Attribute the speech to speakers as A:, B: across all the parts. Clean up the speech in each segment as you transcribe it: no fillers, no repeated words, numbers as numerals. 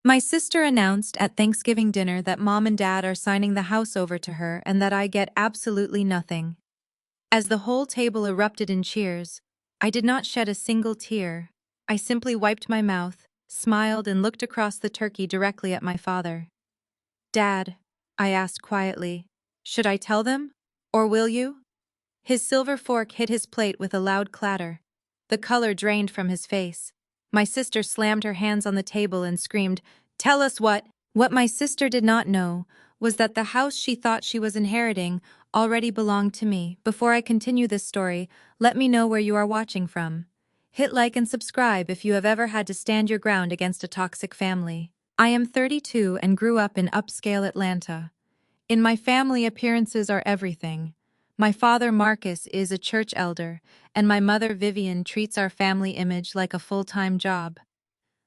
A: My sister announced at Thanksgiving dinner that Mom and Dad are signing the house over to her and that I get absolutely nothing. As the whole table erupted in cheers, I did not shed a single tear. I simply wiped my mouth, smiled, and looked across the turkey directly at my father. Dad, I asked quietly, should I tell them? Or will you? His silver fork hit his plate with a loud clatter. The color drained from his face. My sister slammed her hands on the table and screamed, "Tell us what!" What my sister did not know was that the house she thought she was inheriting already belonged to me. Before I continue this story, let me know where you are watching from. Hit like and subscribe if you have ever had to stand your ground against a toxic family. I am 32 and grew up in upscale Atlanta. In my family, appearances are everything. My father, Marcus, is a church elder, and my mother, Vivian, treats our family image like a full-time job.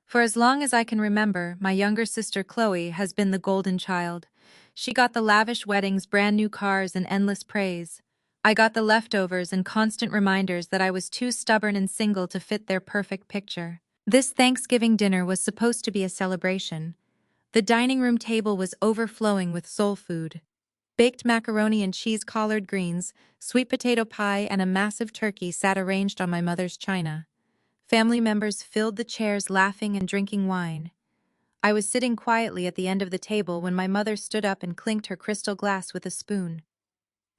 A: For as long as I can remember, my younger sister, Chloe, has been the golden child. She got the lavish weddings, brand new cars, and endless praise. I got the leftovers and constant reminders that I was too stubborn and single to fit their perfect picture. This Thanksgiving dinner was supposed to be a celebration. The dining room table was overflowing with soul food. Baked macaroni and cheese, collard greens, sweet potato pie, and a massive turkey sat arranged on my mother's china. Family members filled the chairs laughing and drinking wine. I was sitting quietly at the end of the table when my mother stood up and clinked her crystal glass with a spoon.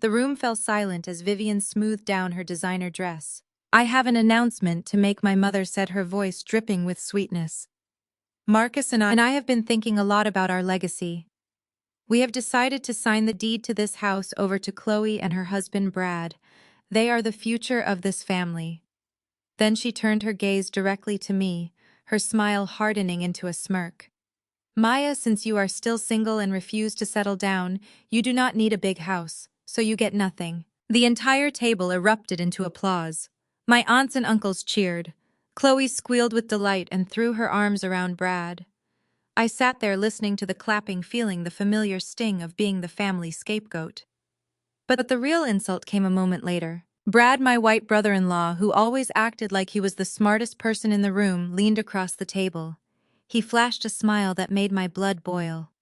A: The room fell silent as Vivian smoothed down her designer dress. "I have an announcement to make," my mother said, her voice dripping with sweetness. "Marcus and I have been thinking a lot about our legacy. We have decided to sign the deed to this house over to Chloe and her husband Brad. They are the future of this family." Then she turned her gaze directly to me, her smile hardening into a smirk. "Maya, since you are still single and refuse to settle down, you do not need a big house, so you get nothing." The entire table erupted into applause. My aunts and uncles cheered. Chloe squealed with delight and threw her arms around Brad. I sat there listening to the clapping, feeling the familiar sting of being the family scapegoat. But the real insult came a moment later. Brad, my white brother-in-law, who always acted like he was the smartest person in the room, leaned across the table. He flashed a smile that made my blood boil.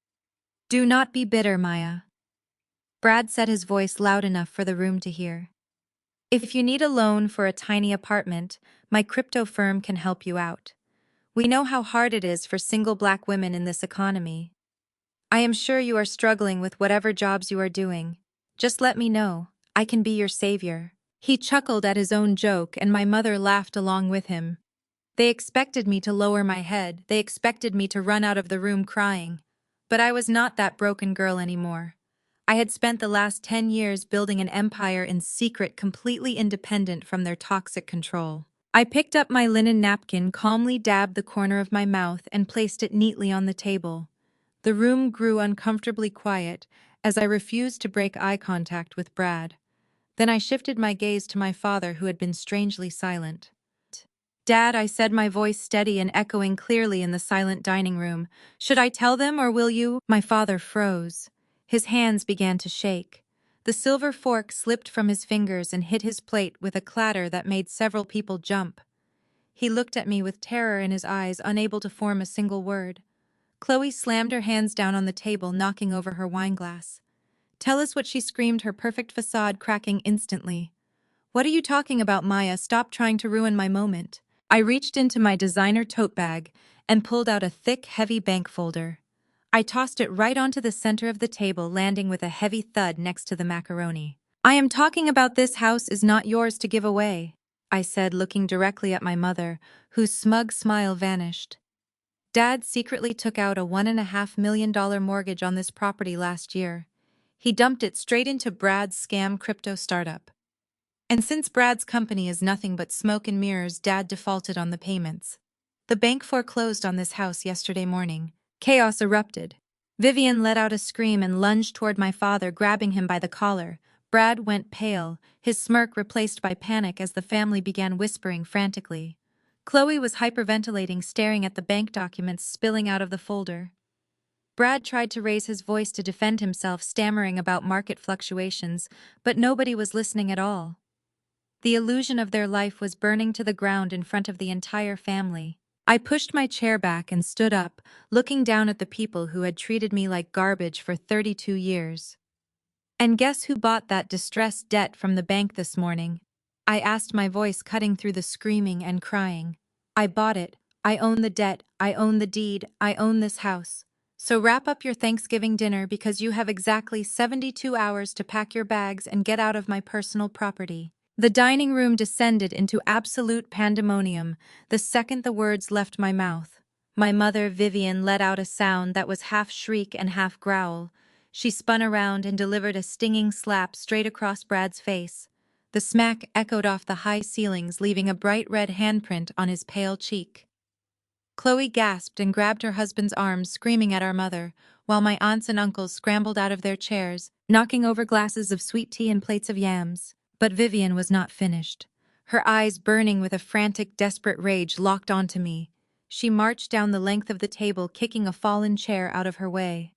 A: "Do not be bitter, Maya." Brad said, his voice loud enough for the room to hear. "If you need a loan for a tiny apartment, my crypto firm can help you out. We know how hard it is for single black women in this economy. I am sure you are struggling with whatever jobs you are doing. Just let me know. I can be your savior." He chuckled at his own joke, and my mother laughed along with him. They expected me to lower my head. They expected me to run out of the room crying. But I was not that broken girl anymore. I had spent the last 10 years building an empire in secret, completely independent from their toxic control. I picked up my linen napkin, calmly dabbed the corner of my mouth, and placed it neatly on the table. The room grew uncomfortably quiet as I refused to break eye contact with Brad. Then I shifted my gaze to my father, who had been strangely silent. "Dad," I said, my voice steady and echoing clearly in the silent dining room, "should I tell them or will you?" My father froze. His hands began to shake. The silver fork slipped from his fingers and hit his plate with a clatter that made several people jump. He looked at me with terror in his eyes, unable to form a single word. Chloe slammed her hands down on the table, knocking over her wineglass. "Tell us what," she screamed, her perfect facade cracking instantly. "What are you talking about, Maya? Stop trying to ruin my moment." I reached into my designer tote bag and pulled out a thick, heavy bank folder. I tossed it right onto the center of the table, landing with a heavy thud next to the macaroni. "I am talking about this house is not yours to give away," I said, looking directly at my mother, whose smug smile vanished. "Dad secretly took out a $1.5 million mortgage on this property last year. He dumped it straight into Brad's scam crypto startup. And since Brad's company is nothing but smoke and mirrors, Dad defaulted on the payments. The bank foreclosed on this house yesterday morning." Chaos erupted. Vivian let out a scream and lunged toward my father, grabbing him by the collar. Brad went pale, his smirk replaced by panic as the family began whispering frantically. Chloe was hyperventilating, staring at the bank documents spilling out of the folder. Brad tried to raise his voice to defend himself, stammering about market fluctuations, but nobody was listening at all. The illusion of their life was burning to the ground in front of the entire family. I pushed my chair back and stood up, looking down at the people who had treated me like garbage for 32 years. And guess who bought that distressed debt from the bank this morning? I asked, my voice cutting through the screaming and crying. I bought it. I own the debt. I own the deed. I own this house. So wrap up your Thanksgiving dinner because you have exactly 72 hours to pack your bags and get out of my personal property. The dining room descended into absolute pandemonium the second the words left my mouth. My mother, Vivian, let out a sound that was half shriek and half growl. She spun around and delivered a stinging slap straight across Brad's face. The smack echoed off the high ceilings, leaving a bright red handprint on his pale cheek. Chloe gasped and grabbed her husband's arms, screaming at our mother, while my aunts and uncles scrambled out of their chairs, knocking over glasses of sweet tea and plates of yams. But Vivian was not finished. Her eyes, burning with a frantic, desperate rage, locked onto me. She marched down the length of the table, kicking a fallen chair out of her way.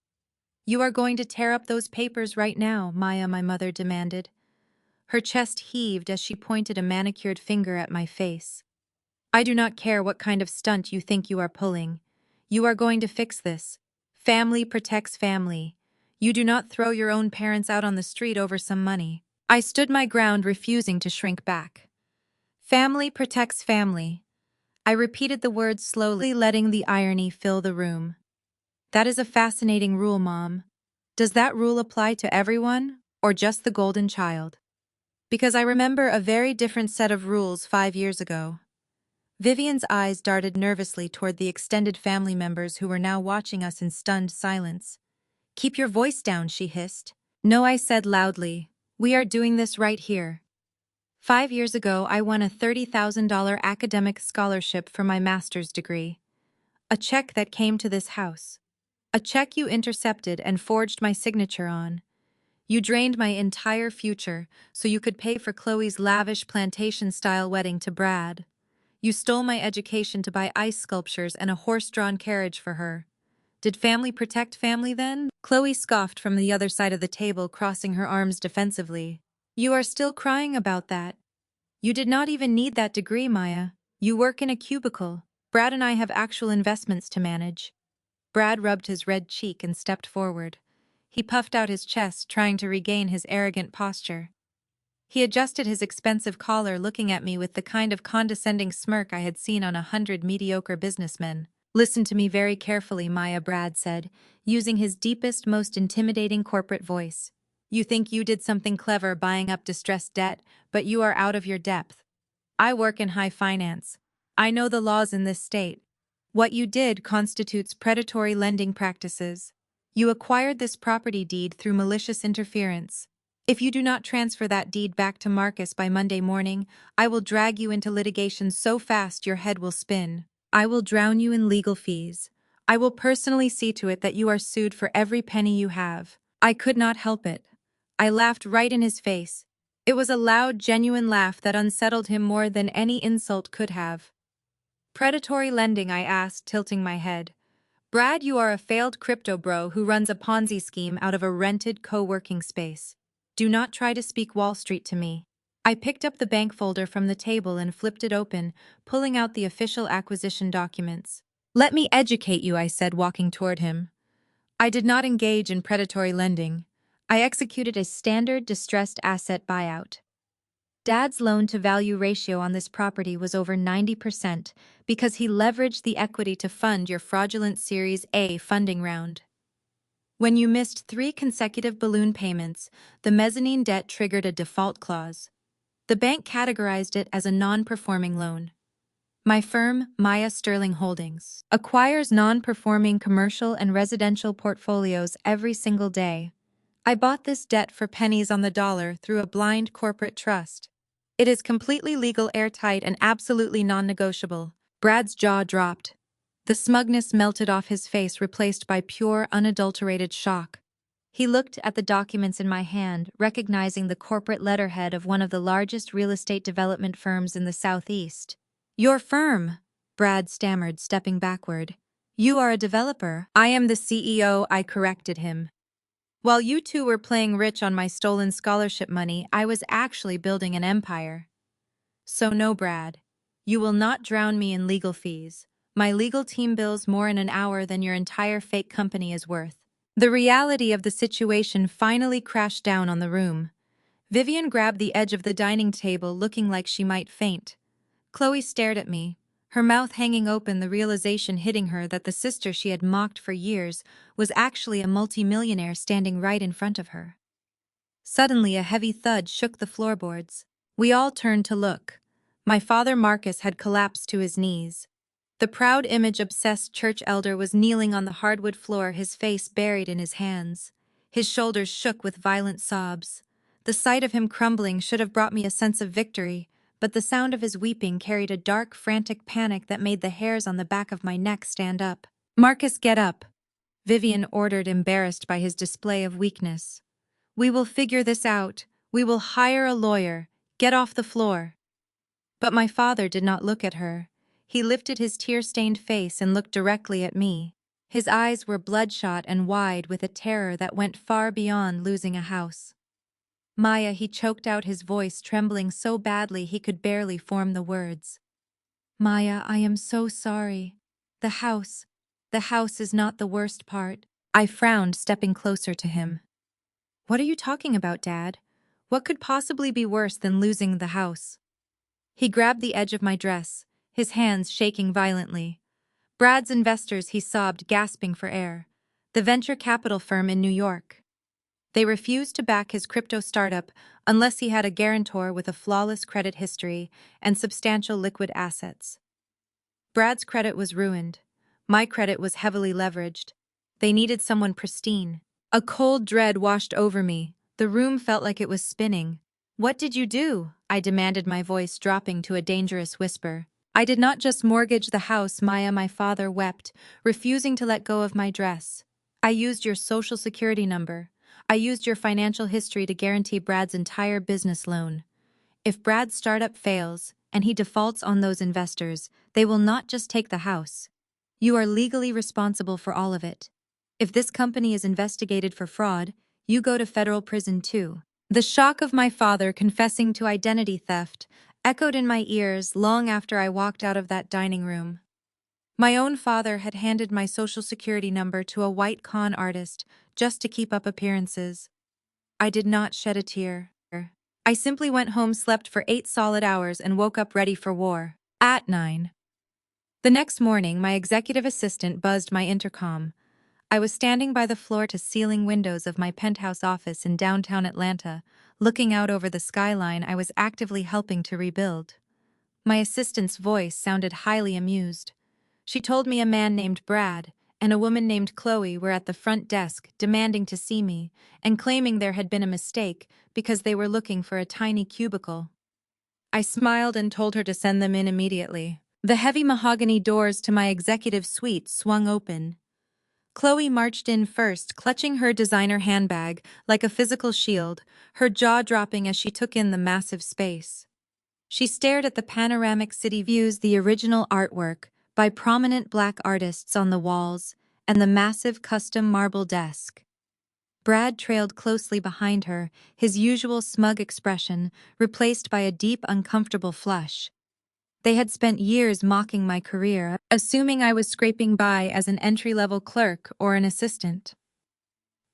A: "You are going to tear up those papers right now," Maya, my mother, demanded. Her chest heaved as she pointed a manicured finger at my face. "I do not care what kind of stunt you think you are pulling. You are going to fix this. Family protects family. You do not throw your own parents out on the street over some money." I stood my ground, refusing to shrink back. Family protects family. I repeated the words slowly, letting the irony fill the room. "That is a fascinating rule, Mom. Does that rule apply to everyone, or just the golden child?" Because I remember a very different set of rules 5 years ago. Vivian's eyes darted nervously toward the extended family members who were now watching us in stunned silence. "Keep your voice down," she hissed. "No," I said loudly. "We are doing this right here. 5 years ago, I won a $30,000 academic scholarship for my master's degree. A check that came to this house. A check you intercepted and forged my signature on. You drained my entire future so you could pay for Chloe's lavish plantation-style wedding to Brad. You stole my education to buy ice sculptures and a horse-drawn carriage for her. Did family protect family then?" Chloe scoffed from the other side of the table, crossing her arms defensively. "You are still crying about that. You did not even need that degree, Maya. You work in a cubicle. Brad and I have actual investments to manage." Brad rubbed his red cheek and stepped forward. He puffed out his chest, trying to regain his arrogant posture. He adjusted his expensive collar, looking at me with the kind of condescending smirk I had seen on 100 mediocre businessmen. "Listen to me very carefully, Maya," Brad said, using his deepest, most intimidating corporate voice. "You think you did something clever buying up distressed debt, but you are out of your depth. I work in high finance. I know the laws in this state. What you did constitutes predatory lending practices. You acquired this property deed through malicious interference. If you do not transfer that deed back to Marcus by Monday morning, I will drag you into litigation so fast your head will spin. I will drown you in legal fees. I will personally see to it that you are sued for every penny you have." I could not help it. I laughed right in his face. It was a loud, genuine laugh that unsettled him more than any insult could have. "Predatory lending?" I asked, tilting my head. "Brad, you are a failed crypto bro who runs a Ponzi scheme out of a rented co-working space. Do not try to speak Wall Street to me." I picked up the bank folder from the table and flipped it open, pulling out the official acquisition documents. "Let me educate you," I said, walking toward him. "I did not engage in predatory lending. I executed a standard distressed asset buyout. Dad's loan-to-value ratio on this property was over 90% because he leveraged the equity to fund your fraudulent Series A funding round. When you missed 3 consecutive balloon payments, the mezzanine debt triggered a default clause. The bank categorized it as a non-performing loan. My firm, Maya Sterling Holdings, acquires non-performing commercial and residential portfolios every single day. I bought this debt for pennies on the dollar through a blind corporate trust. It is completely legal, airtight, and absolutely non-negotiable." Brad's jaw dropped. The smugness melted off his face, replaced by pure, unadulterated shock. He looked at the documents in my hand, recognizing the corporate letterhead of one of the largest real estate development firms in the Southeast. "Your firm?" Brad stammered, stepping backward. "You are a developer." "I am the CEO," I corrected him. "While you two were playing rich on my stolen scholarship money, I was actually building an empire. So no, Brad. You will not drown me in legal fees. My legal team bills more in an hour than your entire fake company is worth. The reality of the situation finally crashed down on the room. Vivian grabbed the edge of the dining table, looking like she might faint. Chloe stared at me, her mouth hanging open, the realization hitting her that the sister she had mocked for years was actually a multimillionaire standing right in front of her. Suddenly, a heavy thud shook the floorboards. We all turned to look. My father Marcus had collapsed to his knees. The proud image-obsessed church elder was kneeling on the hardwood floor, his face buried in his hands. His shoulders shook with violent sobs. The sight of him crumbling should have brought me a sense of victory, but the sound of his weeping carried a dark, frantic panic that made the hairs on the back of my neck stand up. "Marcus, get up," Vivian ordered, embarrassed by his display of weakness. "We will figure this out. We will hire a lawyer. Get off the floor." But my father did not look at her. He lifted his tear-stained face and looked directly at me. His eyes were bloodshot and wide with a terror that went far beyond losing a house. "Maya," he choked out, his voice trembling so badly he could barely form the words. "Maya, I am so sorry. The house is not the worst part." I frowned, stepping closer to him. "What are you talking about, Dad? What could possibly be worse than losing the house?" He grabbed the edge of my dress, his hands shaking violently. "Brad's investors," he sobbed, gasping for air. "The venture capital firm in New York. They refused to back his crypto startup unless he had a guarantor with a flawless credit history and substantial liquid assets. Brad's credit was ruined. My credit was heavily leveraged. They needed someone pristine." A cold dread washed over me. The room felt like it was spinning. "What did you do?" I demanded, my voice dropping to a dangerous whisper. "I did not just mortgage the house, Maya," my father wept, refusing to let go of my dress. "I used your social security number. I used your financial history to guarantee Brad's entire business loan. If Brad's startup fails, and he defaults on those investors, they will not just take the house. You are legally responsible for all of it. If this company is investigated for fraud, you go to federal prison too." The shock of my father confessing to identity theft echoed in my ears long after I walked out of that dining room. My own father had handed my social security number to a white con artist just to keep up appearances. I did not shed a tear. I simply went home, slept for 8 solid hours, and woke up ready for war. At 9. The next morning, my executive assistant buzzed my intercom. I was standing by the floor-to-ceiling windows of my penthouse office in downtown Atlanta, looking out over the skyline I was actively helping to rebuild. My assistant's voice sounded highly amused. She told me a man named Brad and a woman named Chloe were at the front desk demanding to see me and claiming there had been a mistake because they were looking for a tiny cubicle. I smiled and told her to send them in immediately. The heavy mahogany doors to my executive suite swung open. Chloe marched in first, clutching her designer handbag like a physical shield, her jaw dropping as she took in the massive space. She stared at the panoramic city views, the original artwork by prominent Black artists on the walls, and the massive custom marble desk. Brad trailed closely behind her, his usual smug expression replaced by a deep, uncomfortable flush. They had spent years mocking my career, assuming I was scraping by as an entry-level clerk or an assistant.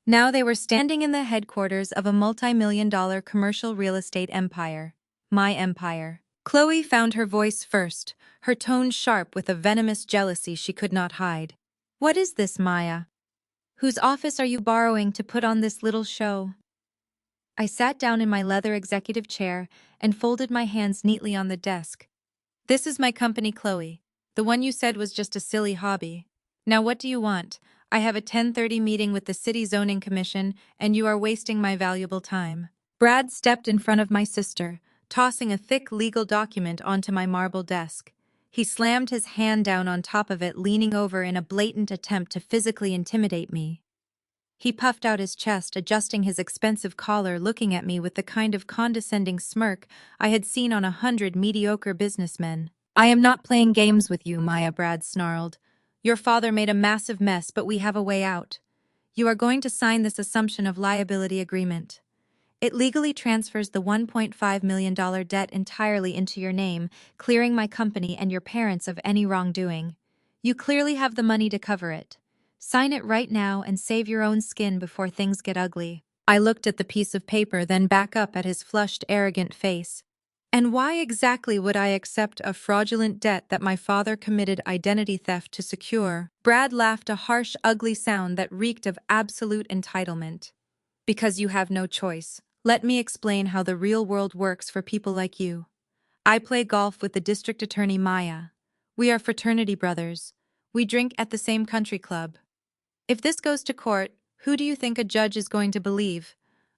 A: Now they were standing in the headquarters of a multi-million-dollar commercial real estate empire. My empire. Chloe found her voice first, her tone sharp with a venomous jealousy she could not hide. "What is this, Maya? Whose office are you borrowing to put on this little show?" I sat down in my leather executive chair and folded my hands neatly on the desk. "This is my company, Chloe. The one you said was just a silly hobby. Now what do you want? I have a 10:30 meeting with the City Zoning Commission, and you are wasting my valuable time." Brad stepped in front of my sister, tossing a thick legal document onto my marble desk. He slammed his hand down on top of it, leaning over in a blatant attempt to physically intimidate me. He puffed out his chest, adjusting his expensive collar, looking at me with the kind of condescending smirk I had seen on 100 mediocre businessmen. "I am not playing games with you, Maya," Brad snarled. "Your father made a massive mess, but we have a way out. You are going to sign this assumption of liability agreement. It legally transfers the $1.5 million debt entirely into your name, clearing my company and your parents of any wrongdoing. You clearly have the money to cover it. Sign it right now and save your own skin before things get ugly. I looked at the piece of paper, then back up at his flushed, arrogant face. And why exactly would I accept a fraudulent debt that my father committed identity theft to secure? Brad laughed, a harsh, ugly sound that reeked of absolute entitlement. Because you have no choice. Let me explain how the real world works for people like you. I play golf with the district attorney Maya. We are fraternity brothers. We drink at the same country club. If this goes to court, who do you think a judge is going to believe?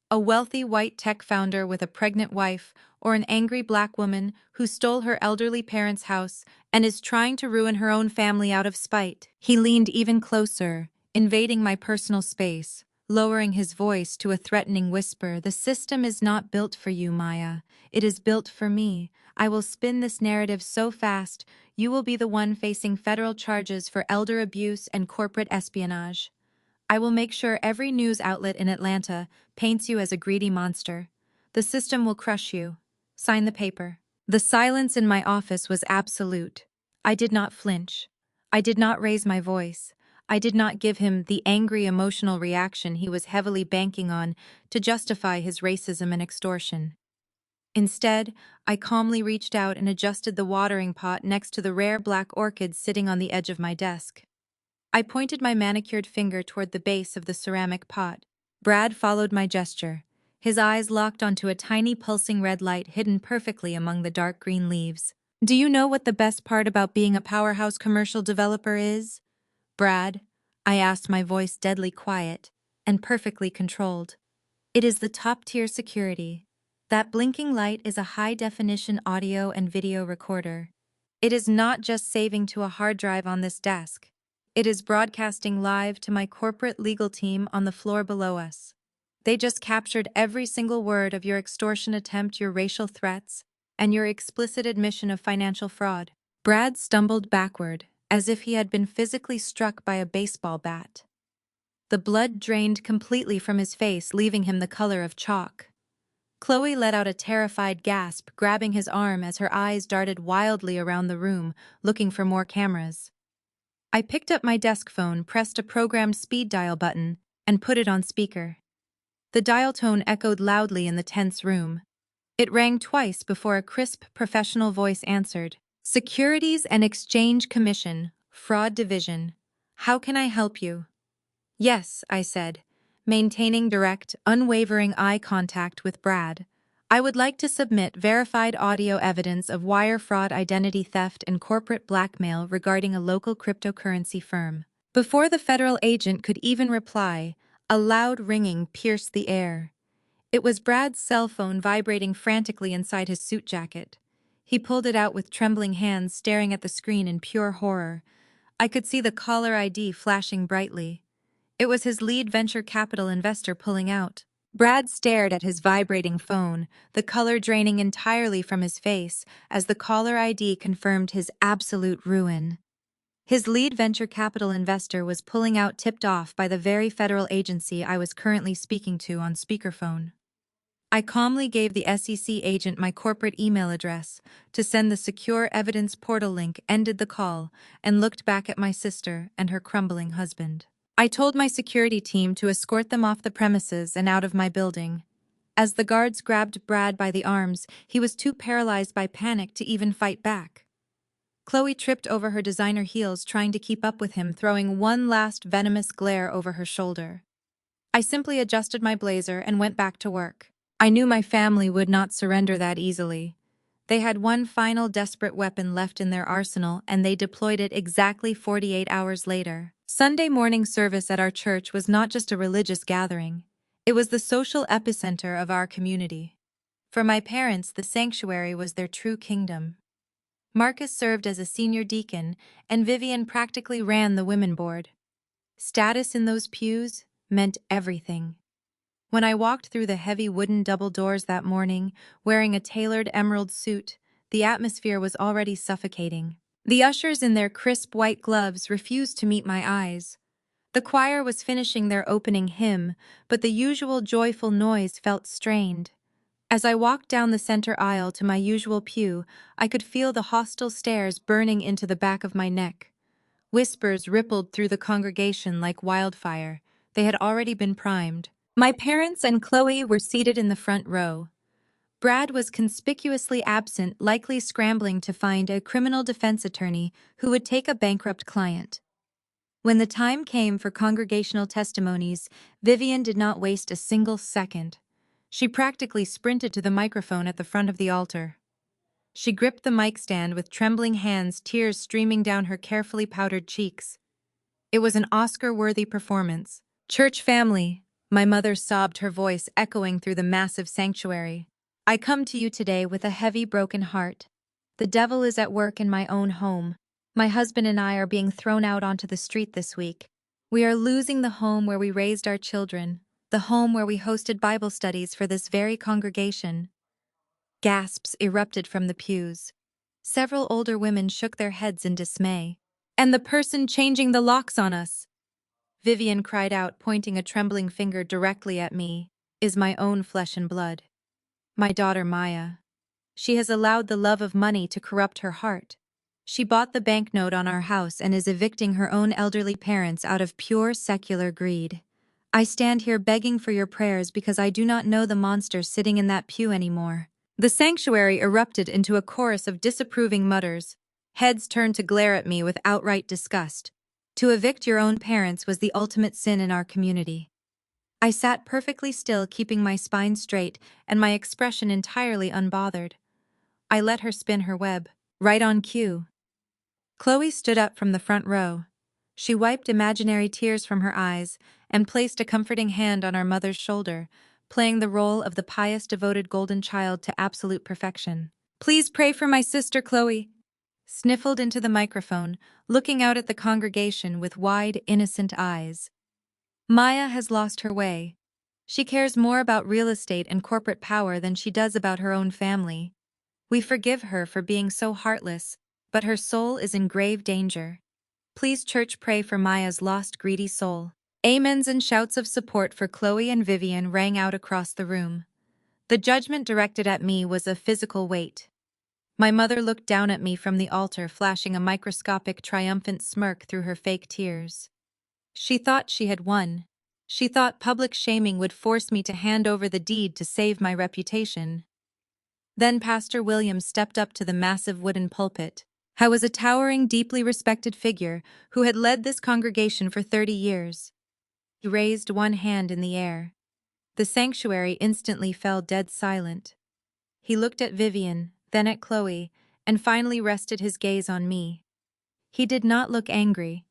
A: A wealthy white tech founder with a pregnant wife, or an angry black woman who stole her elderly parents' house and is trying to ruin her own family out of spite? He leaned even closer, invading my personal space, lowering his voice to a threatening whisper. The system is not built for you, Maya. It is built for me. I will spin this narrative so fast, you will be the one facing federal charges for elder abuse and corporate espionage. I will make sure every news outlet in Atlanta paints you as a greedy monster. The system will crush you. Sign the paper. The silence in my office was absolute. I did not flinch. I did not raise my voice. I did not give him the angry emotional reaction he was heavily banking on to justify his racism and extortion. Instead, I calmly reached out and adjusted the watering pot next to the rare black orchids sitting on the edge of my desk. I pointed my manicured finger toward the base of the ceramic pot. Brad followed my gesture, his eyes locked onto a tiny pulsing red light hidden perfectly among the dark green leaves. Do you know what the best part about being a powerhouse commercial developer is? Brad, I asked, my voice deadly quiet and perfectly controlled. It is the top-tier security. That blinking light is a high-definition audio and video recorder. It is not just saving to a hard drive on this desk. It is broadcasting live to my corporate legal team on the floor below us. They just captured every single word of your extortion attempt, your racial threats, and your explicit admission of financial fraud. Brad stumbled backward, as if he had been physically struck by a baseball bat. The blood drained completely from his face, leaving him the color of chalk. Chloe let out a terrified gasp, grabbing his arm as her eyes darted wildly around the room, looking for more cameras. I picked up my desk phone, pressed a programmed speed dial button, and put it on speaker. The dial tone echoed loudly in the tense room. It rang twice before a crisp, professional voice answered. Securities and Exchange Commission, Fraud Division. How can I help you? Yes, I said, maintaining direct, unwavering eye contact with Brad. I would like to submit verified audio evidence of wire fraud, identity theft, and corporate blackmail regarding a local cryptocurrency firm. Before the federal agent could even reply, a loud ringing pierced the air. It was Brad's cell phone vibrating frantically inside his suit jacket. He pulled it out with trembling hands, staring at the screen in pure horror. I could see the caller ID flashing brightly. It was his lead venture capital investor pulling out. Brad stared at his vibrating phone, the color draining entirely from his face as the caller ID confirmed his absolute ruin. His lead venture capital investor was pulling out, tipped off by the very federal agency I was currently speaking to on speakerphone. I calmly gave the SEC agent my corporate email address to send the secure evidence portal link, ended the call, and looked back at my sister and her crumbling husband. I told my security team to escort them off the premises and out of my building. As the guards grabbed Brad by the arms, he was too paralyzed by panic to even fight back. Chloe tripped over her designer heels, trying to keep up with him, throwing one last venomous glare over her shoulder. I simply adjusted my blazer and went back to work. I knew my family would not surrender that easily. They had one final desperate weapon left in their arsenal, and they deployed it exactly 48 hours later. Sunday morning service at our church was not just a religious gathering. It was the social epicenter of our community. For my parents, the sanctuary was their true kingdom. Marcus served as a senior deacon, and Vivian practically ran the women board. Status in those pews meant everything. When I walked through the heavy wooden double doors that morning, wearing a tailored emerald suit, the atmosphere was already suffocating. The ushers in their crisp white gloves refused to meet my eyes. The choir was finishing their opening hymn, but the usual joyful noise felt strained. As I walked down the center aisle to my usual pew, I could feel the hostile stares burning into the back of my neck. Whispers rippled through the congregation like wildfire. They had already been primed. My parents and Chloe were seated in the front row. Brad was conspicuously absent, likely scrambling to find a criminal defense attorney who would take a bankrupt client. When the time came for congregational testimonies, Vivian did not waste a single second. She practically sprinted to the microphone at the front of the altar. She gripped the mic stand with trembling hands, tears streaming down her carefully powdered cheeks. It was an Oscar-worthy performance. "Church family," my mother sobbed, her voice echoing through the massive sanctuary. "I come to you today with a heavy, broken heart. The devil is at work in my own home. My husband and I are being thrown out onto the street this week. We are losing the home where we raised our children, the home where we hosted Bible studies for this very congregation." Gasps erupted from the pews. Several older women shook their heads in dismay. "And the person changing the locks on us," Vivian cried out, pointing a trembling finger directly at me, "is my own flesh and blood. My daughter Maya. She has allowed the love of money to corrupt her heart. She bought the banknote on our house and is evicting her own elderly parents out of pure secular greed. I stand here begging for your prayers because I do not know the monster sitting in that pew anymore." The sanctuary erupted into a chorus of disapproving mutters. Heads turned to glare at me with outright disgust. To evict your own parents was the ultimate sin in our community. I sat perfectly still, keeping my spine straight and my expression entirely unbothered. I let her spin her web. Right on cue. Chloe stood up from the front row. She wiped imaginary tears from her eyes and placed a comforting hand on our mother's shoulder, playing the role of the pious, devoted golden child to absolute perfection. "Please pray for my sister Chloe," sniffled into the microphone, looking out at the congregation with wide, innocent eyes. "Maya has lost her way. She cares more about real estate and corporate power than she does about her own family. We forgive her for being so heartless, but her soul is in grave danger. Please, church, pray for Maya's lost, greedy soul." Amens and shouts of support for Chloe and Vivian rang out across the room. The judgment directed at me was of physical weight. My mother looked down at me from the altar, flashing a microscopic, triumphant smirk through her fake tears. She thought she had won. She thought public shaming would force me to hand over the deed to save my reputation. Then Pastor Williams stepped up to the massive wooden pulpit. He was a towering, deeply respected figure who had led this congregation for 30 years. He raised one hand in the air. The sanctuary instantly fell dead silent. He looked at Vivian, then at Chloe, and finally rested his gaze on me. He did not look angry.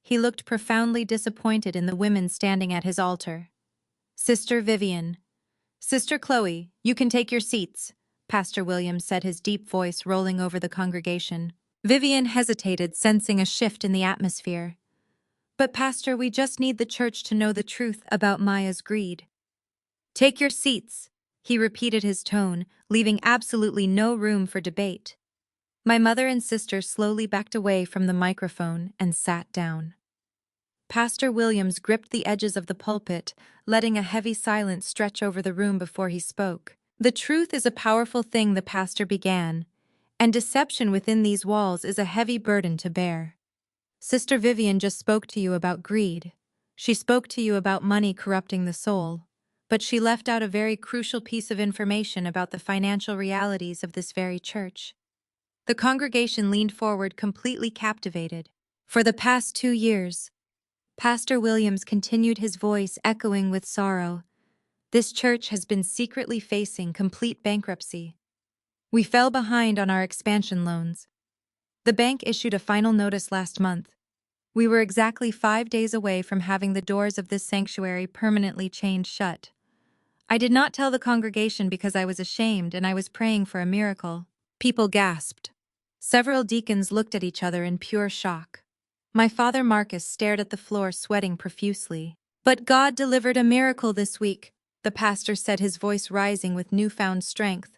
A: He looked profoundly disappointed in the women standing at his altar. "Sister Vivian, Sister Chloe, you can take your seats," Pastor Williams said, his deep voice rolling over the congregation. Vivian hesitated, sensing a shift in the atmosphere. "But Pastor, we just need the church to know the truth about Maya's greed." "Take your seats," he repeated, his tone, leaving absolutely no room for debate. My mother and sister slowly backed away from the microphone and sat down. Pastor Williams gripped the edges of the pulpit, letting a heavy silence stretch over the room before he spoke. "The truth is a powerful thing," the pastor began, "and deception within these walls is a heavy burden to bear. Sister Vivian just spoke to you about greed. She spoke to you about money corrupting the soul. But she left out a very crucial piece of information about the financial realities of this very church." The congregation leaned forward, completely captivated. "For the past 2 years," Pastor Williams continued, his voice echoing with sorrow, "this church has been secretly facing complete bankruptcy. We fell behind on our expansion loans. The bank issued a final notice last month. We were exactly 5 days away from having the doors of this sanctuary permanently chained shut. I did not tell the congregation because I was ashamed and I was praying for a miracle." People gasped. Several deacons looked at each other in pure shock. My father Marcus stared at the floor, sweating profusely. "But God delivered a miracle this week," the pastor said, his voice rising with newfound strength.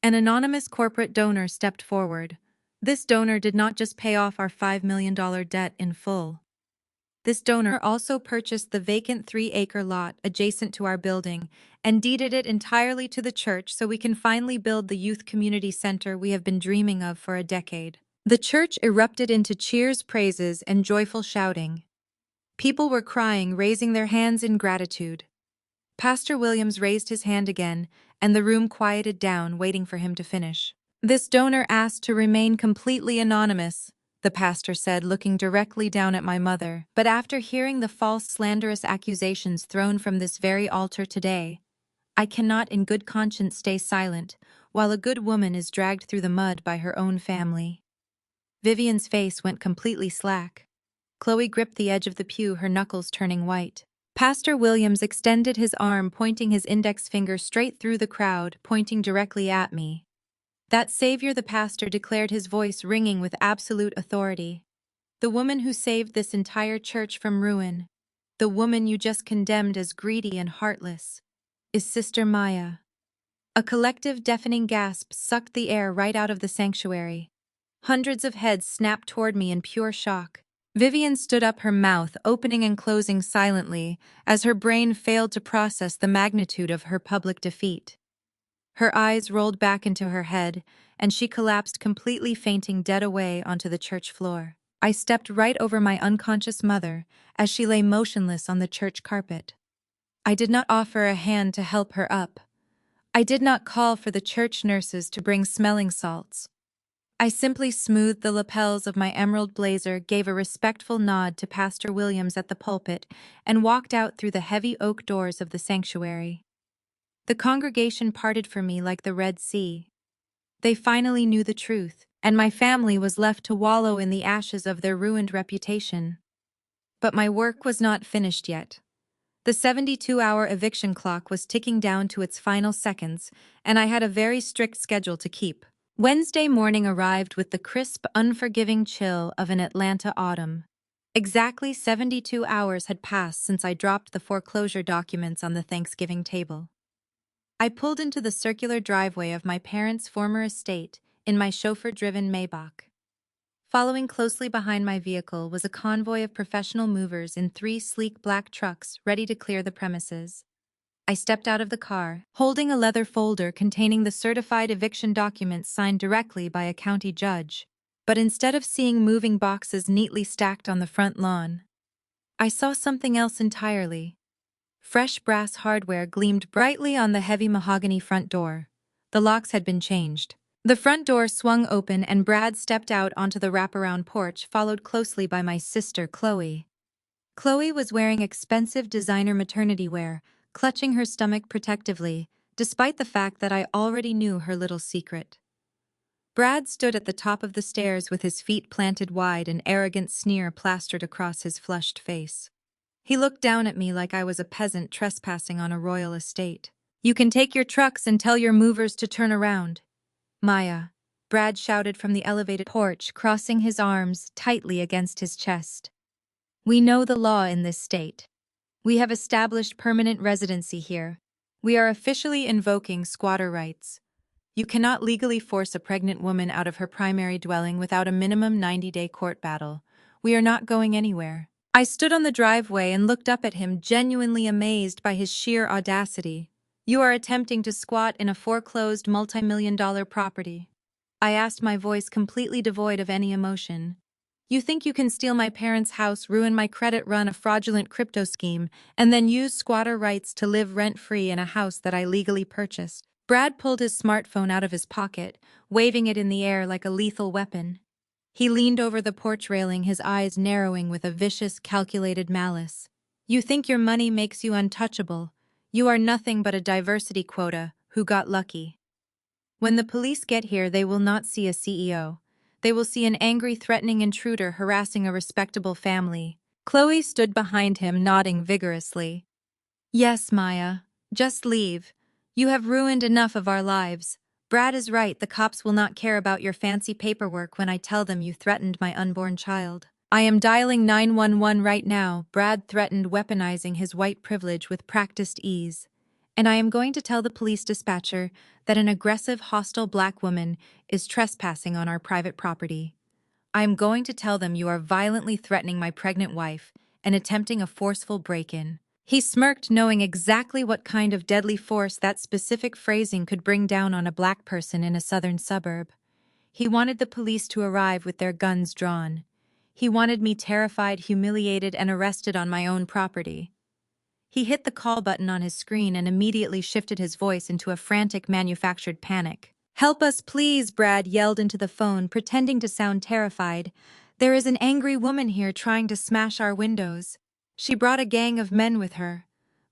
A: An anonymous corporate donor stepped forward. This donor did not just pay off our $5 million debt in full. This donor also purchased the vacant 3-acre lot adjacent to our building and deeded it entirely to the church so we can finally build the youth community center we have been dreaming of for a decade. The church erupted into cheers, praises, and joyful shouting. People were crying, raising their hands in gratitude. Pastor Williams raised his hand again, and the room quieted down, waiting for him to finish. "This donor asked to remain completely anonymous," the pastor said, looking directly down at my mother. "But after hearing the false, slanderous accusations thrown from this very altar today, I cannot in good conscience stay silent while a good woman is dragged through the mud by her own family." Vivian's face went completely slack. Chloe gripped the edge of the pew, her knuckles turning white. Pastor Williams extended his arm, pointing his index finger straight through the crowd, pointing directly at me. "That Savior," the pastor declared, his voice ringing with absolute authority. "The woman who saved this entire church from ruin, the woman you just condemned as greedy and heartless, is Sister Maya." A collective deafening gasp sucked the air right out of the sanctuary. Hundreds of heads snapped toward me in pure shock. Vivian stood up, her mouth opening and closing silently as her brain failed to process the magnitude of her public defeat. Her eyes rolled back into her head, and she collapsed, completely fainting dead away onto the church floor. I stepped right over my unconscious mother as she lay motionless on the church carpet. I did not offer a hand to help her up. I did not call for the church nurses to bring smelling salts. I simply smoothed the lapels of my emerald blazer, gave a respectful nod to Pastor Williams at the pulpit, and walked out through the heavy oak doors of the sanctuary. The congregation parted for me like the Red Sea. They finally knew the truth, and my family was left to wallow in the ashes of their ruined reputation. But my work was not finished yet. The 72-hour eviction clock was ticking down to its final seconds, and I had a very strict schedule to keep. Wednesday morning arrived with the crisp, unforgiving chill of an Atlanta autumn. Exactly 72 hours had passed since I dropped the foreclosure documents on the Thanksgiving table. I pulled into the circular driveway of my parents' former estate in my chauffeur-driven Maybach. Following closely behind my vehicle was a convoy of professional movers in 3 sleek black trucks ready to clear the premises. I stepped out of the car, holding a leather folder containing the certified eviction documents signed directly by a county judge. But instead of seeing moving boxes neatly stacked on the front lawn, I saw something else entirely. Fresh brass hardware gleamed brightly on the heavy mahogany front door. The locks had been changed. The front door swung open and Brad stepped out onto the wraparound porch, followed closely by my sister, Chloe. Chloe was wearing expensive designer maternity wear, clutching her stomach protectively, despite the fact that I already knew her little secret. Brad stood at the top of the stairs with his feet planted wide, an arrogant sneer plastered across his flushed face. He looked down at me like I was a peasant trespassing on a royal estate. "You can take your trucks and tell your movers to turn around." "Maya," Brad shouted from the elevated porch, crossing his arms tightly against his chest. "We know the law in this state. We have established permanent residency here. We are officially invoking squatter rights. You cannot legally force a pregnant woman out of her primary dwelling without a minimum 90-day court battle. We are not going anywhere." I stood on the driveway and looked up at him, genuinely amazed by his sheer audacity. "You are attempting to squat in a foreclosed multi-million-dollar property?" I asked, my voice completely devoid of any emotion. "You think you can steal my parents' house, ruin my credit, run a fraudulent crypto scheme, and then use squatter rights to live rent-free in a house that I legally purchased?" Brad pulled his smartphone out of his pocket, waving it in the air like a lethal weapon. He leaned over the porch railing, his eyes narrowing with a vicious, calculated malice. "You think your money makes you untouchable. You are nothing but a diversity quota who got lucky. When the police get here, they will not see a CEO. They will see an angry, threatening intruder harassing a respectable family." Chloe stood behind him, nodding vigorously. "Yes, Maya. Just leave. You have ruined enough of our lives. Brad is right, the cops will not care about your fancy paperwork when I tell them you threatened my unborn child." "I am dialing 911 right now," Brad threatened, weaponizing his white privilege with practiced ease. "And I am going to tell the police dispatcher that an aggressive, hostile black woman is trespassing on our private property. I am going to tell them you are violently threatening my pregnant wife and attempting a forceful break-in." He smirked, knowing exactly what kind of deadly force that specific phrasing could bring down on a black person in a southern suburb. He wanted the police to arrive with their guns drawn. He wanted me terrified, humiliated, and arrested on my own property. He hit the call button on his screen and immediately shifted his voice into a frantic manufactured panic. "Help us, please," Brad yelled into the phone, pretending to sound terrified. "There is an angry woman here trying to smash our windows. She brought a gang of men with her.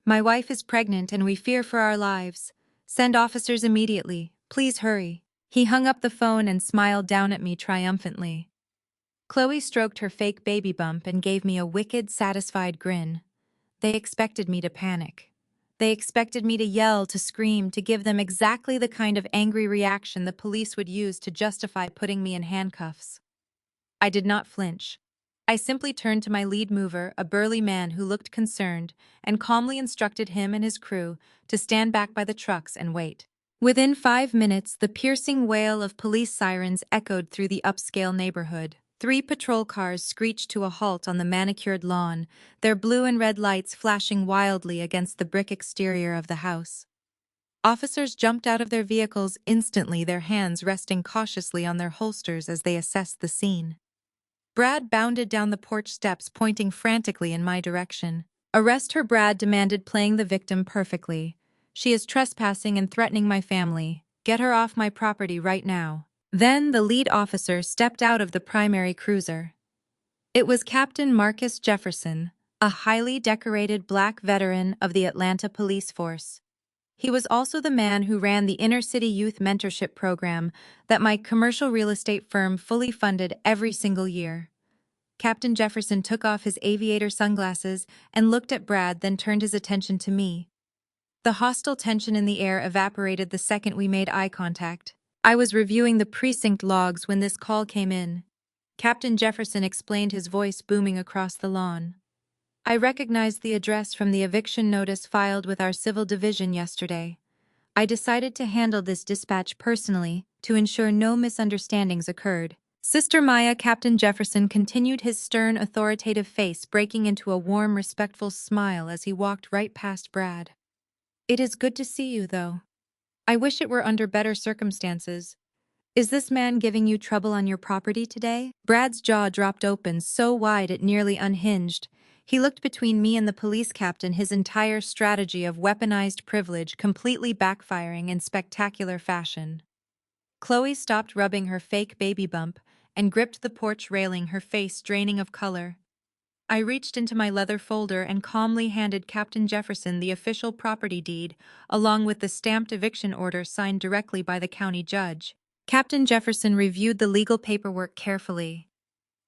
A: My wife is pregnant and we fear for our lives. Send officers immediately. Please hurry." He hung up the phone and smiled down at me triumphantly. Chloe stroked her fake baby bump and gave me a wicked, satisfied grin. They expected me to panic. They expected me to yell, to scream, to give them exactly the kind of angry reaction the police would use to justify putting me in handcuffs. I did not flinch. I simply turned to my lead mover, a burly man who looked concerned, and calmly instructed him and his crew to stand back by the trucks and wait. Within 5 minutes, the piercing wail of police sirens echoed through the upscale neighborhood. 3 patrol cars screeched to a halt on the manicured lawn, their blue and red lights flashing wildly against the brick exterior of the house. Officers jumped out of their vehicles instantly, their hands resting cautiously on their holsters as they assessed the scene. Brad bounded down the porch steps, pointing frantically in my direction. "Arrest her," Brad demanded, playing the victim perfectly. "She is trespassing and threatening my family. Get her off my property right now." Then the lead officer stepped out of the primary cruiser. It was Captain Marcus Jefferson, a highly decorated black veteran of the Atlanta Police Force. He was also the man who ran the inner-city youth mentorship program that my commercial real estate firm fully funded every single year. Captain Jefferson took off his aviator sunglasses and looked at Brad, then turned his attention to me. The hostile tension in the air evaporated the second we made eye contact. I was reviewing the precinct logs when this call came in. Captain Jefferson explained, his voice booming across the lawn. "I recognized the address from the eviction notice filed with our civil division yesterday. I decided to handle this dispatch personally to ensure no misunderstandings occurred." "Sister Maya," Captain Jefferson continued, his stern, authoritative face breaking into a warm, respectful smile as he walked right past Brad. "It is good to see you, though. I wish it were under better circumstances. Is this man giving you trouble on your property today?" Brad's jaw dropped open so wide it nearly unhinged. He looked between me and the police captain, his entire strategy of weaponized privilege completely backfiring in spectacular fashion. Chloe stopped rubbing her fake baby bump and gripped the porch railing, her face draining of color. I reached into my leather folder and calmly handed Captain Jefferson the official property deed, along with the stamped eviction order signed directly by the county judge. Captain Jefferson reviewed the legal paperwork carefully.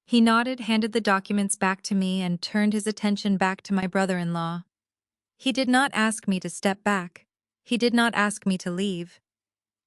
A: He nodded, handed the documents back to me, and turned his attention back to my brother-in-law. He did not ask me to step back. He did not ask me to leave.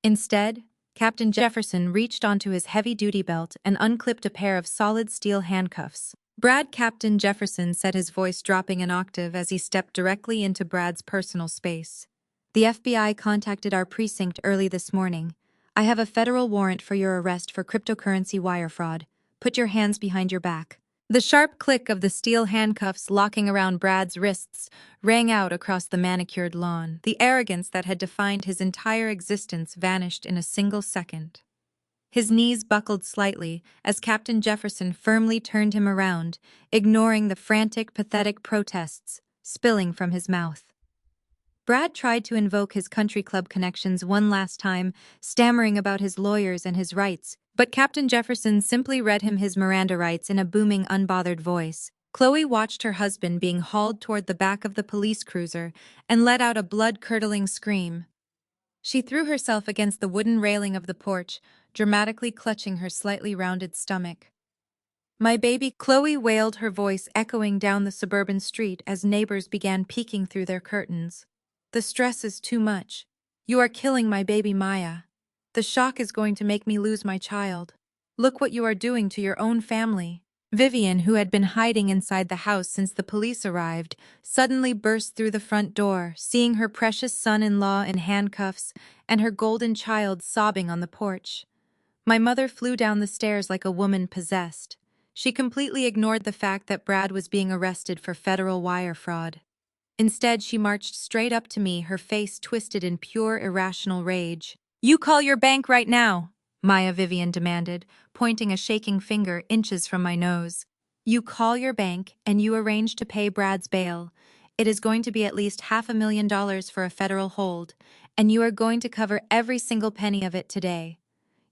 A: Instead, Captain Jefferson reached onto his heavy-duty belt and unclipped a pair of solid steel handcuffs. "Brad," Captain Jefferson said, his voice dropping an octave as he stepped directly into Brad's personal space. "The FBI contacted our precinct early this morning. I have a federal warrant for your arrest for cryptocurrency wire fraud. Put your hands behind your back." The sharp click of the steel handcuffs locking around Brad's wrists rang out across the manicured lawn. The arrogance that had defined his entire existence vanished in a single second. His knees buckled slightly as Captain Jefferson firmly turned him around, ignoring the frantic, pathetic protests spilling from his mouth. Brad tried to invoke his country club connections one last time, stammering about his lawyers and his rights, but Captain Jefferson simply read him his Miranda rights in a booming, unbothered voice. Chloe watched her husband being hauled toward the back of the police cruiser and let out a blood-curdling scream. She threw herself against the wooden railing of the porch, dramatically clutching her slightly rounded stomach. "My baby," Chloe wailed, her voice echoing down the suburban street as neighbors began peeking through their curtains. "The stress is too much. You are killing my baby Maya. The shock is going to make me lose my child. Look what you are doing to your own family." Vivian, who had been hiding inside the house since the police arrived, suddenly burst through the front door, seeing her precious son-in-law in handcuffs and her golden child sobbing on the porch. My mother flew down the stairs like a woman possessed. She completely ignored the fact that Brad was being arrested for federal wire fraud. Instead, she marched straight up to me, her face twisted in pure, irrational rage. "You call your bank right now," Vivian demanded, pointing a shaking finger inches from my nose. You call your bank and you arrange to pay Brad's bail. It is going to be at least $500,000 for a federal hold, and you are going to cover every single penny of it today.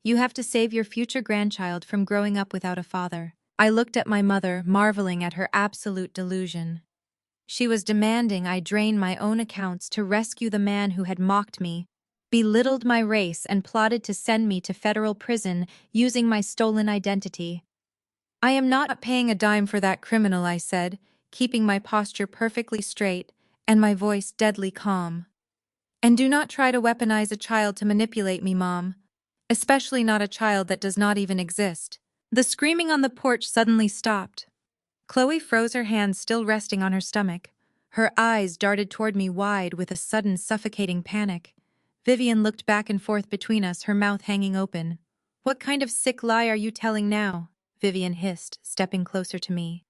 A: You have to save your future grandchild from growing up without a father. I looked at my mother, marveling at her absolute delusion. She was demanding I drain my own accounts to rescue the man who had mocked me, belittled my race, and plotted to send me to federal prison using my stolen identity. I am not paying a dime for that criminal, I said, keeping my posture perfectly straight and my voice deadly calm. And do not try to weaponize a child to manipulate me, Mom. Especially not a child that does not even exist. The screaming on the porch suddenly stopped. Chloe froze, her hands still resting on her stomach. Her eyes darted toward me wide with a sudden suffocating panic. Vivian looked back and forth between us, her mouth hanging open. What kind of sick lie are you telling now? Vivian hissed, stepping closer to me.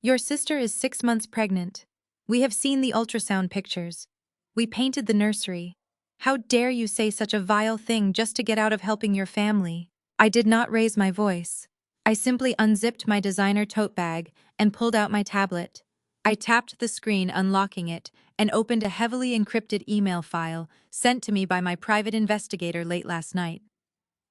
A: Your sister is 6 months pregnant. We have seen the ultrasound pictures. We painted the nursery. How dare you say such a vile thing just to get out of helping your family? I did not raise my voice. I simply unzipped my designer tote bag and pulled out my tablet. I tapped the screen, unlocking it, and opened a heavily encrypted email file sent to me by my private investigator late last night.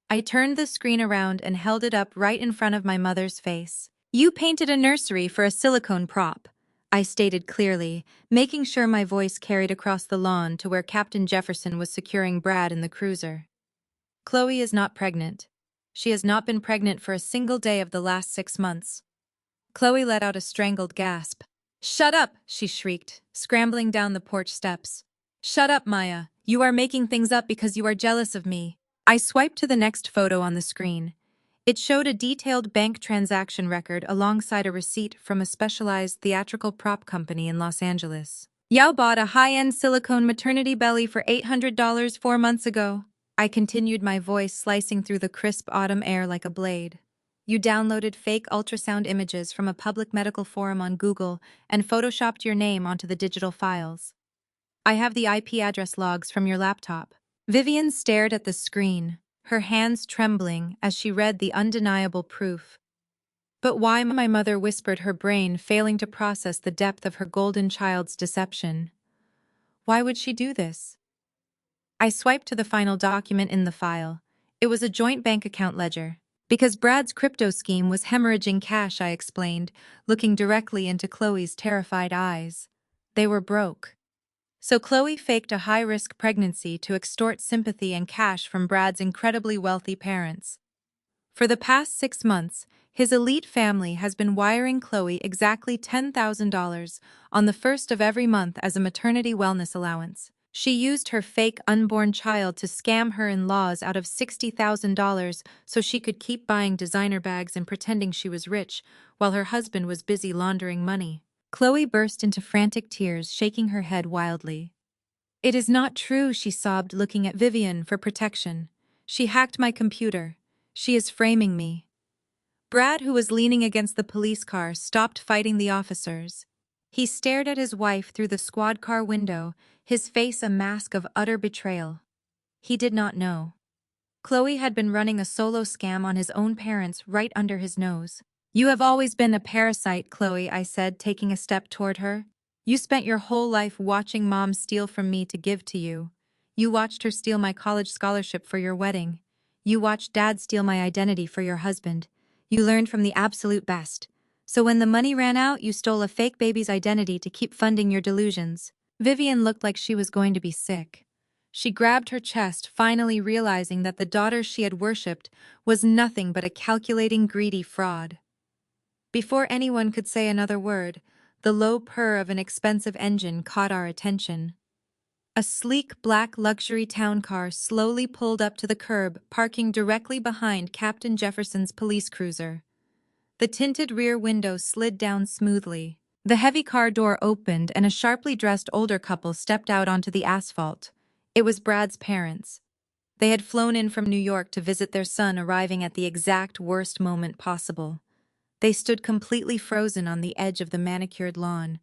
A: I turned the screen around and held it up right in front of my mother's face. You painted a nursery for a silicone prop, I stated clearly, making sure my voice carried across the lawn to where Captain Jefferson was securing Brad in the cruiser. Chloe is not pregnant. She has not been pregnant for a single day of the last 6 months. Chloe let out a strangled gasp. Shut up, she shrieked, scrambling down the porch steps. Shut up, Maya. You are making things up because you are jealous of me. I swiped to the next photo on the screen. It showed a detailed bank transaction record alongside a receipt from a specialized theatrical prop company in Los Angeles. Yao bought a high-end silicone maternity belly for $800 4 months ago. I continued, my voice slicing through the crisp autumn air like a blade. You downloaded fake ultrasound images from a public medical forum on Google and photoshopped your name onto the digital files. I have the IP address logs from your laptop. Vivian stared at the screen, her hands trembling as she read the undeniable proof. But why? My mother whispered, her brain failing to process the depth of her golden child's deception. Why would she do this? I swiped to the final document in the file. It was a joint bank account ledger. Because Brad's crypto scheme was hemorrhaging cash, I explained, looking directly into Chloe's terrified eyes. They were broke. So Chloe faked a high-risk pregnancy to extort sympathy and cash from Brad's incredibly wealthy parents. For the past 6 months, his elite family has been wiring Chloe exactly $10,000 on the first of every month as a maternity wellness allowance. She used her fake unborn child to scam her in-laws out of $60,000 so she could keep buying designer bags and pretending she was rich while her husband was busy laundering money. Chloe burst into frantic tears, shaking her head wildly. It is not true, she sobbed, looking at Vivian for protection. She hacked my computer. She is framing me. Brad, who was leaning against the police car, stopped fighting the officers. He stared at his wife through the squad car window, his face a mask of utter betrayal. He did not know. Chloe had been running a solo scam on his own parents right under his nose. You have always been a parasite, Chloe, I said, taking a step toward her. You spent your whole life watching Mom steal from me to give to you. You watched her steal my college scholarship for your wedding. You watched Dad steal my identity for your husband. You learned from the absolute best. So when the money ran out, you stole a fake baby's identity to keep funding your delusions. Vivian looked like she was going to be sick. She grabbed her chest, finally realizing that the daughter she had worshipped was nothing but a calculating, greedy fraud. Before anyone could say another word, the low purr of an expensive engine caught our attention. A sleek black luxury town car slowly pulled up to the curb, parking directly behind Captain Jefferson's police cruiser. The tinted rear window slid down smoothly. The heavy car door opened and a sharply dressed older couple stepped out onto the asphalt. It was Brad's parents. They had flown in from New York to visit their son, arriving at the exact worst moment possible. They stood completely frozen on the edge of the manicured lawn.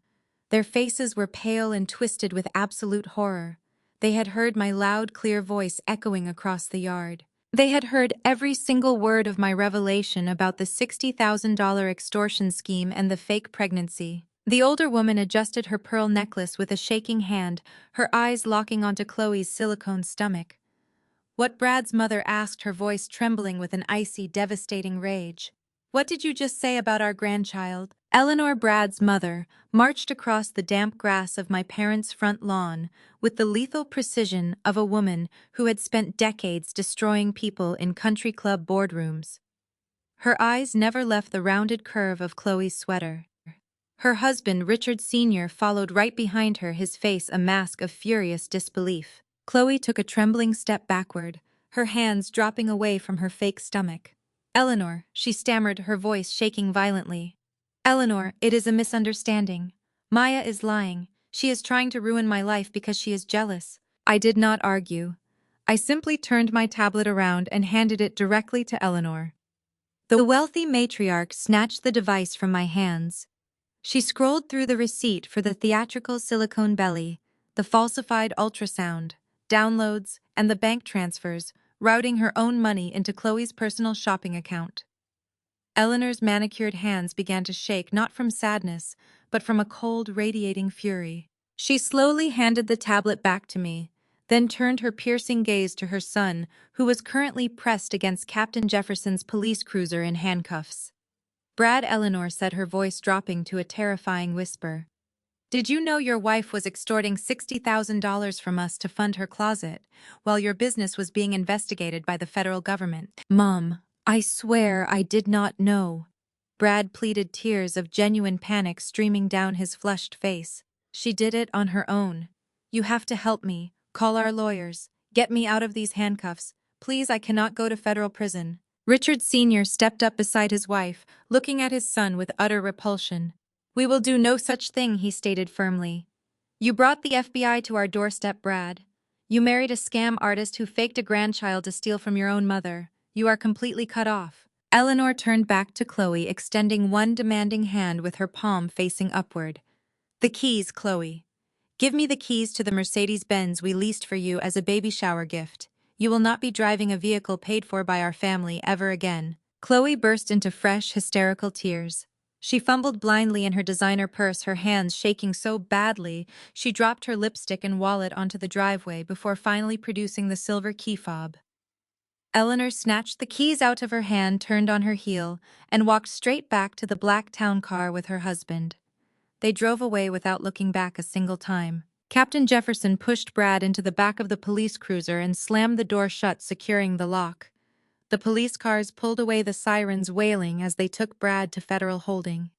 A: Their faces were pale and twisted with absolute horror. They had heard my loud, clear voice echoing across the yard. They had heard every single word of my revelation about the $60,000 extortion scheme and the fake pregnancy. The older woman adjusted her pearl necklace with a shaking hand, her eyes locking onto Chloe's silicone stomach. What Brad's mother asked, her voice trembling with an icy, devastating rage. What did you just say about our grandchild? Eleanor, Brad's mother, marched across the damp grass of my parents' front lawn with the lethal precision of a woman who had spent decades destroying people in country club boardrooms. Her eyes never left the rounded curve of Chloe's sweater. Her husband, Richard Sr., followed right behind her, his face a mask of furious disbelief. Chloe took a trembling step backward, her hands dropping away from her fake stomach. Eleanor, she stammered, her voice shaking violently. Eleanor, it is a misunderstanding. Maya is lying. She is trying to ruin my life because she is jealous. I did not argue. I simply turned my tablet around and handed it directly to Eleanor. The wealthy matriarch snatched the device from my hands. She scrolled through the receipt for the theatrical silicone belly, the falsified ultrasound, downloads, and the bank transfers, routing her own money into Chloe's personal shopping account. Eleanor's manicured hands began to shake, not from sadness, but from a cold, radiating fury. She slowly handed the tablet back to me, then turned her piercing gaze to her son, who was currently pressed against Captain Jefferson's police cruiser in handcuffs. Brad, Eleanor said, her voice dropping to a terrifying whisper. Did you know your wife was extorting $60,000 from us to fund her closet, while your business was being investigated by the federal government? Mom, I swear I did not know. Brad pleaded, tears of genuine panic streaming down his flushed face. She did it on her own. You have to help me. Call our lawyers. Get me out of these handcuffs. Please, I cannot go to federal prison. Richard Sr. stepped up beside his wife, looking at his son with utter repulsion. We will do no such thing, he stated firmly. You brought the FBI to our doorstep, Brad. You married a scam artist who faked a grandchild to steal from your own mother. You are completely cut off. Eleanor turned back to Chloe, extending one demanding hand with her palm facing upward. The keys, Chloe. Give me the keys to the Mercedes-Benz we leased for you as a baby shower gift. You will not be driving a vehicle paid for by our family ever again. Chloe burst into fresh, hysterical tears. She fumbled blindly in her designer purse, her hands shaking so badly she dropped her lipstick and wallet onto the driveway before finally producing the silver key fob. Eleanor snatched the keys out of her hand, turned on her heel, and walked straight back to the black town car with her husband. They drove away without looking back a single time. Captain Jefferson pushed Brad into the back of the police cruiser and slammed the door shut, securing the lock. The police cars pulled away, the sirens wailing as they took Brad to federal holding.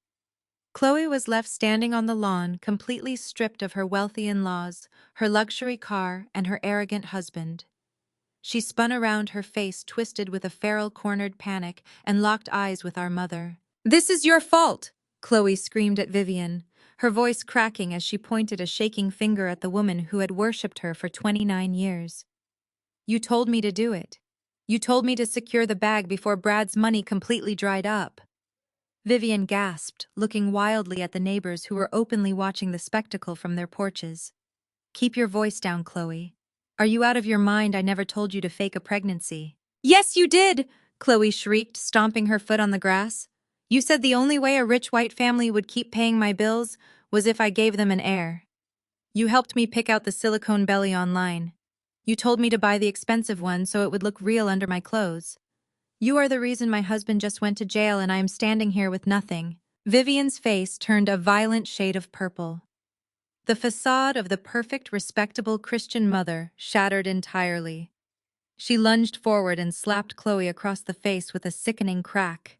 A: Chloe was left standing on the lawn, completely stripped of her wealthy in-laws, her luxury car, and her arrogant husband. She spun around, her face twisted with a feral cornered panic, and locked eyes with our mother. This is your fault, Chloe screamed at Vivian, her voice cracking as she pointed a shaking finger at the woman who had worshipped her for 29 years. You told me to do it. You told me to secure the bag before Brad's money completely dried up. Vivian gasped, looking wildly at the neighbors who were openly watching the spectacle from their porches. Keep your voice down, Chloe. Are you out of your mind? I never told you to fake a pregnancy. Yes, you did, Chloe shrieked, stomping her foot on the grass. You said the only way a rich white family would keep paying my bills was if I gave them an heir. You helped me pick out the silicone belly online. You told me to buy the expensive one so it would look real under my clothes. You are the reason my husband just went to jail and I am standing here with nothing. Vivian's face turned a violent shade of purple. The facade of the perfect, respectable Christian mother shattered entirely. She lunged forward and slapped Chloe across the face with a sickening crack.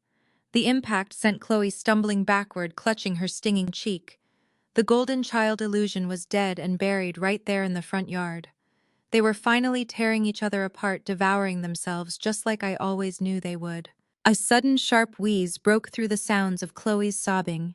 A: The impact sent Chloe stumbling backward, clutching her stinging cheek. The golden child illusion was dead and buried right there in the front yard. They were finally tearing each other apart, devouring themselves just like I always knew they would. A sudden sharp wheeze broke through the sounds of Chloe's sobbing.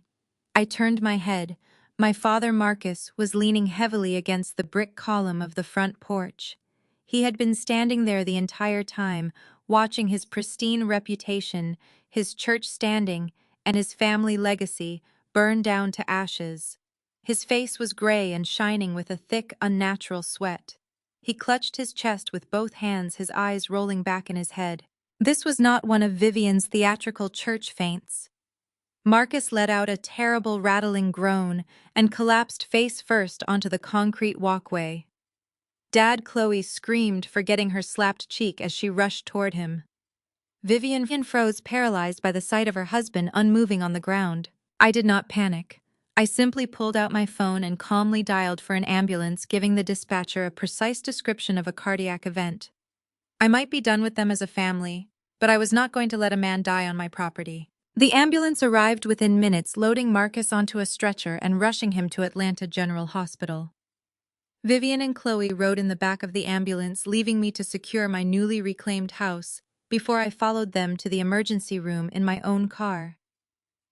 A: I turned my head. My father, Marcus, was leaning heavily against the brick column of the front porch. He had been standing there the entire time, watching his pristine reputation, his church standing, and his family legacy burn down to ashes. His face was gray and shining with a thick, unnatural sweat. He clutched his chest with both hands, his eyes rolling back in his head. This was not one of Vivian's theatrical church faints. Marcus let out a terrible rattling groan and collapsed face first onto the concrete walkway. Dad Chloe screamed, forgetting her slapped cheek as she rushed toward him. Vivian froze, paralyzed by the sight of her husband unmoving on the ground. I did not panic. I simply pulled out my phone and calmly dialed for an ambulance, giving the dispatcher a precise description of a cardiac event. I might be done with them as a family, but I was not going to let a man die on my property. The ambulance arrived within minutes, loading Marcus onto a stretcher and rushing him to Atlanta General Hospital. Vivian and Chloe rode in the back of the ambulance, leaving me to secure my newly reclaimed house before I followed them to the emergency room in my own car.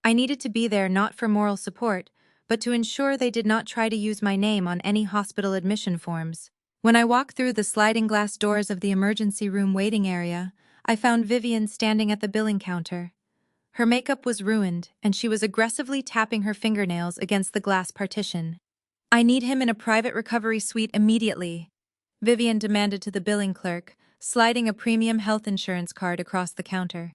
A: I needed to be there not for moral support, but to ensure they did not try to use my name on any hospital admission forms. When I walked through the sliding glass doors of the emergency room waiting area, I found Vivian standing at the billing counter. Her makeup was ruined, and she was aggressively tapping her fingernails against the glass partition. I need him in a private recovery suite immediately, Vivian demanded to the billing clerk, sliding a premium health insurance card across the counter.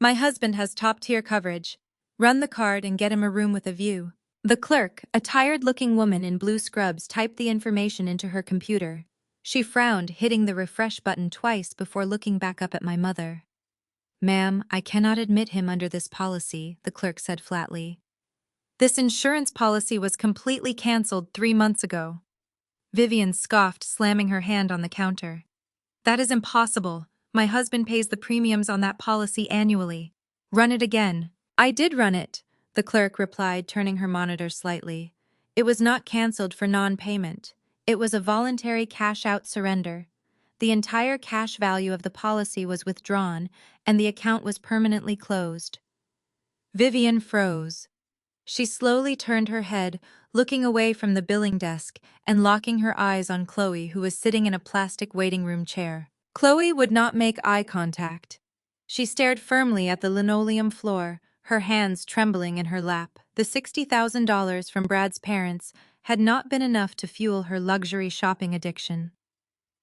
A: My husband has top-tier coverage. Run the card and get him a room with a view. The clerk, a tired-looking woman in blue scrubs, typed the information into her computer. She frowned, hitting the refresh button twice before looking back up at my mother. Ma'am, I cannot admit him under this policy, the clerk said flatly. This insurance policy was completely canceled 3 months ago. Vivian scoffed, slamming her hand on the counter. That is impossible. My husband pays the premiums on that policy annually. Run it again. I did run it, the clerk replied, turning her monitor slightly. It was not canceled for non-payment. It was a voluntary cash-out surrender. The entire cash value of the policy was withdrawn, and the account was permanently closed. Vivian froze. She slowly turned her head, looking away from the billing desk and locking her eyes on Chloe, who was sitting in a plastic waiting room chair. Chloe would not make eye contact. She stared firmly at the linoleum floor, her hands trembling in her lap. The $60,000 from Brad's parents had not been enough to fuel her luxury shopping addiction.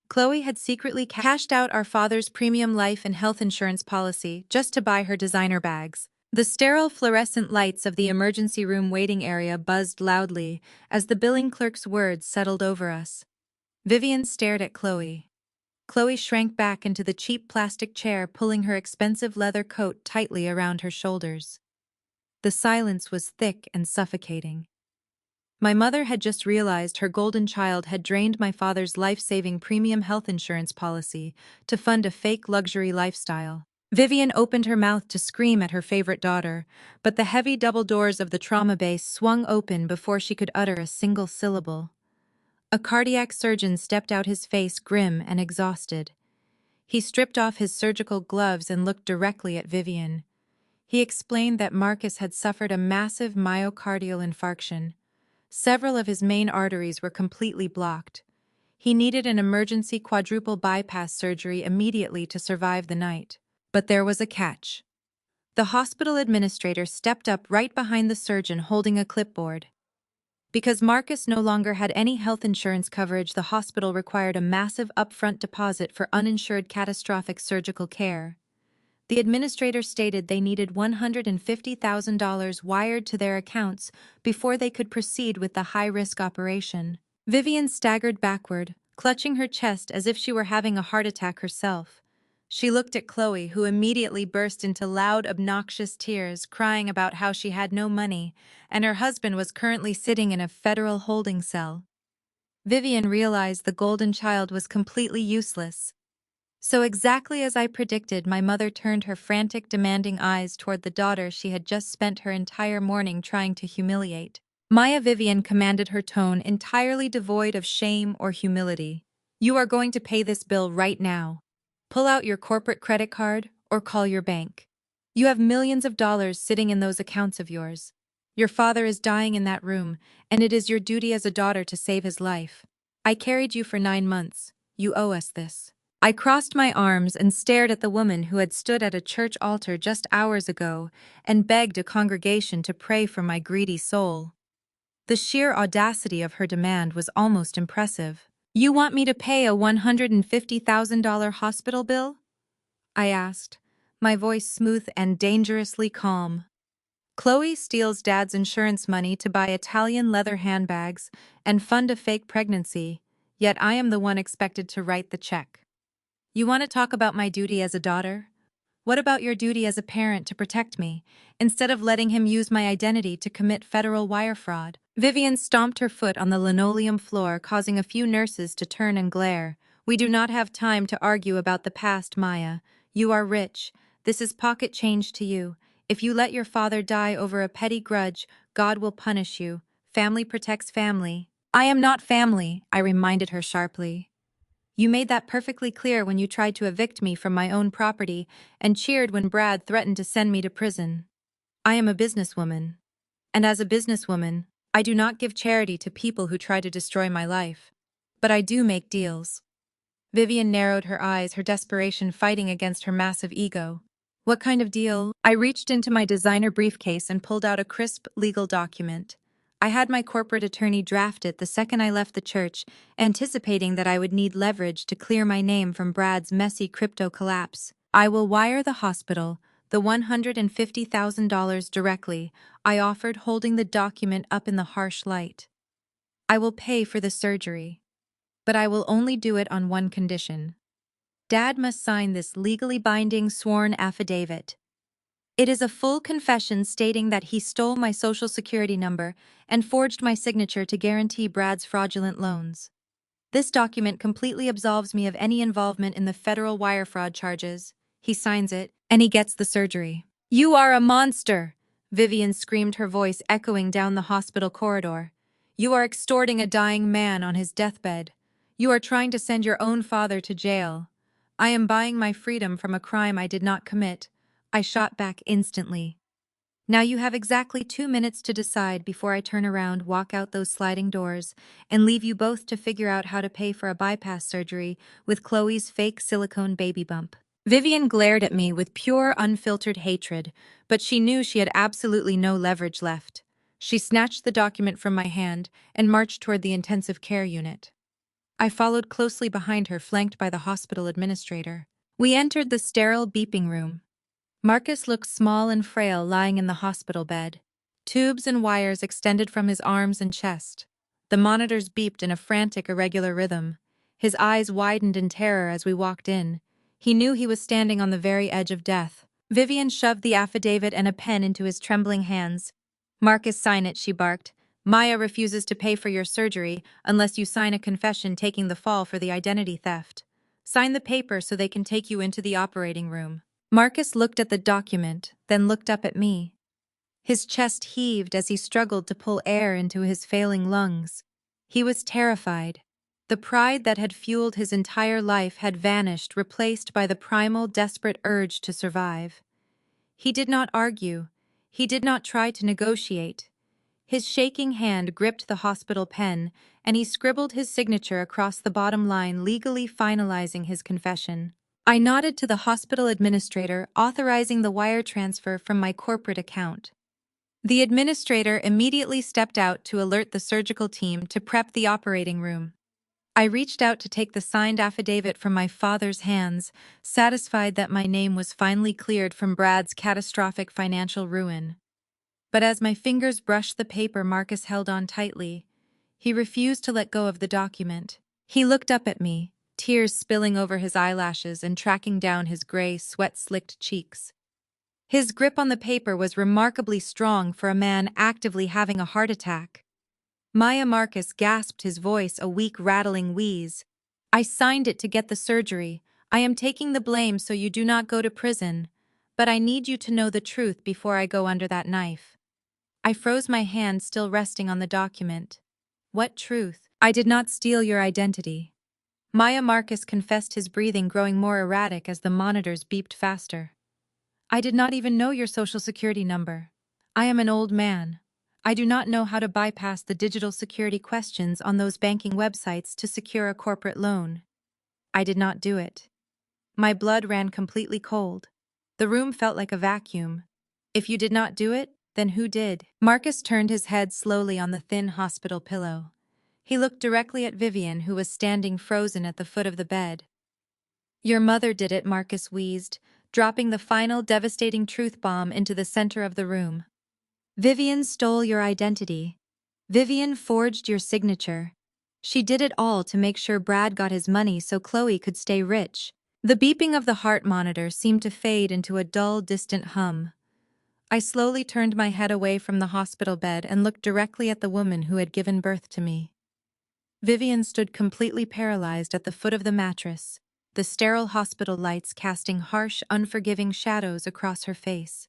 A: Chloe had secretly cashed out our father's premium life and health insurance policy just to buy her designer bags. The sterile fluorescent lights of the emergency room waiting area buzzed loudly as the billing clerk's words settled over us. Vivian stared at Chloe. Chloe shrank back into the cheap plastic chair, pulling her expensive leather coat tightly around her shoulders. The silence was thick and suffocating. My mother had just realized her golden child had drained my father's life-saving premium health insurance policy to fund a fake luxury lifestyle. Vivian opened her mouth to scream at her favorite daughter, but the heavy double doors of the trauma bay swung open before she could utter a single syllable. A cardiac surgeon stepped out, his face grim and exhausted. He stripped off his surgical gloves and looked directly at Vivian. He explained that Marcus had suffered a massive myocardial infarction. Several of his main arteries were completely blocked. He needed an emergency quadruple bypass surgery immediately to survive the night. But there was a catch. The hospital administrator stepped up right behind the surgeon, holding a clipboard. Because Marcus no longer had any health insurance coverage, the hospital required a massive upfront deposit for uninsured catastrophic surgical care. The administrator stated they needed $150,000 wired to their accounts before they could proceed with the high-risk operation. Vivian staggered backward, clutching her chest as if she were having a heart attack herself. She looked at Chloe, who immediately burst into loud, obnoxious tears, crying about how she had no money, and her husband was currently sitting in a federal holding cell. Vivian realized the golden child was completely useless. So exactly as I predicted, my mother turned her frantic, demanding eyes toward the daughter she had just spent her entire morning trying to humiliate. Maya, Vivian commanded, her tone entirely devoid of shame or humility. You are going to pay this bill right now. Pull out your corporate credit card or call your bank. You have millions of dollars sitting in those accounts of yours. Your father is dying in that room, and it is your duty as a daughter to save his life. I carried you for 9 months. You owe us this. I crossed my arms and stared at the woman who had stood at a church altar just hours ago and begged a congregation to pray for my greedy soul. The sheer audacity of her demand was almost impressive. You want me to pay a $150,000 hospital bill? I asked, my voice smooth and dangerously calm. Chloe steals Dad's insurance money to buy Italian leather handbags and fund a fake pregnancy, yet I am the one expected to write the check. You want to talk about my duty as a daughter? What about your duty as a parent to protect me, instead of letting him use my identity to commit federal wire fraud? Vivian stomped her foot on the linoleum floor, causing a few nurses to turn and glare. We do not have time to argue about the past, Maya. You are rich. This is pocket change to you. If you let your father die over a petty grudge, God will punish you. Family protects family. I am not family, I reminded her sharply. You made that perfectly clear when you tried to evict me from my own property and cheered when Brad threatened to send me to prison. I am a businesswoman. And as a businesswoman, I do not give charity to people who try to destroy my life. But I do make deals. Vivian narrowed her eyes, her desperation fighting against her massive ego. What kind of deal? I reached into my designer briefcase and pulled out a crisp legal document. I had my corporate attorney draft it the second I left the church, anticipating that I would need leverage to clear my name from Brad's messy crypto collapse. I will wire the hospital the $150,000 directly, I offered, holding the document up in the harsh light. I will pay for the surgery. But I will only do it on one condition. Dad must sign this legally binding sworn affidavit. It is a full confession stating that he stole my social security number and forged my signature to guarantee Brad's fraudulent loans. This document completely absolves me of any involvement in the federal wire fraud charges. He signs it, and he gets the surgery. You are a monster! Vivian screamed, her voice echoing down the hospital corridor. You are extorting a dying man on his deathbed. You are trying to send your own father to jail. I am buying my freedom from a crime I did not commit. I shot back instantly. Now you have exactly 2 minutes to decide before I turn around, walk out those sliding doors, and leave you both to figure out how to pay for a bypass surgery with Chloe's fake silicone baby bump. Vivian glared at me with pure, unfiltered hatred, but she knew she had absolutely no leverage left. She snatched the document from my hand and marched toward the intensive care unit. I followed closely behind her, flanked by the hospital administrator. We entered the sterile beeping room. Marcus looked small and frail, lying in the hospital bed. Tubes and wires extended from his arms and chest. The monitors beeped in a frantic, irregular rhythm. His eyes widened in terror as we walked in. He knew he was standing on the very edge of death. Vivian shoved the affidavit and a pen into his trembling hands. Marcus, sign it, she barked. Maya refuses to pay for your surgery unless you sign a confession taking the fall for the identity theft. Sign the paper so they can take you into the operating room. Marcus looked at the document, then looked up at me. His chest heaved as he struggled to pull air into his failing lungs. He was terrified. The pride that had fueled his entire life had vanished, replaced by the primal, desperate urge to survive. He did not argue. He did not try to negotiate. His shaking hand gripped the hospital pen, and he scribbled his signature across the bottom line, legally finalizing his confession. I nodded to the hospital administrator, authorizing the wire transfer from my corporate account. The administrator immediately stepped out to alert the surgical team to prep the operating room. I reached out to take the signed affidavit from my father's hands, satisfied that my name was finally cleared from Brad's catastrophic financial ruin. But as my fingers brushed the paper, Marcus held on tightly. He refused to let go of the document. He looked up at me, tears spilling over his eyelashes and tracking down his gray, sweat-slicked cheeks. His grip on the paper was remarkably strong for a man actively having a heart attack. Maya, Marcus gasped, his voice a weak, rattling wheeze. I signed it to get the surgery. I am taking the blame so you do not go to prison. But I need you to know the truth before I go under that knife. I froze, my hand still resting on the document. What truth? I did not steal your identity. Maya, Marcus confessed, his breathing growing more erratic as the monitors beeped faster. I did not even know your social security number. I am an old man. I do not know how to bypass the digital security questions on those banking websites to secure a corporate loan. I did not do it. My blood ran completely cold. The room felt like a vacuum. If you did not do it, then who did? Marcus turned his head slowly on the thin hospital pillow. He looked directly at Vivian, who was standing frozen at the foot of the bed. "Your mother did it," Marcus wheezed, dropping the final devastating truth bomb into the center of the room. "Vivian stole your identity. Vivian forged your signature. She did it all to make sure Brad got his money so Chloe could stay rich." The beeping of the heart monitor seemed to fade into a dull, distant hum. I slowly turned my head away from the hospital bed and looked directly at the woman who had given birth to me. Vivian stood completely paralyzed at the foot of the mattress, the sterile hospital lights casting harsh, unforgiving shadows across her face.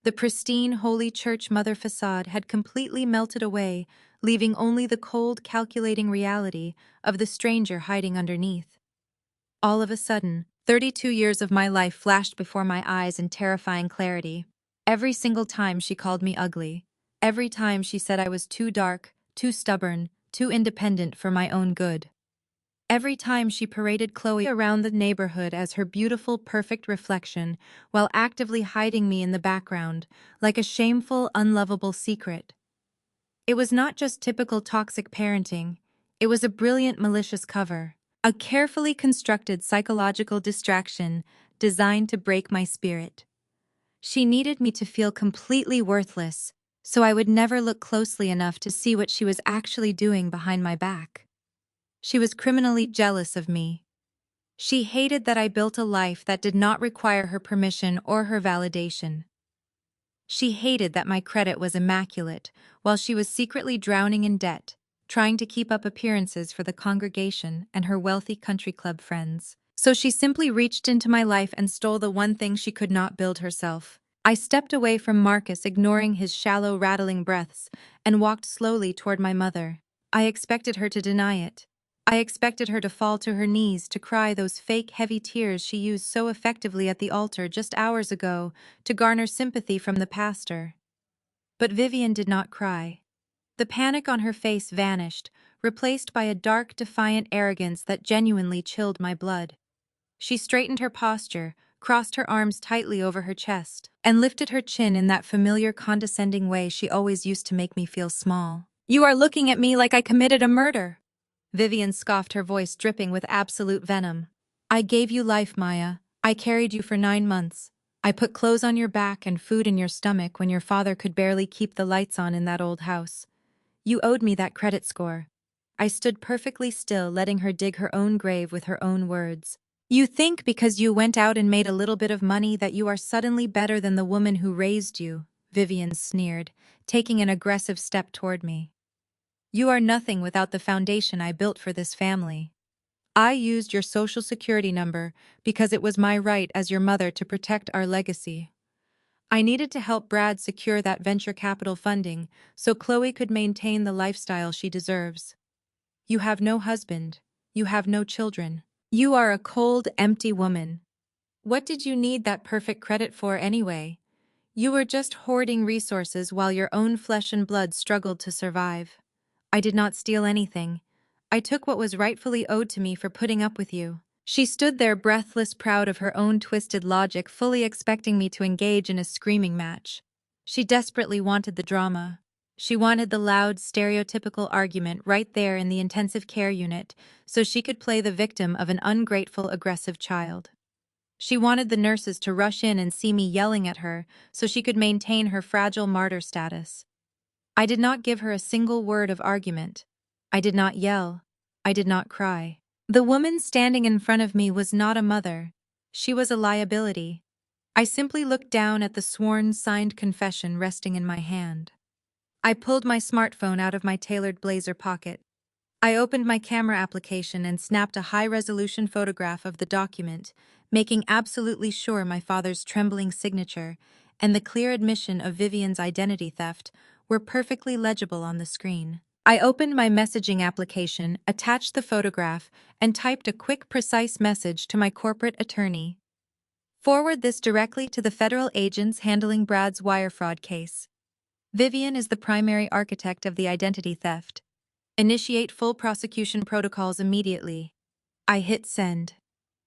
A: The pristine Holy Church Mother facade had completely melted away, leaving only the cold, calculating reality of the stranger hiding underneath. All of a sudden, 32 years of my life flashed before my eyes in terrifying clarity. Every single time she called me ugly. Every time she said I was too dark, too stubborn, too independent for my own good. Every time she paraded Chloe around the neighborhood as her beautiful, perfect reflection, while actively hiding me in the background, like a shameful, unlovable secret. It was not just typical toxic parenting, it was a brilliant, malicious cover. A carefully constructed psychological distraction designed to break my spirit. She needed me to feel completely worthless, so I would never look closely enough to see what she was actually doing behind my back. She was criminally jealous of me. She hated that I built a life that did not require her permission or her validation. She hated that my credit was immaculate, while she was secretly drowning in debt, trying to keep up appearances for the congregation and her wealthy country club friends. So she simply reached into my life and stole the one thing she could not build herself. I stepped away from Marcus, ignoring his shallow, rattling breaths, and walked slowly toward my mother. I expected her to deny it. I expected her to fall to her knees to cry those fake, heavy tears she used so effectively at the altar just hours ago to garner sympathy from the pastor. But Vivian did not cry. The panic on her face vanished, replaced by a dark, defiant arrogance that genuinely chilled my blood. She straightened her posture, crossed her arms tightly over her chest, and lifted her chin in that familiar condescending way she always used to make me feel small. "You are looking at me like I committed a murder," Vivian scoffed, her voice dripping with absolute venom. "I gave you life, Maya. I carried you for 9 months. I put clothes on your back and food in your stomach when your father could barely keep the lights on in that old house. You owed me that credit score." I stood perfectly still, letting her dig her own grave with her own words. "You think because you went out and made a little bit of money that you are suddenly better than the woman who raised you," Vivian sneered, taking an aggressive step toward me. "You are nothing without the foundation I built for this family. I used your social security number because it was my right as your mother to protect our legacy. I needed to help Brad secure that venture capital funding so Chloe could maintain the lifestyle she deserves. You have no husband. You have no children. You are a cold, empty woman. What did you need that perfect credit for anyway? You were just hoarding resources while your own flesh and blood struggled to survive. I did not steal anything. I took what was rightfully owed to me for putting up with you." She stood there breathless, proud of her own twisted logic, fully expecting me to engage in a screaming match. She desperately wanted the drama. She wanted the loud, stereotypical argument right there in the intensive care unit, so she could play the victim of an ungrateful, aggressive child. She wanted the nurses to rush in and see me yelling at her so she could maintain her fragile martyr status. I did not give her a single word of argument. I did not yell. I did not cry. The woman standing in front of me was not a mother. She was a liability. I simply looked down at the sworn, signed confession resting in my hand. I pulled my smartphone out of my tailored blazer pocket. I opened my camera application and snapped a high-resolution photograph of the document, making absolutely sure my father's trembling signature and the clear admission of Vivian's identity theft were perfectly legible on the screen. I opened my messaging application, attached the photograph, and typed a quick, precise message to my corporate attorney. "Forward this directly to the federal agents handling Brad's wire fraud case. Vivian is the primary architect of the identity theft. Initiate full prosecution protocols immediately." I hit send.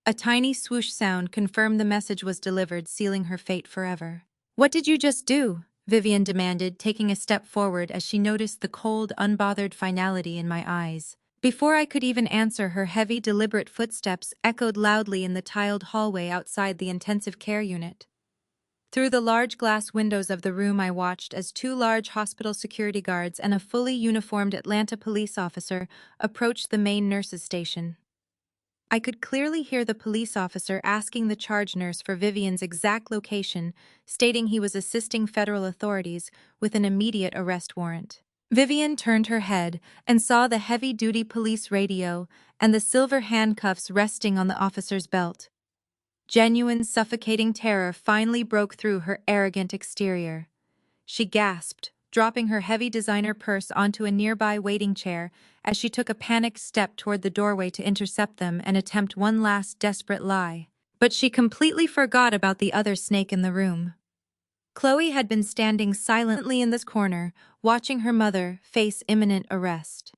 A: A tiny swoosh sound confirmed the message was delivered, sealing her fate forever. "What did you just do?" Vivian demanded, taking a step forward as she noticed the cold, unbothered finality in my eyes. Before I could even answer, her heavy, deliberate footsteps echoed loudly in the tiled hallway outside the intensive care unit. Through the large glass windows of the room, I watched as two large hospital security guards and a fully uniformed Atlanta police officer approached the main nurses' station. I could clearly hear the police officer asking the charge nurse for Vivian's exact location, stating he was assisting federal authorities with an immediate arrest warrant. Vivian turned her head and saw the heavy-duty police radio and the silver handcuffs resting on the officer's belt. Genuine, suffocating terror finally broke through her arrogant exterior. She gasped, dropping her heavy designer purse onto a nearby waiting chair as she took a panicked step toward the doorway to intercept them and attempt one last desperate lie. But she completely forgot about the other snake in the room. Chloe had been standing silently in this corner, watching her mother face imminent arrest.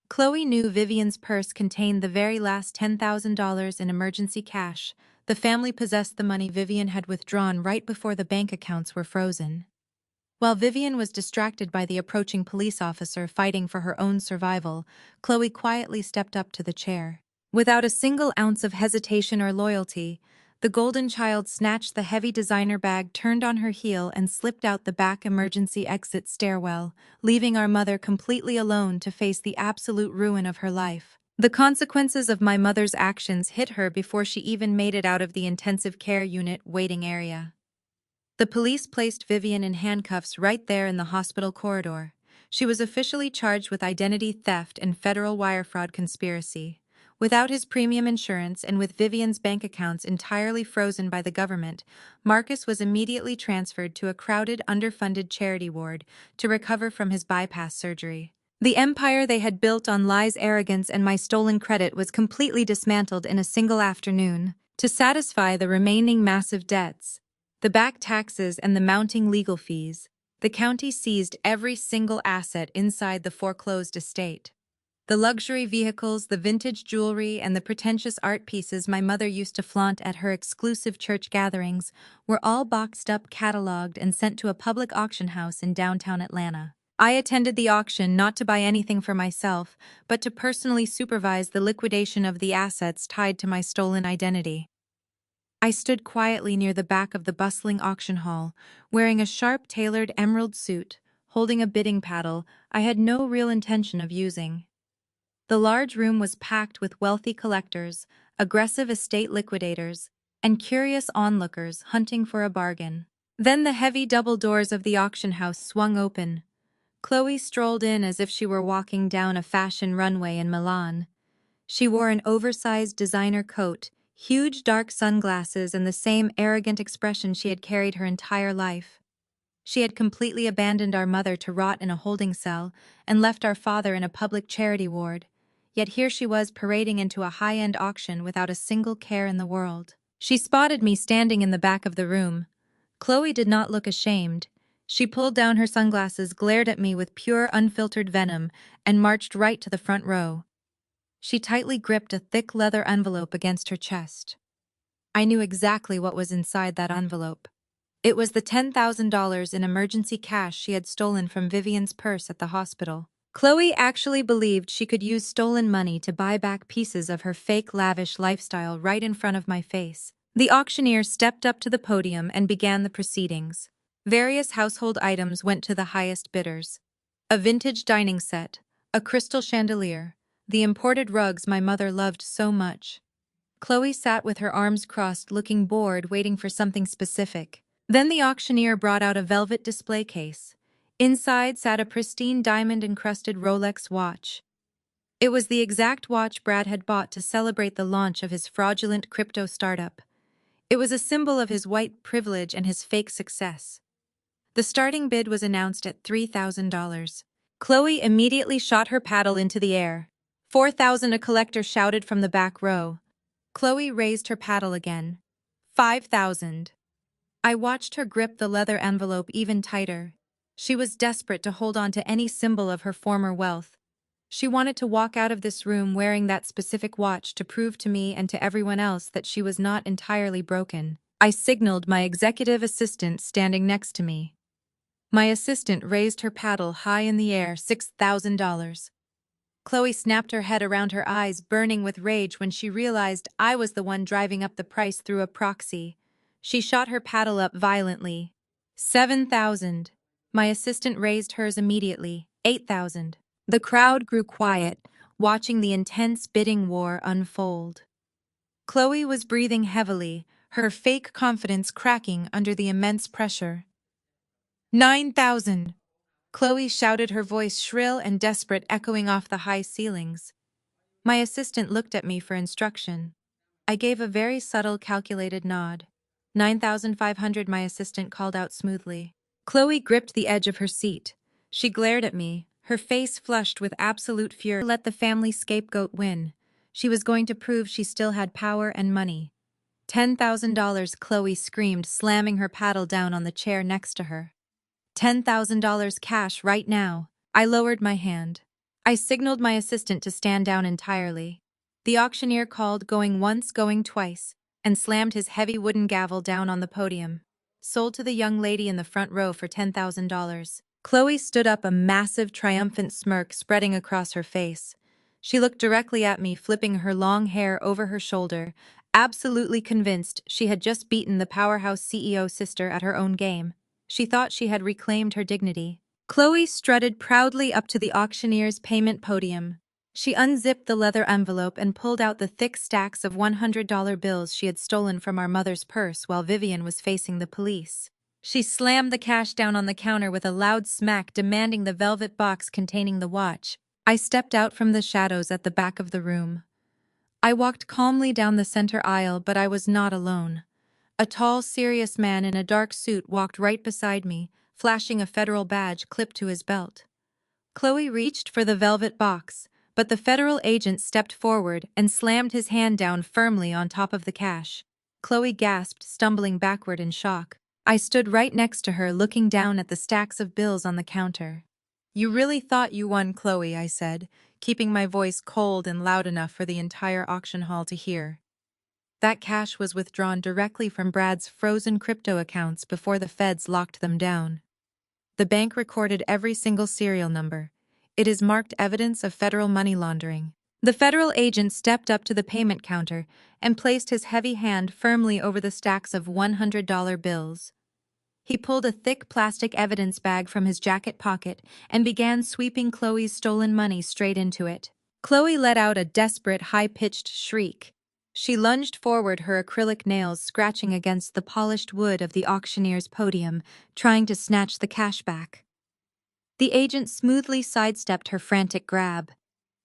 A: Chloe knew Vivian's purse contained the very last $10,000 in emergency cash. The family possessed the money Vivian had withdrawn right before the bank accounts were frozen. While Vivian was distracted by the approaching police officer fighting for her own survival, Chloe quietly stepped up to the chair. Without a single ounce of hesitation or loyalty, the golden child snatched the heavy designer bag, turned on her heel, and slipped out the back emergency exit stairwell, leaving our mother completely alone to face the absolute ruin of her life. The consequences of my mother's actions hit her before she even made it out of the intensive care unit waiting area. The police placed Vivian in handcuffs right there in the hospital corridor. She was officially charged with identity theft and federal wire fraud conspiracy. Without his premium insurance and with Vivian's bank accounts entirely frozen by the government, Marcus was immediately transferred to a crowded, underfunded charity ward to recover from his bypass surgery. The empire they had built on lies, arrogance, and my stolen credit was completely dismantled in a single afternoon. To satisfy the remaining massive debts, the back taxes, and the mounting legal fees, the county seized every single asset inside the foreclosed estate. The luxury vehicles, the vintage jewelry, and the pretentious art pieces my mother used to flaunt at her exclusive church gatherings were all boxed up, cataloged, and sent to a public auction house in downtown Atlanta. I attended the auction not to buy anything for myself, but to personally supervise the liquidation of the assets tied to my stolen identity. I stood quietly near the back of the bustling auction hall, wearing a sharp, tailored emerald suit, holding a bidding paddle I had no real intention of using. The large room was packed with wealthy collectors, aggressive estate liquidators, and curious onlookers hunting for a bargain. Then the heavy double doors of the auction house swung open. Chloe strolled in as if she were walking down a fashion runway in Milan. She wore an oversized designer coat, huge dark sunglasses, and the same arrogant expression she had carried her entire life. She had completely abandoned our mother to rot in a holding cell and left our father in a public charity ward. Yet here she was parading into a high-end auction without a single care in the world. She spotted me standing in the back of the room. Chloe did not look ashamed. She pulled down her sunglasses, glared at me with pure, unfiltered venom, and marched right to the front row. She tightly gripped a thick leather envelope against her chest. I knew exactly what was inside that envelope. It was the $10,000 in emergency cash she had stolen from Vivian's purse at the hospital. Chloe actually believed she could use stolen money to buy back pieces of her fake lavish lifestyle right in front of my face. The auctioneer stepped up to the podium and began the proceedings. Various household items went to the highest bidders. A vintage dining set, a crystal chandelier, the imported rugs my mother loved so much. Chloe sat with her arms crossed, looking bored, waiting for something specific. Then the auctioneer brought out a velvet display case. Inside sat a pristine diamond-encrusted Rolex watch. It was the exact watch Brad had bought to celebrate the launch of his fraudulent crypto startup. It was a symbol of his white privilege and his fake success. The starting bid was announced at $3,000. Chloe immediately shot her paddle into the air. $4,000, a collector shouted from the back row. Chloe raised her paddle again. $5,000. I watched her grip the leather envelope even tighter. She was desperate to hold on to any symbol of her former wealth. She wanted to walk out of this room wearing that specific watch to prove to me and to everyone else that she was not entirely broken. I signaled my executive assistant standing next to me. My assistant raised her paddle high in the air, $6,000. Chloe snapped her head around her eyes, burning with rage when she realized I was the one driving up the price through a proxy. She shot her paddle up violently. 7,000. My assistant raised hers immediately. 8,000. The crowd grew quiet, watching the intense bidding war unfold. Chloe was breathing heavily, her fake confidence cracking under the immense pressure. 9,000. Chloe shouted, her voice shrill and desperate, echoing off the high ceilings. My assistant looked at me for instruction. I gave a very subtle, calculated nod. 9,500, my assistant called out smoothly. Chloe gripped the edge of her seat. She glared at me, her face flushed with absolute fury. Let the family scapegoat win. She was going to prove she still had power and money. $10,000, Chloe screamed, slamming her paddle down on the chair next to her. $10,000 cash right now. I lowered my hand. I signaled my assistant to stand down entirely. The auctioneer called, going once, going twice, and slammed his heavy wooden gavel down on the podium. Sold to the young lady in the front row for $10,000. Chloe stood up, a massive, triumphant smirk spreading across her face. She looked directly at me, flipping her long hair over her shoulder, absolutely convinced she had just beaten the powerhouse CEO sister at her own game. She thought she had reclaimed her dignity. Chloe strutted proudly up to the auctioneer's payment podium. She unzipped the leather envelope and pulled out the thick stacks of $100 bills she had stolen from our mother's purse while Vivian was facing the police. She slammed the cash down on the counter with a loud smack, demanding the velvet box containing the watch. I stepped out from the shadows at the back of the room. I walked calmly down the center aisle, but I was not alone. A tall, serious man in a dark suit walked right beside me, flashing a federal badge clipped to his belt. Chloe reached for the velvet box, but the federal agent stepped forward and slammed his hand down firmly on top of the cash. Chloe gasped, stumbling backward in shock. I stood right next to her, looking down at the stacks of bills on the counter. "You really thought you won, Chloe," I said, keeping my voice cold and loud enough for the entire auction hall to hear. That cash was withdrawn directly from Brad's frozen crypto accounts before the feds locked them down. The bank recorded every single serial number. It is marked evidence of federal money laundering. The federal agent stepped up to the payment counter and placed his heavy hand firmly over the stacks of $100 bills. He pulled a thick plastic evidence bag from his jacket pocket and began sweeping Chloe's stolen money straight into it. Chloe let out a desperate, high-pitched shriek. She lunged forward, her acrylic nails scratching against the polished wood of the auctioneer's podium, trying to snatch the cash back. The agent smoothly sidestepped her frantic grab.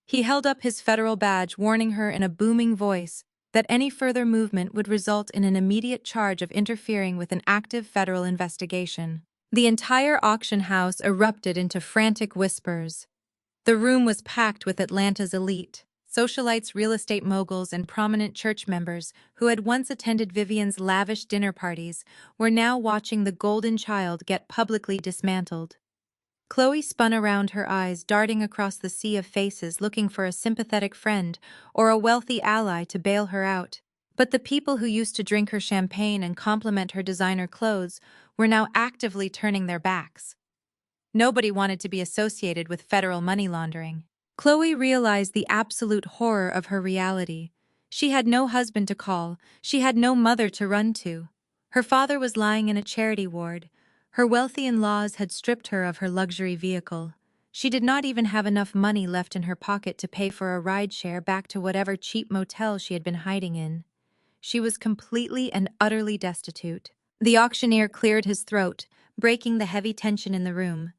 A: He held up his federal badge, warning her in a booming voice that any further movement would result in an immediate charge of interfering with an active federal investigation. The entire auction house erupted into frantic whispers. The room was packed with Atlanta's elite. Socialites, real estate moguls, and prominent church members who had once attended Vivian's lavish dinner parties were now watching the golden child get publicly dismantled. Chloe spun around, her eyes darting across the sea of faces, looking for a sympathetic friend or a wealthy ally to bail her out. But the people who used to drink her champagne and compliment her designer clothes were now actively turning their backs. Nobody wanted to be associated with federal money laundering. Chloe realized the absolute horror of her reality. She had no husband to call, she had no mother to run to. Her father was lying in a charity ward. Her wealthy in-laws had stripped her of her luxury vehicle. She did not even have enough money left in her pocket to pay for a rideshare back to whatever cheap motel she had been hiding in. She was completely and utterly destitute. The auctioneer cleared his throat, breaking the heavy tension in the room.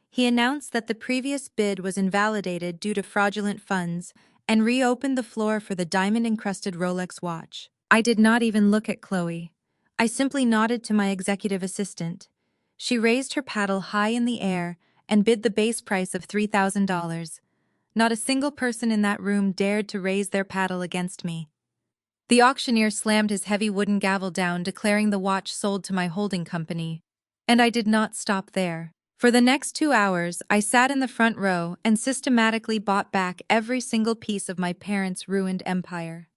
A: He announced that the previous bid was invalidated due to fraudulent funds and reopened the floor for the diamond-encrusted Rolex watch. I did not even look at Chloe. I simply nodded to my executive assistant. She raised her paddle high in the air and bid the base price of $3,000. Not a single person in that room dared to raise their paddle against me. The auctioneer slammed his heavy wooden gavel down, declaring the watch sold to my holding company. And I did not stop there. For the next 2 hours, I sat in the front row and systematically bought back every single piece of my parents' ruined empire.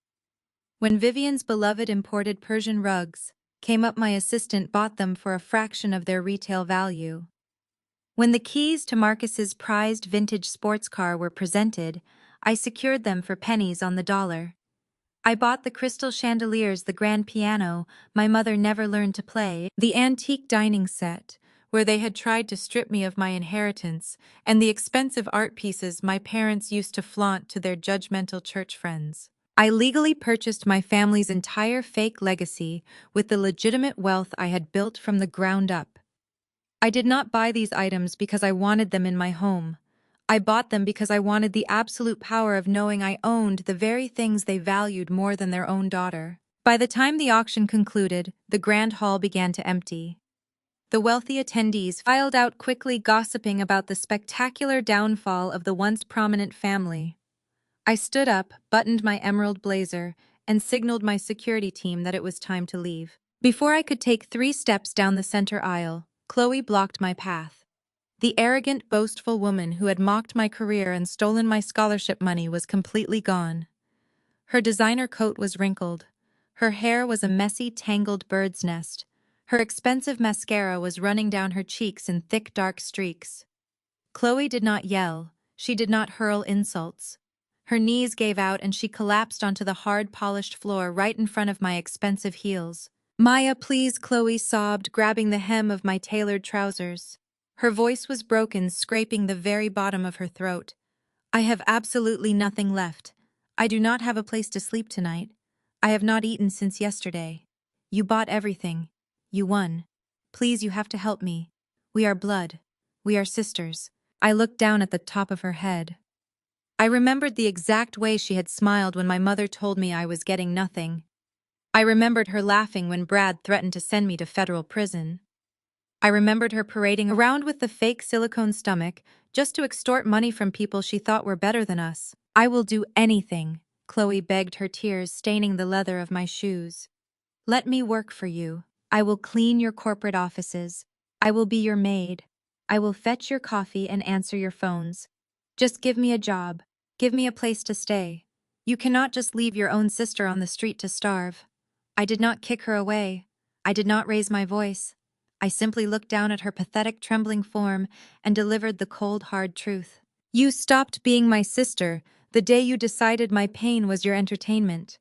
A: When Vivian's beloved imported Persian rugs came up, my assistant bought them for a fraction of their retail value. When the keys to Marcus's prized vintage sports car were presented, I secured them for pennies on the dollar. I bought the crystal chandeliers, the grand piano my mother never learned to play, the antique dining set, where they had tried to strip me of my inheritance, and the expensive art pieces my parents used to flaunt to their judgmental church friends. I legally purchased my family's entire fake legacy with the legitimate wealth I had built from the ground up. I did not buy these items because I wanted them in my home. I bought them because I wanted the absolute power of knowing I owned the very things they valued more than their own daughter. By the time the auction concluded, the grand hall began to empty. The wealthy attendees filed out quickly, gossiping about the spectacular downfall of the once prominent family. I stood up, buttoned my emerald blazer, and signaled my security team that it was time to leave. Before I could take 3 steps down the center aisle, Chloe blocked my path. The arrogant, boastful woman who had mocked my career and stolen my scholarship money was completely gone. Her designer coat was wrinkled. Her hair was a messy, tangled bird's nest. Her expensive mascara was running down her cheeks in thick, dark streaks. Chloe did not yell. She did not hurl insults. Her knees gave out and she collapsed onto the hard, polished floor right in front of my expensive heels. "Maya, please," Chloe sobbed, grabbing the hem of my tailored trousers. Her voice was broken, scraping the very bottom of her throat. "I have absolutely nothing left. I do not have a place to sleep tonight. I have not eaten since yesterday. You bought everything. You won. Please, you have to help me. We are blood. We are sisters." I looked down at the top of her head. I remembered the exact way she had smiled when my mother told me I was getting nothing. I remembered her laughing when Brad threatened to send me to federal prison. I remembered her parading around with the fake silicone stomach just to extort money from people she thought were better than us. "I will do anything," Chloe begged, her tears staining the leather of my shoes. "Let me work for you. I will clean your corporate offices. I will be your maid. I will fetch your coffee and answer your phones. Just give me a job. Give me a place to stay. You cannot just leave your own sister on the street to starve." I did not kick her away. I did not raise my voice. I simply looked down at her pathetic, trembling form and delivered the cold, hard truth. "You stopped being my sister the day you decided my pain was your entertainment."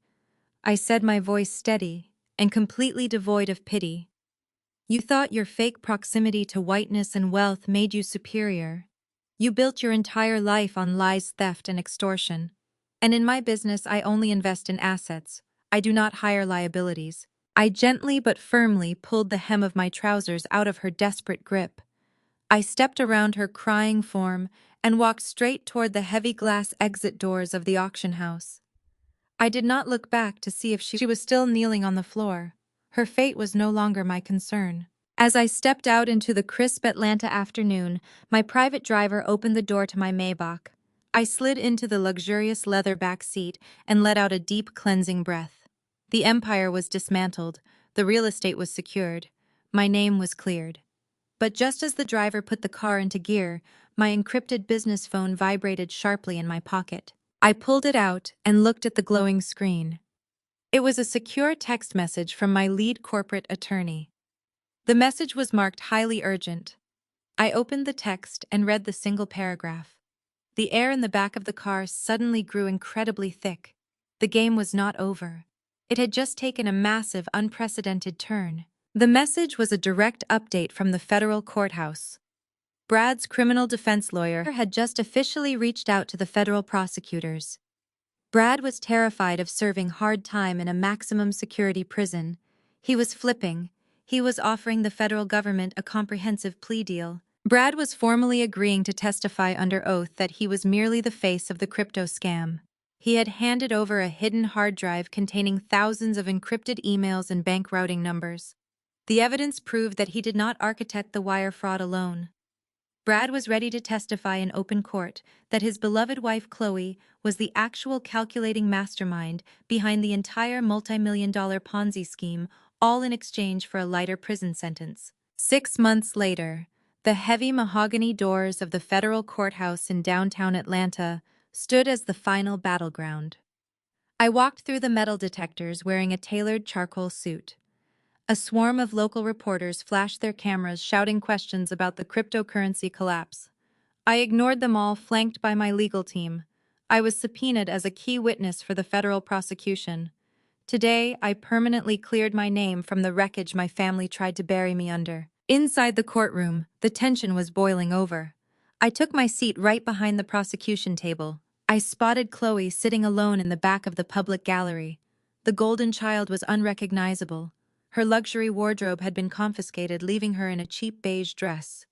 A: I said, my voice steady and completely devoid of pity. "You thought your fake proximity to whiteness and wealth made you superior. You built your entire life on lies, theft, and extortion. And in my business, I only invest in assets. I do not hire liabilities." I gently but firmly pulled the hem of my trousers out of her desperate grip. I stepped around her crying form and walked straight toward the heavy glass exit doors of the auction house. I did not look back to see if she was still kneeling on the floor. Her fate was no longer my concern. As I stepped out into the crisp Atlanta afternoon, my private driver opened the door to my Maybach. I slid into the luxurious leather back seat and let out a deep, cleansing breath. The empire was dismantled. The real estate was secured. My name was cleared. But just as the driver put the car into gear, my encrypted business phone vibrated sharply in my pocket. I pulled it out and looked at the glowing screen. It was a secure text message from my lead corporate attorney. The message was marked highly urgent. I opened the text and read the single paragraph. The air in the back of the car suddenly grew incredibly thick. The game was not over. It had just taken a massive, unprecedented turn. The message was a direct update from the federal courthouse. Brad's criminal defense lawyer had just officially reached out to the federal prosecutors. Brad was terrified of serving hard time in a maximum security prison. He was flipping. He was offering the federal government a comprehensive plea deal. Brad was formally agreeing to testify under oath that he was merely the face of the crypto scam. He had handed over a hidden hard drive containing thousands of encrypted emails and bank routing numbers. The evidence proved that he did not architect the wire fraud alone. Brad was ready to testify in open court that his beloved wife Chloe was the actual calculating mastermind behind the entire multi-million-dollar Ponzi scheme, all in exchange for a lighter prison sentence. 6 months later, the heavy mahogany doors of the federal courthouse in downtown Atlanta stood as the final battleground. I walked through the metal detectors wearing a tailored charcoal suit. A swarm of local reporters flashed their cameras shouting questions about the cryptocurrency collapse. I ignored them all, flanked by my legal team. I was subpoenaed as a key witness for the federal prosecution. Today, I permanently cleared my name from the wreckage my family tried to bury me under. Inside the courtroom, the tension was boiling over. I took my seat right behind the prosecution table. I spotted Chloe sitting alone in the back of the public gallery. The golden child was unrecognizable. Her luxury wardrobe had been confiscated, leaving her in a cheap beige dress.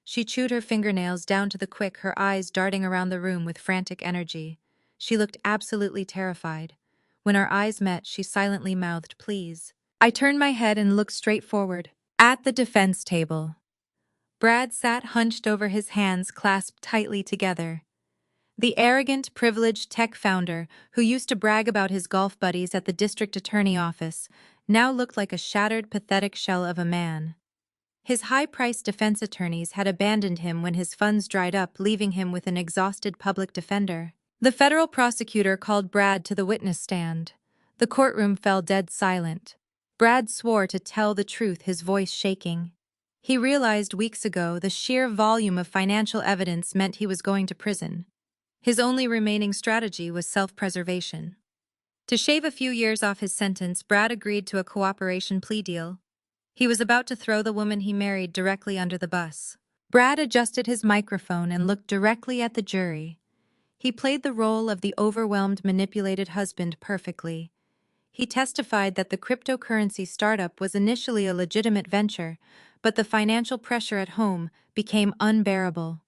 A: She chewed her fingernails down to the quick, her eyes darting around the room with frantic energy. She looked absolutely terrified. When our eyes met, she silently mouthed, "Please." I turned my head and looked straight forward. At the defense table, Brad sat hunched over, his hands clasped tightly together. The arrogant, privileged tech founder, who used to brag about his golf buddies at the district attorney office, now looked like a shattered, pathetic shell of a man. His high-priced defense attorneys had abandoned him when his funds dried up, leaving him with an exhausted public defender. The federal prosecutor called Brad to the witness stand. The courtroom fell dead silent. Brad swore to tell the truth, his voice shaking. He realized weeks ago the sheer volume of financial evidence meant he was going to prison. His only remaining strategy was self-preservation. To shave a few years off his sentence, Brad agreed to a cooperation plea deal. He was about to throw the woman he married directly under the bus. Brad adjusted his microphone and looked directly at the jury. He played the role of the overwhelmed, manipulated husband perfectly. He testified that the cryptocurrency startup was initially a legitimate venture, but the financial pressure at home became unbearable.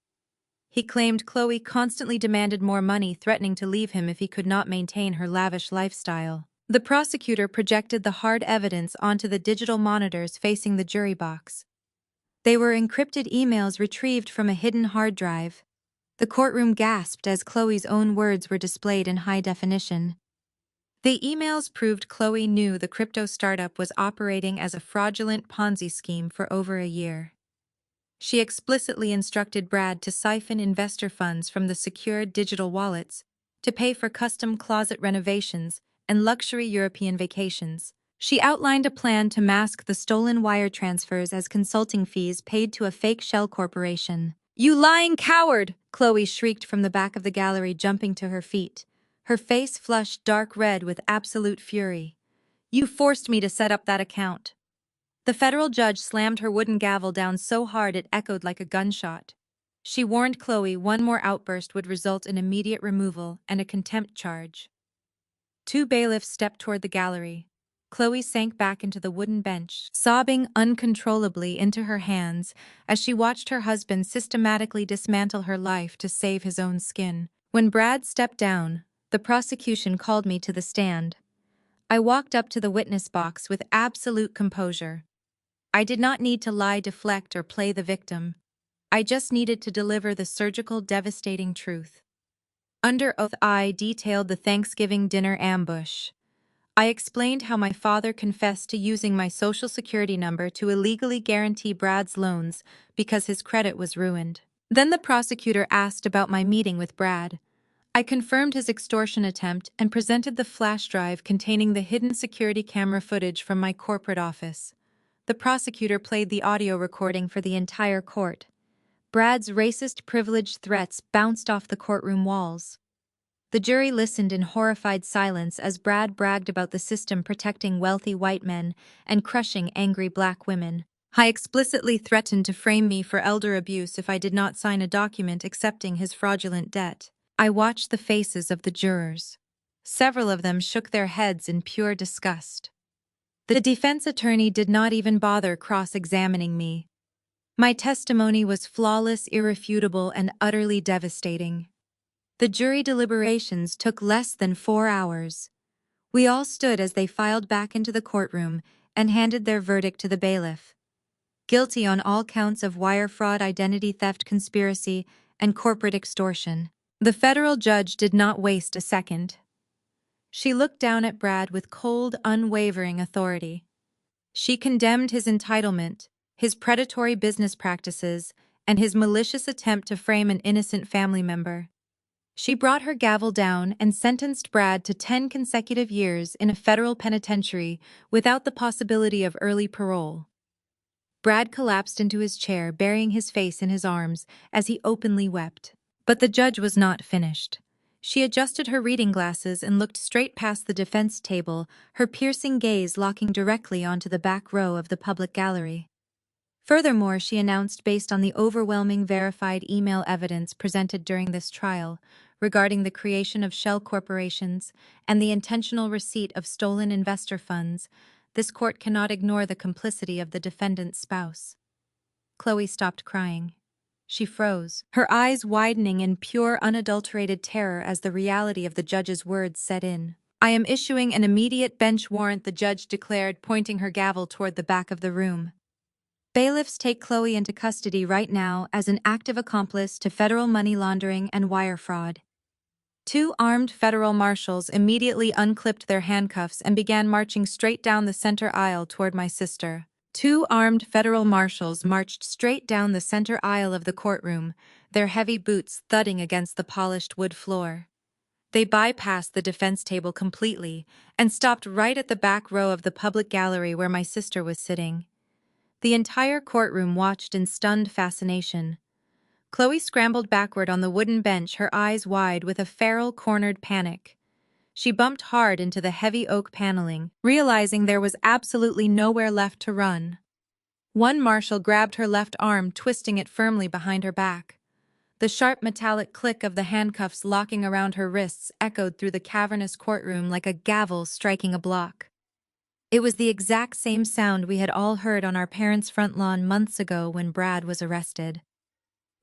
A: He claimed Chloe constantly demanded more money, threatening to leave him if he could not maintain her lavish lifestyle. The prosecutor projected the hard evidence onto the digital monitors facing the jury box. They were encrypted emails retrieved from a hidden hard drive. The courtroom gasped as Chloe's own words were displayed in high definition. The emails proved Chloe knew the crypto startup was operating as a fraudulent Ponzi scheme for over a year. She explicitly instructed Brad to siphon investor funds from the secured digital wallets to pay for custom closet renovations and luxury European vacations. She outlined a plan to mask the stolen wire transfers as consulting fees paid to a fake shell corporation. "You lying coward!" Chloe shrieked from the back of the gallery, jumping to her feet. Her face flushed dark red with absolute fury. "You forced me to set up that account." The federal judge slammed her wooden gavel down so hard it echoed like a gunshot. She warned Chloe one more outburst would result in immediate removal and a contempt charge. Two bailiffs stepped toward the gallery. Chloe sank back into the wooden bench, sobbing uncontrollably into her hands as she watched her husband systematically dismantle her life to save his own skin. When Brad stepped down, the prosecution called me to the stand. I walked up to the witness box with absolute composure. I did not need to lie, deflect, or play the victim. I just needed to deliver the surgical, devastating truth. Under oath, I detailed the Thanksgiving dinner ambush. I explained how my father confessed to using my social security number to illegally guarantee Brad's loans because his credit was ruined. Then the prosecutor asked about my meeting with Brad. I confirmed his extortion attempt and presented the flash drive containing the hidden security camera footage from my corporate office. The prosecutor played the audio recording for the entire court. Brad's racist, privileged threats bounced off the courtroom walls. The jury listened in horrified silence as Brad bragged about the system protecting wealthy white men and crushing angry black women. I explicitly threatened to frame me for elder abuse if I did not sign a document accepting his fraudulent debt. I watched the faces of the jurors. Several of them shook their heads in pure disgust. The defense attorney did not even bother cross-examining me. My testimony was flawless, irrefutable, and utterly devastating. The jury deliberations took less than 4 hours. We all stood as they filed back into the courtroom and handed their verdict to the bailiff. Guilty on all counts of wire fraud, identity theft, conspiracy, and corporate extortion. The federal judge did not waste a second. She looked down at Brad with cold, unwavering authority. She condemned his entitlement, his predatory business practices, and his malicious attempt to frame an innocent family member. She brought her gavel down and sentenced Brad to 10 consecutive years in a federal penitentiary without the possibility of early parole. Brad collapsed into his chair, burying his face in his arms as he openly wept. But the judge was not finished. She adjusted her reading glasses and looked straight past the defense table, her piercing gaze locking directly onto the back row of the public gallery. Furthermore, she announced, based on the overwhelming verified email evidence presented during this trial regarding the creation of shell corporations and the intentional receipt of stolen investor funds, this court cannot ignore the complicity of the defendant's spouse. Chloe stopped crying. She froze, her eyes widening in pure, unadulterated terror as the reality of the judge's words set in. "I am issuing an immediate bench warrant," the judge declared, pointing her gavel toward the back of the room. "Bailiffs, take Chloe into custody right now as an active accomplice to federal money laundering and wire fraud." Two armed federal marshals immediately unclipped their handcuffs and began marching straight down the center aisle toward my sister. Two armed federal marshals marched straight down the center aisle of the courtroom, their heavy boots thudding against the polished wood floor. They bypassed the defense table completely and stopped right at the back row of the public gallery where my sister was sitting. The entire courtroom watched in stunned fascination. Chloe scrambled backward on the wooden bench, her eyes wide with a feral, cornered panic. She bumped hard into the heavy oak paneling, realizing there was absolutely nowhere left to run. One marshal grabbed her left arm, twisting it firmly behind her back. The sharp metallic click of the handcuffs locking around her wrists echoed through the cavernous courtroom like a gavel striking a block. It was the exact same sound we had all heard on our parents' front lawn months ago when Brad was arrested.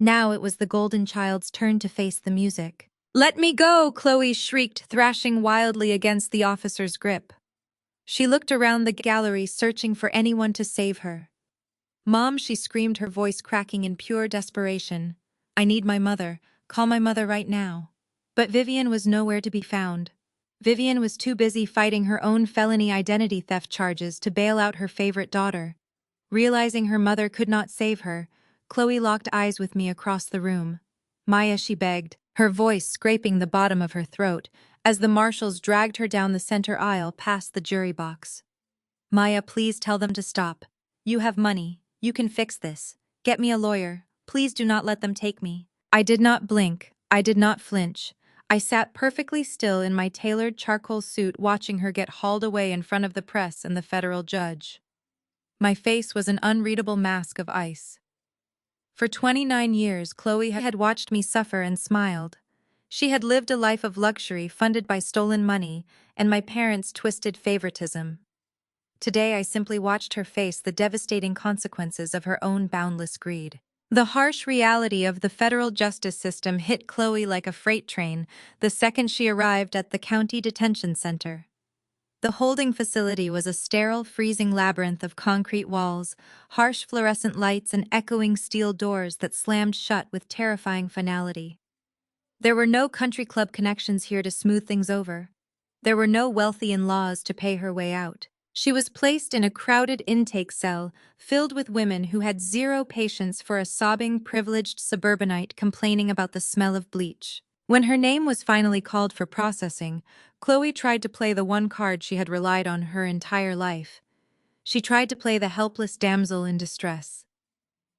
A: Now it was the golden child's turn to face the music. "Let me go!" Chloe shrieked, thrashing wildly against the officer's grip. She looked around the gallery, searching for anyone to save her. "Mom," she screamed, her voice cracking in pure desperation. "I need my mother. Call my mother right now." But Vivian was nowhere to be found. Vivian was too busy fighting her own felony identity theft charges to bail out her favorite daughter. Realizing her mother could not save her, Chloe locked eyes with me across the room. "Maya," she begged, her voice scraping the bottom of her throat as the marshals dragged her down the center aisle past the jury box. "Maya, please tell them to stop. You have money. You can fix this. Get me a lawyer. Please do not let them take me." I did not blink. I did not flinch. I sat perfectly still in my tailored charcoal suit, watching her get hauled away in front of the press and the federal judge. My face was an unreadable mask of ice. For 29 years, Chloe had watched me suffer and smiled. She had lived a life of luxury funded by stolen money and my parents' twisted favoritism. Today, I simply watched her face the devastating consequences of her own boundless greed. The harsh reality of the federal justice system hit Chloe like a freight train the second she arrived at the county detention center. The holding facility was a sterile, freezing labyrinth of concrete walls, harsh fluorescent lights, and echoing steel doors that slammed shut with terrifying finality. There were no country club connections here to smooth things over. There were no wealthy in-laws to pay her way out. She was placed in a crowded intake cell filled with women who had zero patience for a sobbing, privileged suburbanite complaining about the smell of bleach. When her name was finally called for processing, Chloe tried to play the one card she had relied on her entire life. She tried to play the helpless damsel in distress.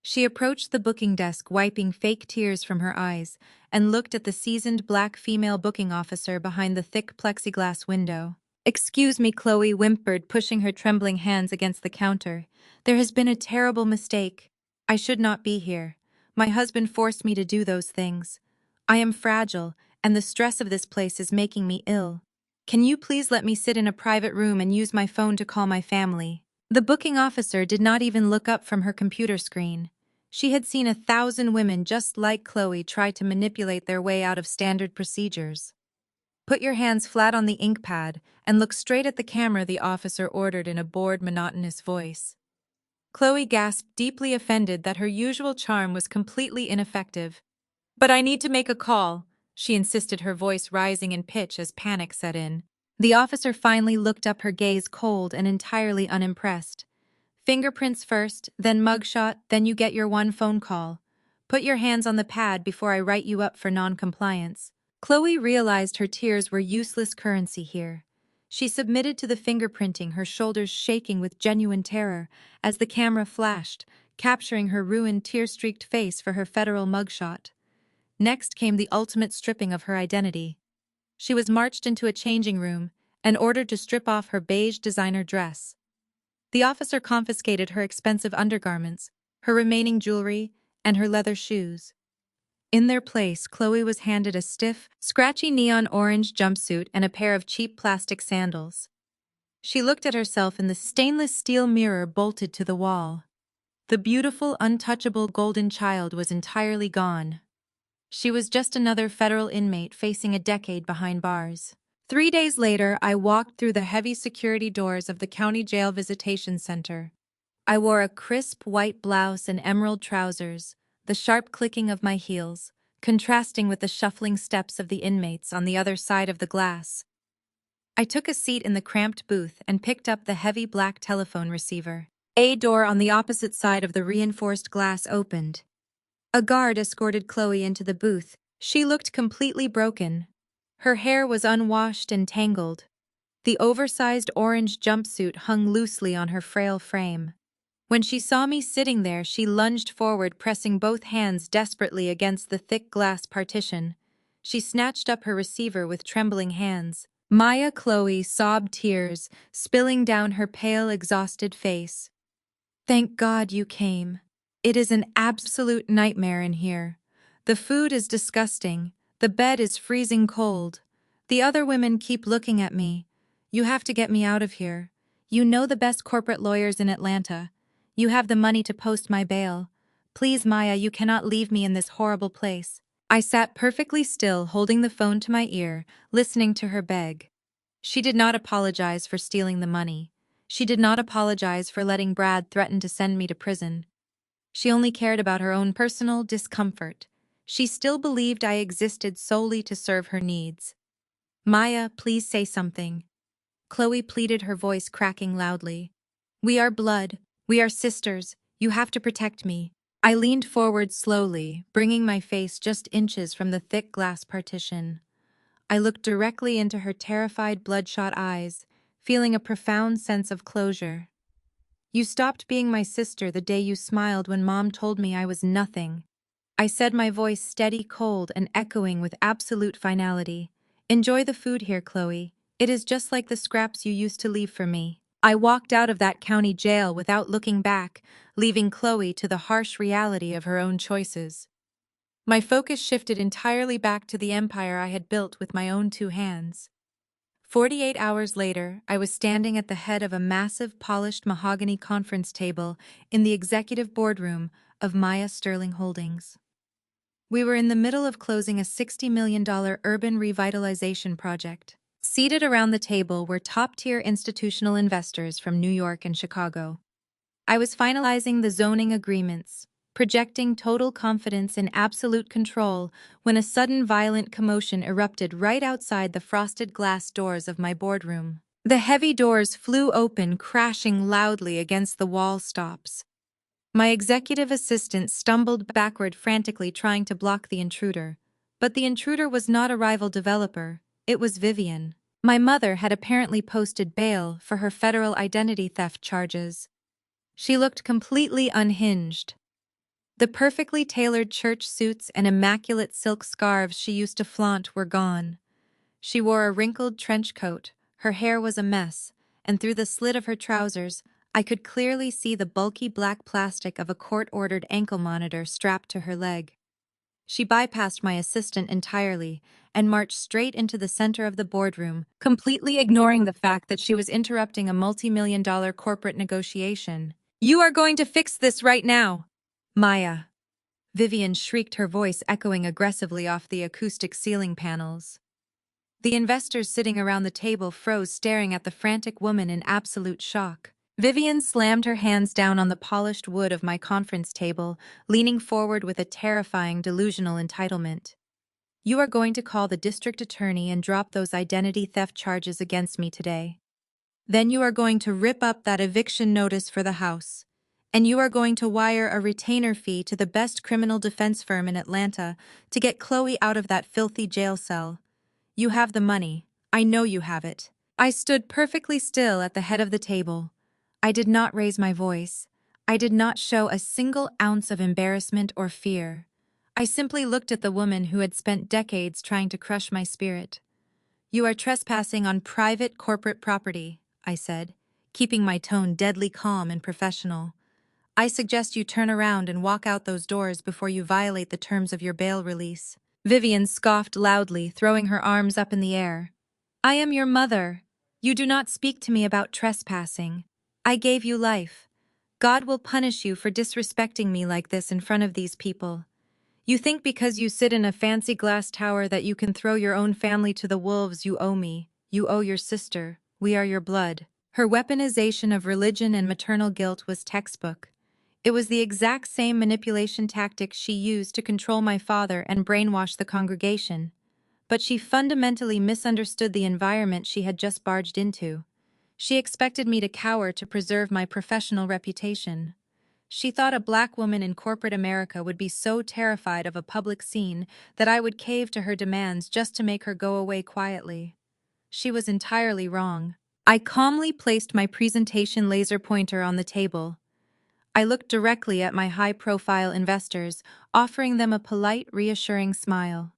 A: She approached the booking desk, wiping fake tears from her eyes, and looked at the seasoned black female booking officer behind the thick plexiglass window. "Excuse me," Chloe whimpered, pushing her trembling hands against the counter. "There has been a terrible mistake. I should not be here. My husband forced me to do those things. I am fragile, and the stress of this place is making me ill. Can you please let me sit in a private room and use my phone to call my family?" The booking officer did not even look up from her computer screen. She had seen 1,000 women just like Chloe try to manipulate their way out of standard procedures. "Put your hands flat on the ink pad and look straight at the camera," the officer ordered in a bored, monotonous voice. Chloe gasped, deeply offended that her usual charm was completely ineffective. "But I need to make a call," she insisted, her voice rising in pitch as panic set in. The officer finally looked up, her gaze cold and entirely unimpressed. "Fingerprints first, then mugshot, then you get your one phone call. Put your hands on the pad before I write you up for non-compliance." Chloe realized her tears were useless currency here. She submitted to the fingerprinting, her shoulders shaking with genuine terror as the camera flashed, capturing her ruined, tear-streaked face for her federal mugshot. Next came the ultimate stripping of her identity. She was marched into a changing room and ordered to strip off her beige designer dress. The officer confiscated her expensive undergarments, her remaining jewelry, and her leather shoes. In their place, Chloe was handed a stiff, scratchy neon orange jumpsuit and a pair of cheap plastic sandals. She looked at herself in the stainless steel mirror bolted to the wall. The beautiful, untouchable golden child was entirely gone. She was just another federal inmate facing a decade behind bars. 3 days later, I walked through the heavy security doors of the county jail visitation center. I wore a crisp white blouse and emerald trousers, the sharp clicking of my heels, contrasting with the shuffling steps of the inmates on the other side of the glass. I took a seat in the cramped booth and picked up the heavy black telephone receiver. A door on the opposite side of the reinforced glass opened. A guard escorted Chloe into the booth. She looked completely broken. Her hair was unwashed and tangled. The oversized orange jumpsuit hung loosely on her frail frame. When she saw me sitting there, she lunged forward, pressing both hands desperately against the thick glass partition. She snatched up her receiver with trembling hands. Maya Chloe sobbed, tears spilling down her pale, exhausted face. "Thank God you came. It is an absolute nightmare in here. The food is disgusting. The bed is freezing cold. The other women keep looking at me. You have to get me out of here. You know the best corporate lawyers in Atlanta. You have the money to post my bail. Please, Maya, you cannot leave me in this horrible place." I sat perfectly still, holding the phone to my ear, listening to her beg. She did not apologize for stealing the money. She did not apologize for letting Brad threaten to send me to prison. She only cared about her own personal discomfort. She still believed I existed solely to serve her needs. "Maya, please say something." Chloe pleaded, her voice cracking loudly. "We are blood. We are sisters. You have to protect me." I leaned forward slowly, bringing my face just inches from the thick glass partition. I looked directly into her terrified, bloodshot eyes, feeling a profound sense of closure. "You stopped being my sister the day you smiled when Mom told me I was nothing." I said, my voice steady, cold, and echoing with absolute finality. "Enjoy the food here, Chloe. It is just like the scraps you used to leave for me." I walked out of that county jail without looking back, leaving Chloe to the harsh reality of her own choices. My focus shifted entirely back to the empire I had built with my own 2 hands. 48 hours later, I was standing at the head of a massive, polished mahogany conference table in the executive boardroom of Maya Sterling Holdings. We were in the middle of closing a $60 million urban revitalization project. Seated around the table were top-tier institutional investors from New York and Chicago. I was finalizing the zoning agreements, projecting total confidence in absolute control, when a sudden violent commotion erupted right outside the frosted glass doors of my boardroom. The heavy doors flew open, crashing loudly against the wall stops. My executive assistant stumbled backward, frantically trying to block the intruder. But the intruder was not a rival developer. It was Vivian. My mother had apparently posted bail for her federal identity theft charges. She looked completely unhinged. The perfectly tailored church suits and immaculate silk scarves she used to flaunt were gone. She wore a wrinkled trench coat, her hair was a mess, and through the slit of her trousers, I could clearly see the bulky black plastic of a court-ordered ankle monitor strapped to her leg. She bypassed my assistant entirely and marched straight into the center of the boardroom, completely ignoring the fact that she was interrupting a multi-million-dollar corporate negotiation. "You are going to fix this right now, Maya!" Vivian shrieked, her voice echoing aggressively off the acoustic ceiling panels. The investors sitting around the table froze, staring at the frantic woman in absolute shock. Vivian slammed her hands down on the polished wood of my conference table, leaning forward with a terrifying, delusional entitlement. "You are going to call the district attorney and drop those identity theft charges against me today. Then you are going to rip up that eviction notice for the house. and you are going to wire a retainer fee to the best criminal defense firm in Atlanta to get Chloe out of that filthy jail cell. You have the money. I know you have it. I stood perfectly still at the head of the table. I did not raise my voice. I did not show a single ounce of embarrassment or fear. I simply looked at the woman who had spent decades trying to crush my spirit. You are trespassing on private corporate property, I said, keeping my tone deadly calm and professional. I suggest you turn around and walk out those doors before you violate the terms of your bail release. Vivian scoffed loudly, throwing her arms up in the air. I am your mother. You do not speak to me about trespassing. I gave you life. God will punish you for disrespecting me like this in front of these people. You think because you sit in a fancy glass tower that you can throw your own family to the wolves. You owe me. You owe your sister. We are your blood. Her weaponization of religion and maternal guilt was textbook. It was the exact same manipulation tactic she used to control my father and brainwash the congregation. But she fundamentally misunderstood the environment she had just barged into. She expected me to cower to preserve my professional reputation. She thought a black woman in corporate America would be so terrified of a public scene that I would cave to her demands just to make her go away quietly. She was entirely wrong. I calmly placed my presentation laser pointer on the table. I looked directly at my high-profile investors, offering them a polite, reassuring smile.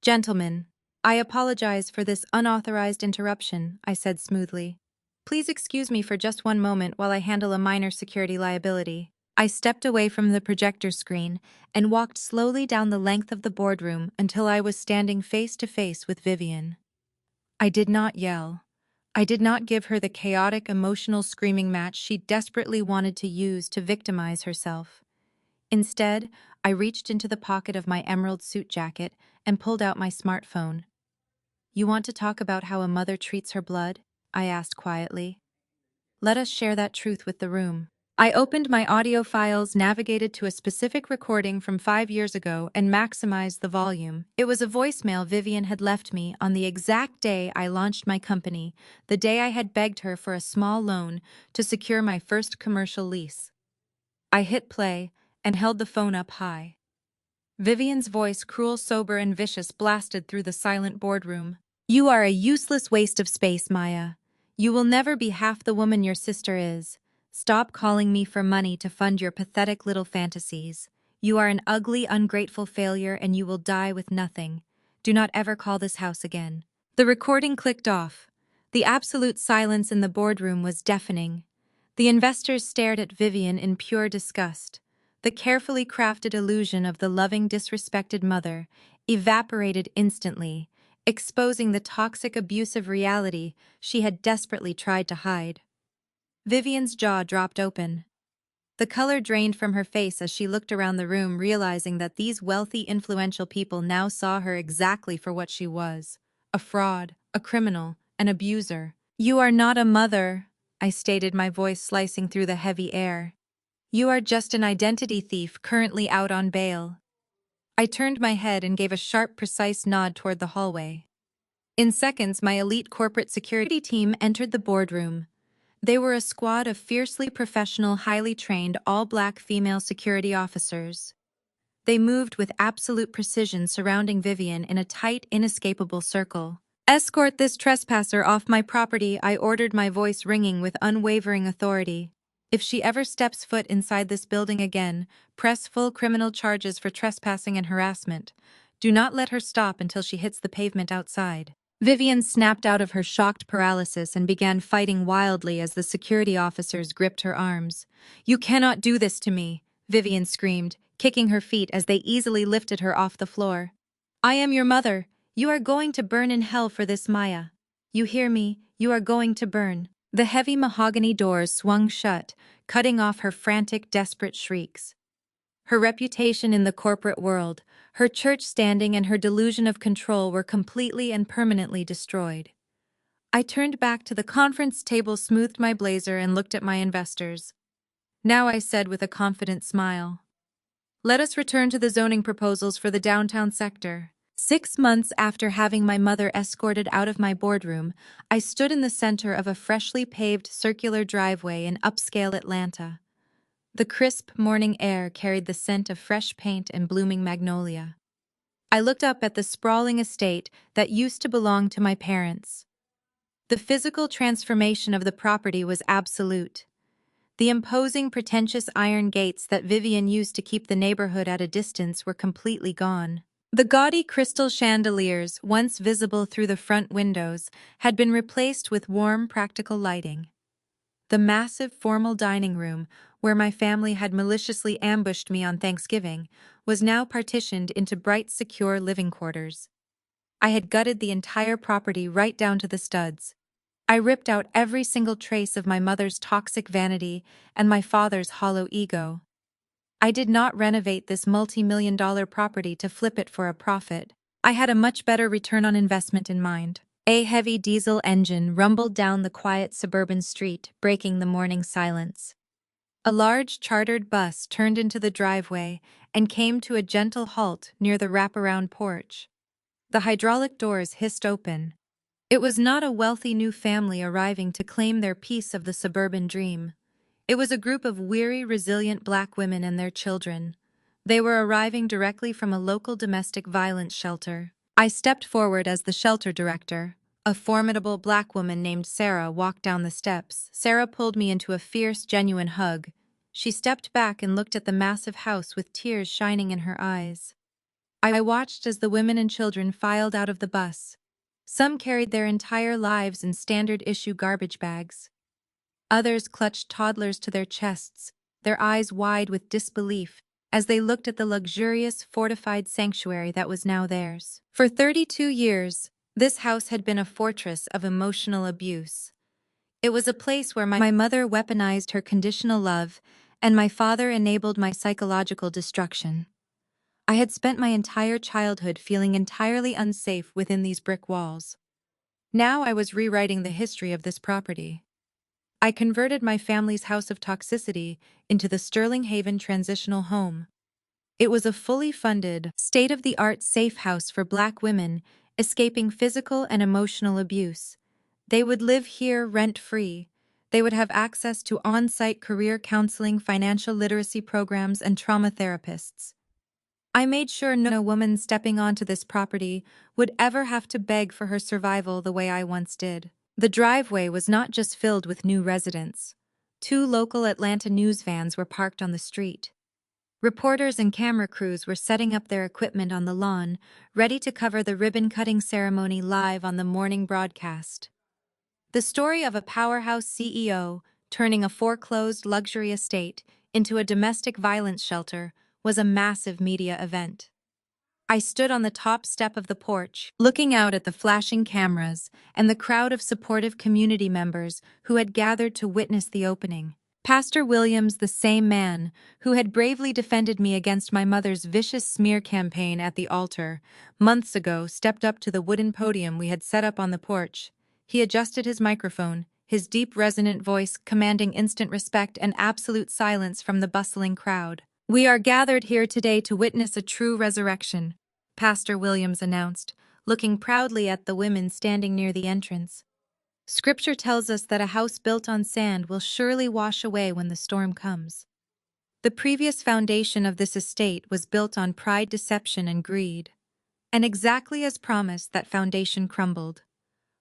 A: Gentlemen, I apologize for this unauthorized interruption, I said smoothly. Please excuse me for just one moment while I handle a minor security liability. I stepped away from the projector screen and walked slowly down the length of the boardroom until I was standing face to face with Vivian. I did not yell. I did not give her the chaotic, emotional screaming match she desperately wanted to use to victimize herself. Instead, I reached into the pocket of my emerald suit jacket and pulled out my smartphone. You want to talk about how a mother treats her blood? I asked quietly. Let us share that truth with the room. I opened my audio files, navigated to a specific recording from 5 years ago, and maximized the volume. It was a voicemail Vivian had left me on the exact day I launched my company, the day I had begged her for a small loan to secure my first commercial lease. I hit play and held the phone up high. Vivian's voice, cruel, sober, and vicious, blasted through the silent boardroom. You are a useless waste of space, Maya. You will never be half the woman your sister is. Stop calling me for money to fund your pathetic little fantasies. You are an ugly, ungrateful failure and you will die with nothing. Do not ever call this house again. The recording clicked off. The absolute silence in the boardroom was deafening. The investors stared at Vivian in pure disgust. The carefully crafted illusion of the loving, disrespected mother evaporated instantly, exposing the toxic, abusive reality she had desperately tried to hide. Vivian's jaw dropped open. The color drained from her face as she looked around the room, realizing that these wealthy, influential people now saw her exactly for what she was: a fraud, a criminal, an abuser. You are not a mother, I stated, my voice slicing through the heavy air. You are just an identity thief currently out on bail. I turned my head and gave a sharp, precise nod toward the hallway. In seconds, my elite corporate security team entered the boardroom. They were a squad of fiercely professional, highly trained, all-black female security officers. They moved with absolute precision, surrounding Vivian in a tight, inescapable circle. Escort this trespasser off my property, I ordered, my voice ringing with unwavering authority. If she ever steps foot inside this building again, press full criminal charges for trespassing and harassment. Do not let her stop until she hits the pavement outside. Vivian snapped out of her shocked paralysis and began fighting wildly as the security officers gripped her arms. You cannot do this to me, Vivian screamed, kicking her feet as they easily lifted her off the floor. I am your mother. You are going to burn in hell for this, Maya. You hear me? You are going to burn. The heavy mahogany doors swung shut, cutting off her frantic, desperate shrieks. Her reputation in the corporate world, her church standing, and her delusion of control were completely and permanently destroyed. I turned back to the conference table, smoothed my blazer, and looked at my investors. Now, I said with a confident smile, let us return to the zoning proposals for the downtown sector. 6 months after having my mother escorted out of my boardroom, I stood in the center of a freshly paved circular driveway in upscale Atlanta. The crisp morning air carried the scent of fresh paint and blooming magnolia. I looked up at the sprawling estate that used to belong to my parents. The physical transformation of the property was absolute. The imposing, pretentious iron gates that Vivian used to keep the neighborhood at a distance were completely gone. The gaudy crystal chandeliers, once visible through the front windows, had been replaced with warm, practical lighting. The massive, formal dining room, where my family had maliciously ambushed me on Thanksgiving, was now partitioned into bright, secure living quarters. I had gutted the entire property right down to the studs. I ripped out every single trace of my mother's toxic vanity and my father's hollow ego. I did not renovate this multi-million-dollar property to flip it for a profit. I had a much better return on investment in mind. A heavy diesel engine rumbled down the quiet suburban street, breaking the morning silence. A large chartered bus turned into the driveway and came to a gentle halt near the wraparound porch. The hydraulic doors hissed open. It was not a wealthy new family arriving to claim their piece of the suburban dream. It was a group of weary, resilient Black women and their children. They were arriving directly from a local domestic violence shelter. I stepped forward as the shelter director. A formidable Black woman named Sarah walked down the steps. Sarah pulled me into a fierce, genuine hug. She stepped back and looked at the massive house with tears shining in her eyes. I watched as the women and children filed out of the bus. Some carried their entire lives in standard-issue garbage bags. Others clutched toddlers to their chests, their eyes wide with disbelief as they looked at the luxurious, fortified sanctuary that was now theirs. For 32 years, this house had been a fortress of emotional abuse. It was a place where my mother weaponized her conditional love and my father enabled my psychological destruction. I had spent my entire childhood feeling entirely unsafe within these brick walls. Now I was rewriting the history of this property. I converted my family's house of toxicity into the Sterling Haven Transitional Home. It was a fully funded, state-of-the-art safe house for Black women escaping physical and emotional abuse. They would live here rent-free. They would have access to on-site career counseling, financial literacy programs, and trauma therapists. I made sure no woman stepping onto this property would ever have to beg for her survival the way I once did. The driveway was not just filled with new residents. 2 local Atlanta news vans were parked on the street. Reporters and camera crews were setting up their equipment on the lawn, ready to cover the ribbon-cutting ceremony live on the morning broadcast. The story of a powerhouse CEO turning a foreclosed luxury estate into a domestic violence shelter was a massive media event. I stood on the top step of the porch, looking out at the flashing cameras and the crowd of supportive community members who had gathered to witness the opening. Pastor Williams, the same man who had bravely defended me against my mother's vicious smear campaign at the altar, months ago stepped up to the wooden podium we had set up on the porch. He adjusted his microphone, his deep resonant voice commanding instant respect and absolute silence from the bustling crowd. "We are gathered here today to witness a true resurrection," Pastor Williams announced, looking proudly at the women standing near the entrance. "Scripture tells us that a house built on sand will surely wash away when the storm comes." The previous foundation of this estate was built on pride, deception, and greed. And exactly as promised, that foundation crumbled.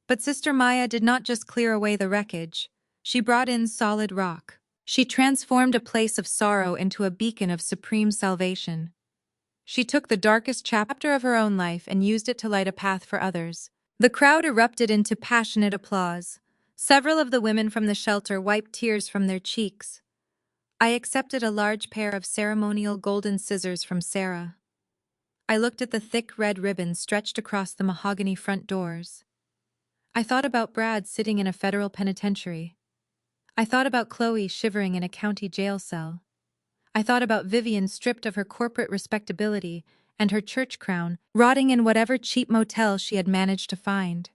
A: But Sister Maya did not just clear away the wreckage. She brought in solid rock. She transformed a place of sorrow into a beacon of supreme salvation. She took the darkest chapter of her own life and used it to light a path for others. The crowd erupted into passionate applause. Several of the women from the shelter wiped tears from their cheeks. I accepted a large pair of ceremonial golden scissors from Sarah. I looked at the thick red ribbon stretched across the mahogany front doors. I thought about Brad sitting in a federal penitentiary. I thought about Chloe shivering in a county jail cell. I thought about Vivian stripped of her corporate respectability and her church crown, rotting in whatever cheap motel she had managed to find.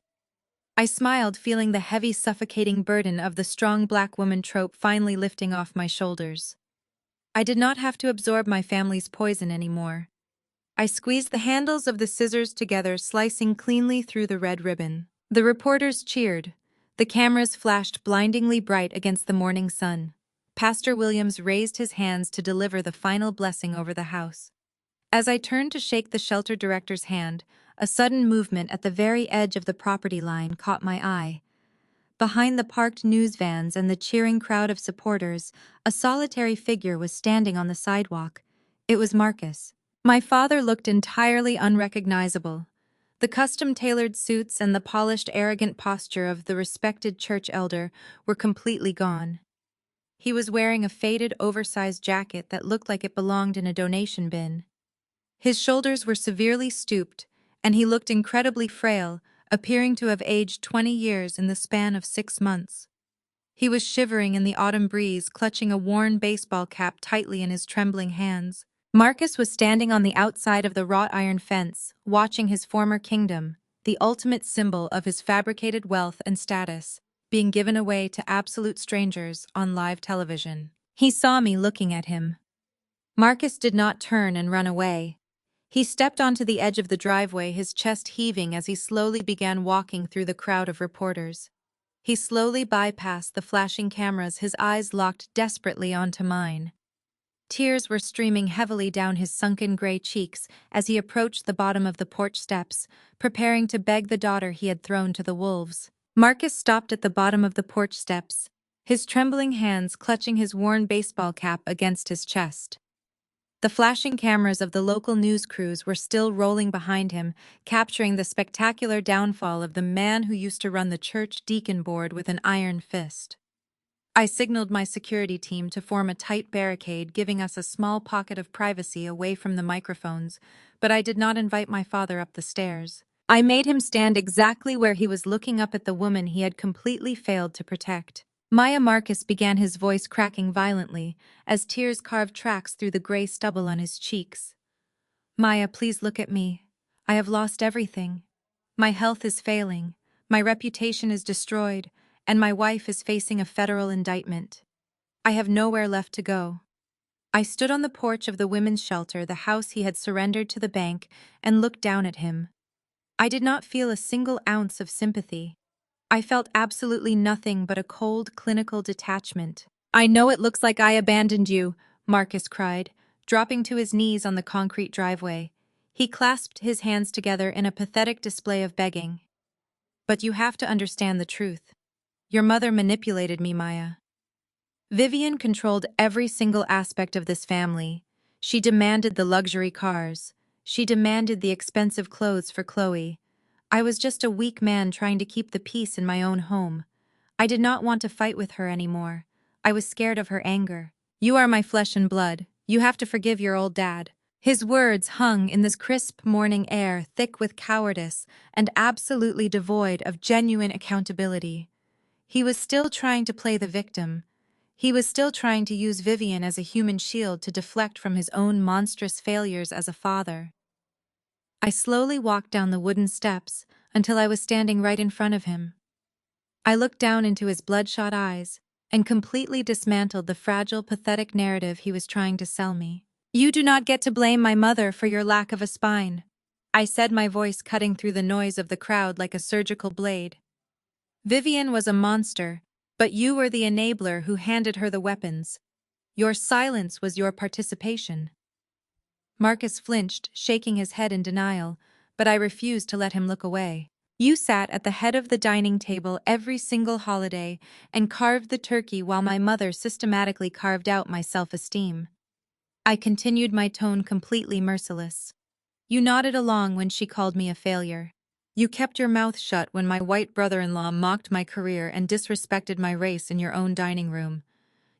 A: I smiled, feeling the heavy, suffocating burden of the strong Black woman trope finally lifting off my shoulders. I did not have to absorb my family's poison anymore. I squeezed the handles of the scissors together, slicing cleanly through the red ribbon. The reporters cheered. The cameras flashed blindingly bright against the morning sun. Pastor Williams raised his hands to deliver the final blessing over the house. As I turned to shake the shelter director's hand, a sudden movement at the very edge of the property line caught my eye. Behind the parked news vans and the cheering crowd of supporters, a solitary figure was standing on the sidewalk. It was Marcus. My father looked entirely unrecognizable. The custom-tailored suits and the polished, arrogant posture of the respected church elder were completely gone. He was wearing a faded, oversized jacket that looked like it belonged in a donation bin. His shoulders were severely stooped, and he looked incredibly frail, appearing to have aged 20 years in the span of 6 months. He was shivering in the autumn breeze, clutching a worn baseball cap tightly in his trembling hands. Marcus was standing on the outside of the wrought iron fence, watching his former kingdom, the ultimate symbol of his fabricated wealth and status, being given away to absolute strangers on live television. He saw me looking at him. Marcus did not turn and run away. He stepped onto the edge of the driveway, his chest heaving as he slowly began walking through the crowd of reporters. He slowly bypassed the flashing cameras, his eyes locked desperately onto mine. Tears were streaming heavily down his sunken gray cheeks as he approached the bottom of the porch steps, preparing to beg the daughter he had thrown to the wolves. Marcus stopped at the bottom of the porch steps, his trembling hands clutching his worn baseball cap against his chest. The flashing cameras of the local news crews were still rolling behind him, capturing the spectacular downfall of the man who used to run the church deacon board with an iron fist. I signaled my security team to form a tight barricade, giving us a small pocket of privacy away from the microphones, but I did not invite my father up the stairs. I made him stand exactly where he was, looking up at the woman he had completely failed to protect. Maya. Marcus began, his voice cracking violently, as tears carved tracks through the gray stubble on his cheeks. Maya, please look at me. I have lost everything. My health is failing, my reputation is destroyed, and my wife is facing a federal indictment. I have nowhere left to go. I stood on the porch of the women's shelter, the house he had surrendered to the bank, and looked down at him. I did not feel a single ounce of sympathy. I felt absolutely nothing but a cold, clinical detachment. I know it looks like I abandoned you, Marcus cried, dropping to his knees on the concrete driveway. He clasped his hands together in a pathetic display of begging. But you have to understand the truth. Your mother manipulated me, Maya. Vivian controlled every single aspect of this family. She demanded the luxury cars. She demanded the expensive clothes for Chloe. I was just a weak man trying to keep the peace in my own home. I did not want to fight with her anymore. I was scared of her anger. You are my flesh and blood. You have to forgive your old dad. His words hung in this crisp morning air, thick with cowardice and absolutely devoid of genuine accountability. He was still trying to play the victim. He was still trying to use Vivian as a human shield to deflect from his own monstrous failures as a father. I slowly walked down the wooden steps until I was standing right in front of him. I looked down into his bloodshot eyes and completely dismantled the fragile, pathetic narrative he was trying to sell me. You do not get to blame my mother for your lack of a spine, I said, my voice cutting through the noise of the crowd like a surgical blade. Vivian was a monster, but you were the enabler who handed her the weapons. Your silence was your participation. Marcus flinched, shaking his head in denial, but I refused to let him look away. You sat at the head of the dining table every single holiday and carved the turkey while my mother systematically carved out my self-esteem. I continued, my tone completely merciless. You nodded along when she called me a failure. You kept your mouth shut when my white brother-in-law mocked my career and disrespected my race in your own dining room.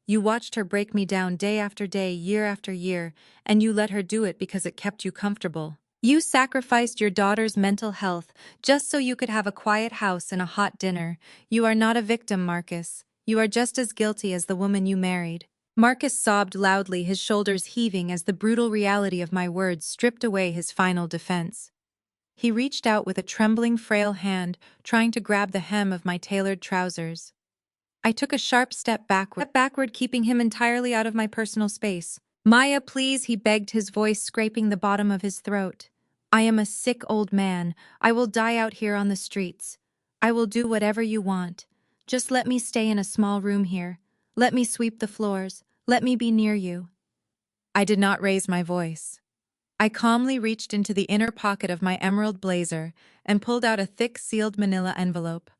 A: You watched her break me down day after day, year after year, and you let her do it because it kept you comfortable. You sacrificed your daughter's mental health just so you could have a quiet house and a hot dinner. You are not a victim, Marcus. You are just as guilty as the woman you married. Marcus sobbed loudly, his shoulders heaving as the brutal reality of my words stripped away his final defense. He reached out with a trembling, frail hand, trying to grab the hem of my tailored trousers. I took a sharp step backward, keeping him entirely out of my personal space. Maya, please, he begged, his voice scraping the bottom of his throat. I am a sick old man. I will die out here on the streets. I will do whatever you want. Just let me stay in a small room here. Let me sweep the floors. Let me be near you. I did not raise my voice. I calmly reached into the inner pocket of my emerald blazer and pulled out a thick sealed manila envelope.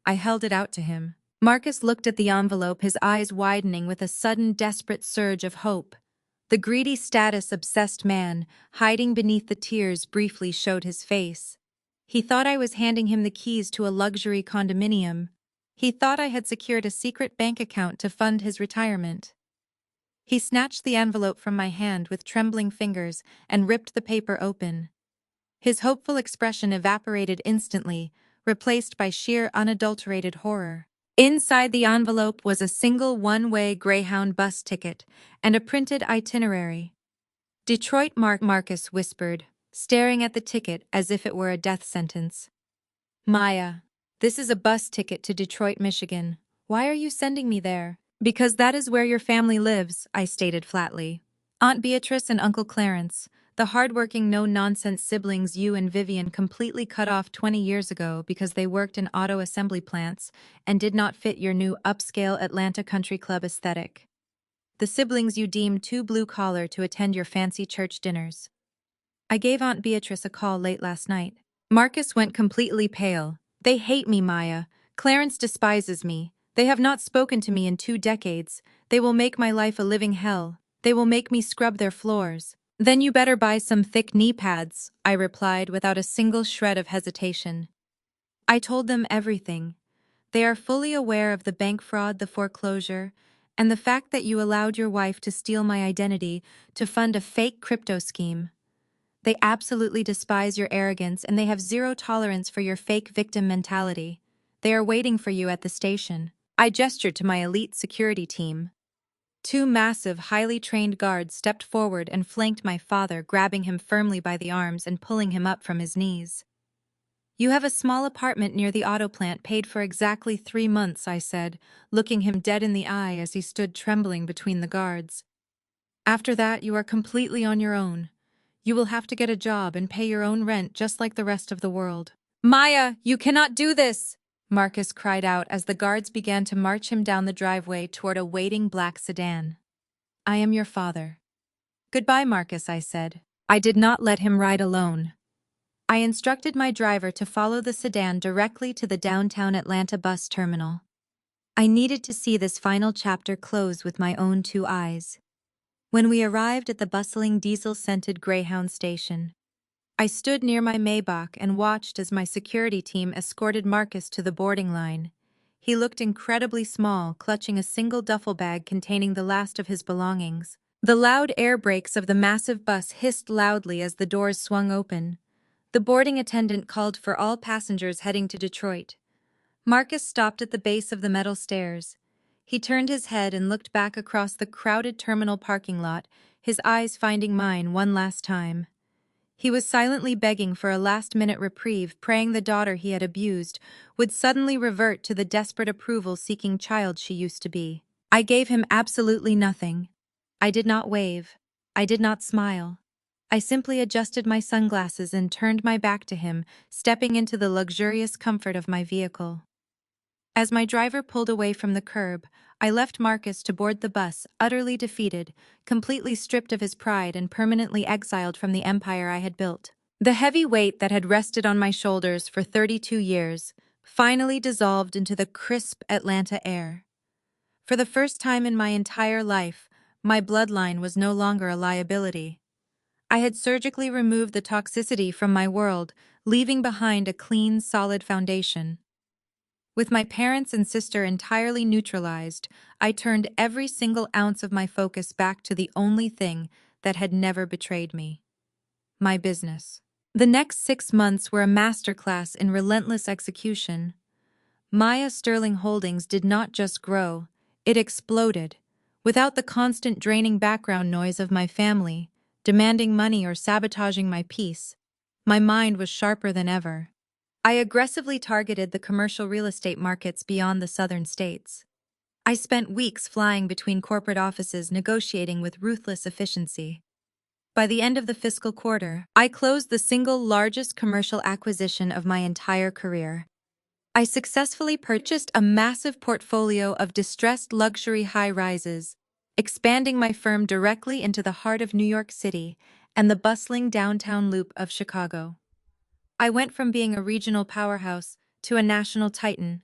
A: I held it out to him. Marcus looked at the envelope, his eyes widening with a sudden desperate surge of hope. The greedy status-obsessed man, hiding beneath the tears, briefly showed his face. He thought I was handing him the keys to a luxury condominium. He thought I had secured a secret bank account to fund his retirement. He snatched the envelope from my hand with trembling fingers and ripped the paper open. His hopeful expression evaporated instantly, replaced by sheer unadulterated horror. Inside the envelope was a single one-way Greyhound bus ticket and a printed itinerary. Detroit, Marcus whispered, staring at the ticket as if it were a death sentence. Maya, this is a bus ticket to Detroit, Michigan. Why are you sending me there? Because that is where your family lives, I stated flatly. Aunt Beatrice and Uncle Clarence, the hardworking, no-nonsense siblings you and Vivian completely cut off 20 years ago because they worked in auto assembly plants and did not fit your new upscale Atlanta country club aesthetic. The siblings you deemed too blue-collar to attend your fancy church dinners. I gave Aunt Beatrice a call late last night. Marcus went completely pale. They hate me, Maya. Clarence despises me. They have not spoken to me in 2 decades. They will make my life a living hell. They will make me scrub their floors. Then you better buy some thick knee pads, I replied without a single shred of hesitation. I told them everything. They are fully aware of the bank fraud, the foreclosure, and the fact that you allowed your wife to steal my identity to fund a fake crypto scheme. They absolutely despise your arrogance and they have zero tolerance for your fake victim mentality. They are waiting for you at the station. I gestured to my elite security team. 2 massive, highly trained guards stepped forward and flanked my father, grabbing him firmly by the arms and pulling him up from his knees. You have a small apartment near the auto plant paid for exactly 3 months, I said, looking him dead in the eye as he stood trembling between the guards. After that, you are completely on your own. You will have to get a job and pay your own rent just like the rest of the world. Maya, you cannot do this! Marcus cried out as the guards began to march him down the driveway toward a waiting black sedan. I am your father. Goodbye, Marcus, I said. I did not let him ride alone. I instructed my driver to follow the sedan directly to the downtown Atlanta bus terminal. I needed to see this final chapter close with my own 2 eyes. When we arrived at the bustling diesel-scented Greyhound station, I stood near my Maybach and watched as my security team escorted Marcus to the boarding line. He looked incredibly small, clutching a single duffel bag containing the last of his belongings. The loud air brakes of the massive bus hissed loudly as the doors swung open. The boarding attendant called for all passengers heading to Detroit. Marcus stopped at the base of the metal stairs. He turned his head and looked back across the crowded terminal parking lot, his eyes finding mine one last time. He was silently begging for a last-minute reprieve, praying the daughter he had abused would suddenly revert to the desperate approval-seeking child she used to be. I gave him absolutely nothing. I did not wave. I did not smile. I simply adjusted my sunglasses and turned my back to him, stepping into the luxurious comfort of my vehicle. As my driver pulled away from the curb, I left Marcus to board the bus, utterly defeated, completely stripped of his pride and permanently exiled from the empire I had built. The heavy weight that had rested on my shoulders for 32 years finally dissolved into the crisp Atlanta air. For the first time in my entire life, my bloodline was no longer a liability. I had surgically removed the toxicity from my world, leaving behind a clean, solid foundation. With my parents and sister entirely neutralized, I turned every single ounce of my focus back to the only thing that had never betrayed me: my business. The next 6 months were a masterclass in relentless execution. Maya Sterling Holdings did not just grow, it exploded. Without the constant draining background noise of my family, demanding money or sabotaging my peace, my mind was sharper than ever. I aggressively targeted the commercial real estate markets beyond the southern states. I spent weeks flying between corporate offices negotiating with ruthless efficiency. By the end of the fiscal quarter, I closed the single largest commercial acquisition of my entire career. I successfully purchased a massive portfolio of distressed luxury high-rises, expanding my firm directly into the heart of New York City and the bustling downtown loop of Chicago. I went from being a regional powerhouse to a national titan.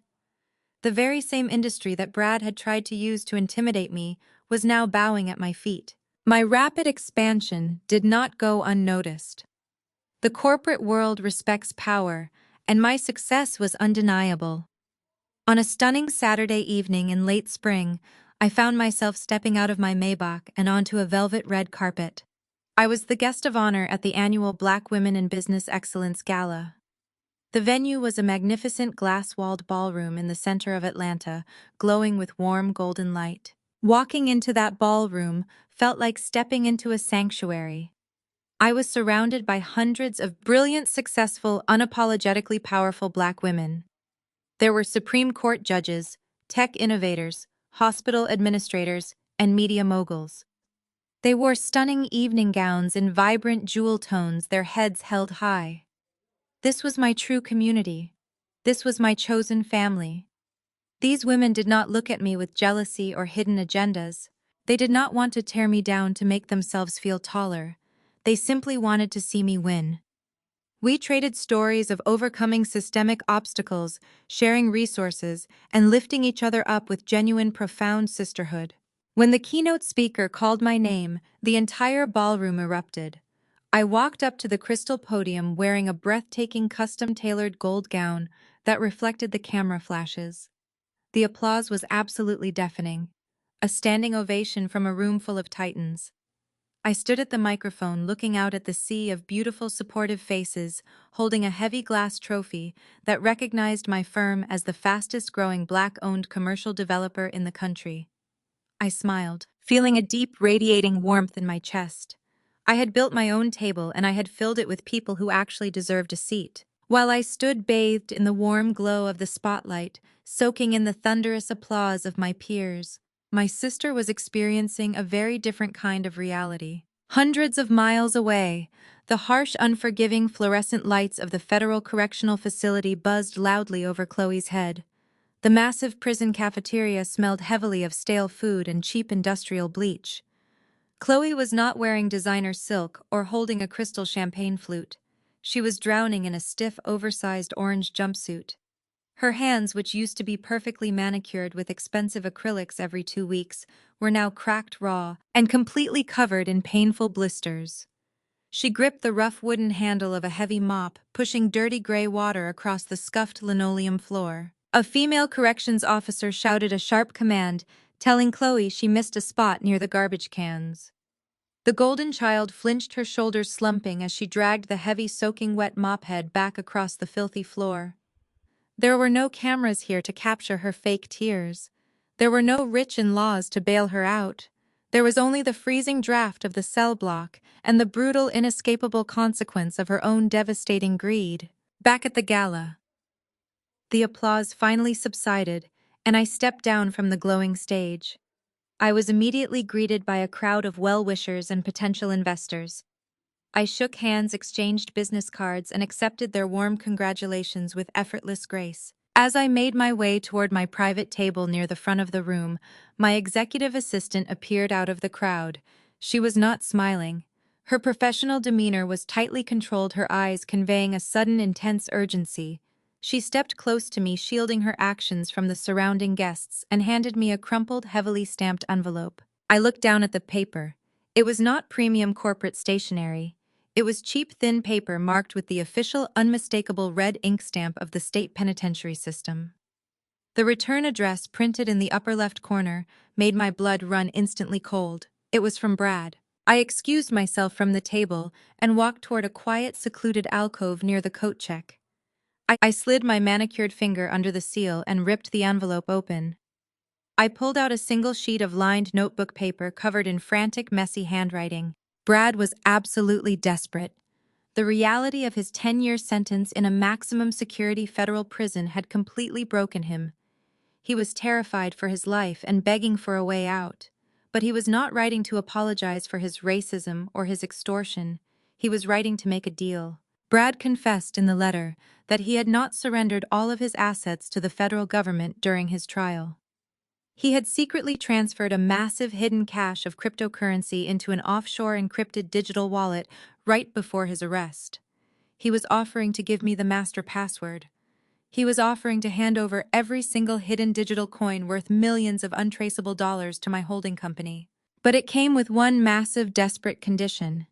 A: The very same industry that Brad had tried to use to intimidate me was now bowing at my feet. My rapid expansion did not go unnoticed. The corporate world respects power, and my success was undeniable. On a stunning Saturday evening in late spring, I found myself stepping out of my Maybach and onto a velvet red carpet. I was the guest of honor at the annual Black Women in Business Excellence Gala. The venue was a magnificent glass-walled ballroom in the center of Atlanta, glowing with warm golden light. Walking into that ballroom felt like stepping into a sanctuary. I was surrounded by hundreds of brilliant, successful, unapologetically powerful Black women. There were Supreme Court judges, tech innovators, hospital administrators, and media moguls. They wore stunning evening gowns in vibrant jewel tones, their heads held high. This was my true community. This was my chosen family. These women did not look at me with jealousy or hidden agendas. They did not want to tear me down to make themselves feel taller. They simply wanted to see me win. We traded stories of overcoming systemic obstacles, sharing resources, and lifting each other up with genuine, profound sisterhood. When the keynote speaker called my name, the entire ballroom erupted. I walked up to the crystal podium wearing a breathtaking custom-tailored gold gown that reflected the camera flashes. The applause was absolutely deafening, a standing ovation from a room full of titans. I stood at the microphone looking out at the sea of beautiful, supportive faces, holding a heavy glass trophy that recognized my firm as the fastest-growing Black-owned commercial developer in the country. I smiled, feeling a deep, radiating warmth in my chest. I had built my own table and I had filled it with people who actually deserved a seat. While I stood bathed in the warm glow of the spotlight, soaking in the thunderous applause of my peers, my sister was experiencing a very different kind of reality. Hundreds of miles away, the harsh, unforgiving fluorescent lights of the Federal Correctional Facility buzzed loudly over Chloe's head. The massive prison cafeteria smelled heavily of stale food and cheap industrial bleach. Chloe was not wearing designer silk or holding a crystal champagne flute. She was drowning in a stiff, oversized orange jumpsuit. Her hands, which used to be perfectly manicured with expensive acrylics every 2 weeks, were now cracked raw and completely covered in painful blisters. She gripped the rough wooden handle of a heavy mop, pushing dirty gray water across the scuffed linoleum floor. A female corrections officer shouted a sharp command, telling Chloe she missed a spot near the garbage cans. The golden child flinched, her shoulders slumping as she dragged the heavy, soaking wet mop head back across the filthy floor. There were no cameras here to capture her fake tears. There were no rich in-laws to bail her out. There was only the freezing draft of the cell block and the brutal, inescapable consequence of her own devastating greed. Back at the gala, the applause finally subsided, and I stepped down from the glowing stage. I was immediately greeted by a crowd of well-wishers and potential investors. I shook hands, exchanged business cards, and accepted their warm congratulations with effortless grace. As I made my way toward my private table near the front of the room, my executive assistant appeared out of the crowd. She was not smiling. Her professional demeanor was tightly controlled, her eyes conveying a sudden, intense urgency. She stepped close to me, shielding her actions from the surrounding guests, and handed me a crumpled, heavily stamped envelope. I looked down at the paper. It was not premium corporate stationery. It was cheap, thin paper marked with the official, unmistakable red ink stamp of the state penitentiary system. The return address, printed in the upper left corner, made my blood run instantly cold. It was from Brad. I excused myself from the table and walked toward a quiet, secluded alcove near the coat check. I slid my manicured finger under the seal and ripped the envelope open. I pulled out a single sheet of lined notebook paper covered in frantic, messy handwriting. Brad was absolutely desperate. The reality of his 10-year sentence in a maximum security federal prison had completely broken him. He was terrified for his life and begging for a way out. But he was not writing to apologize for his racism or his extortion. He was writing to make a deal. Brad confessed in the letter that he had not surrendered all of his assets to the federal government during his trial. He had secretly transferred a massive hidden cache of cryptocurrency into an offshore encrypted digital wallet right before his arrest. He was offering to give me the master password. He was offering to hand over every single hidden digital coin worth millions of untraceable dollars to my holding company. But it came with one massive, desperate condition.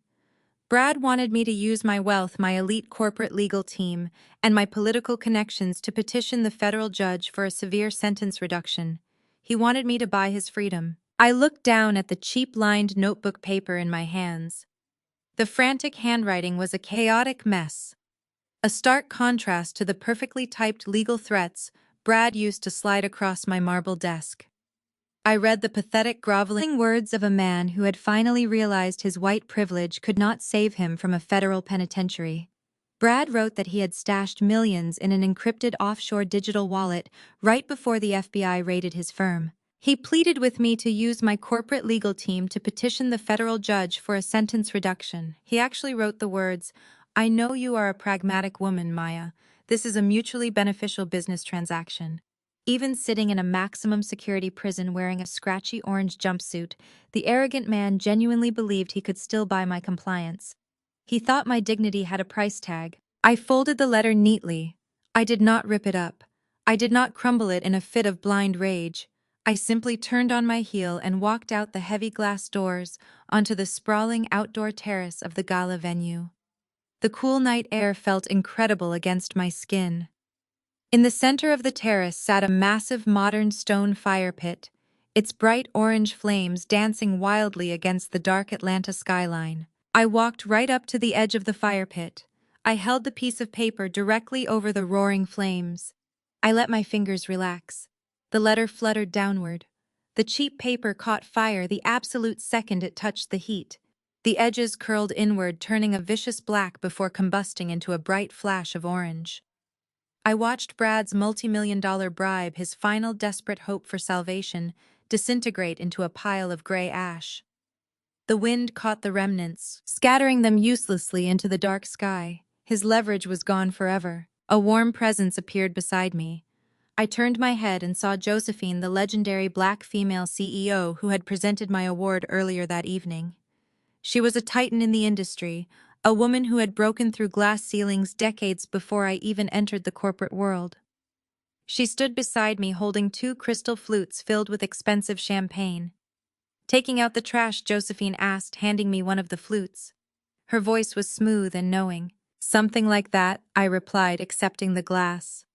A: Brad wanted me to use my wealth, my elite corporate legal team, and my political connections to petition the federal judge for a severe sentence reduction. He wanted me to buy his freedom. I looked down at the cheap-lined notebook paper in my hands. The frantic handwriting was a chaotic mess, a stark contrast to the perfectly typed legal threats Brad used to slide across my marble desk. I read the pathetic, groveling words of a man who had finally realized his white privilege could not save him from a federal penitentiary. Brad wrote that he had stashed millions in an encrypted offshore digital wallet right before the FBI raided his firm. He pleaded with me to use my corporate legal team to petition the federal judge for a sentence reduction. He actually wrote the words, "I know you are a pragmatic woman, Maya. This is a mutually beneficial business transaction." Even sitting in a maximum security prison wearing a scratchy orange jumpsuit, the arrogant man genuinely believed he could still buy my compliance. He thought my dignity had a price tag. I folded the letter neatly. I did not rip it up. I did not crumble it in a fit of blind rage. I simply turned on my heel and walked out the heavy glass doors onto the sprawling outdoor terrace of the gala venue. The cool night air felt incredible against my skin. In the center of the terrace sat a massive modern stone fire pit, its bright orange flames dancing wildly against the dark Atlanta skyline. I walked right up to the edge of the fire pit. I held the piece of paper directly over the roaring flames. I let my fingers relax. The letter fluttered downward. The cheap paper caught fire the absolute second it touched the heat. The edges curled inward, turning a vicious black before combusting into a bright flash of orange. I watched Brad's multi-million-dollar bribe, his final desperate hope for salvation, disintegrate into a pile of gray ash. The wind caught the remnants, scattering them uselessly into the dark sky. His leverage was gone forever. A warm presence appeared beside me. I turned my head and saw Josephine, the legendary black female CEO who had presented my award earlier that evening. She was a titan in the industry, a woman who had broken through glass ceilings decades before I even entered the corporate world. She stood beside me holding two crystal flutes filled with expensive champagne. Taking out the trash, Josephine asked, handing me one of the flutes. Her voice was smooth and knowing. "Something like that," I replied, accepting the glass.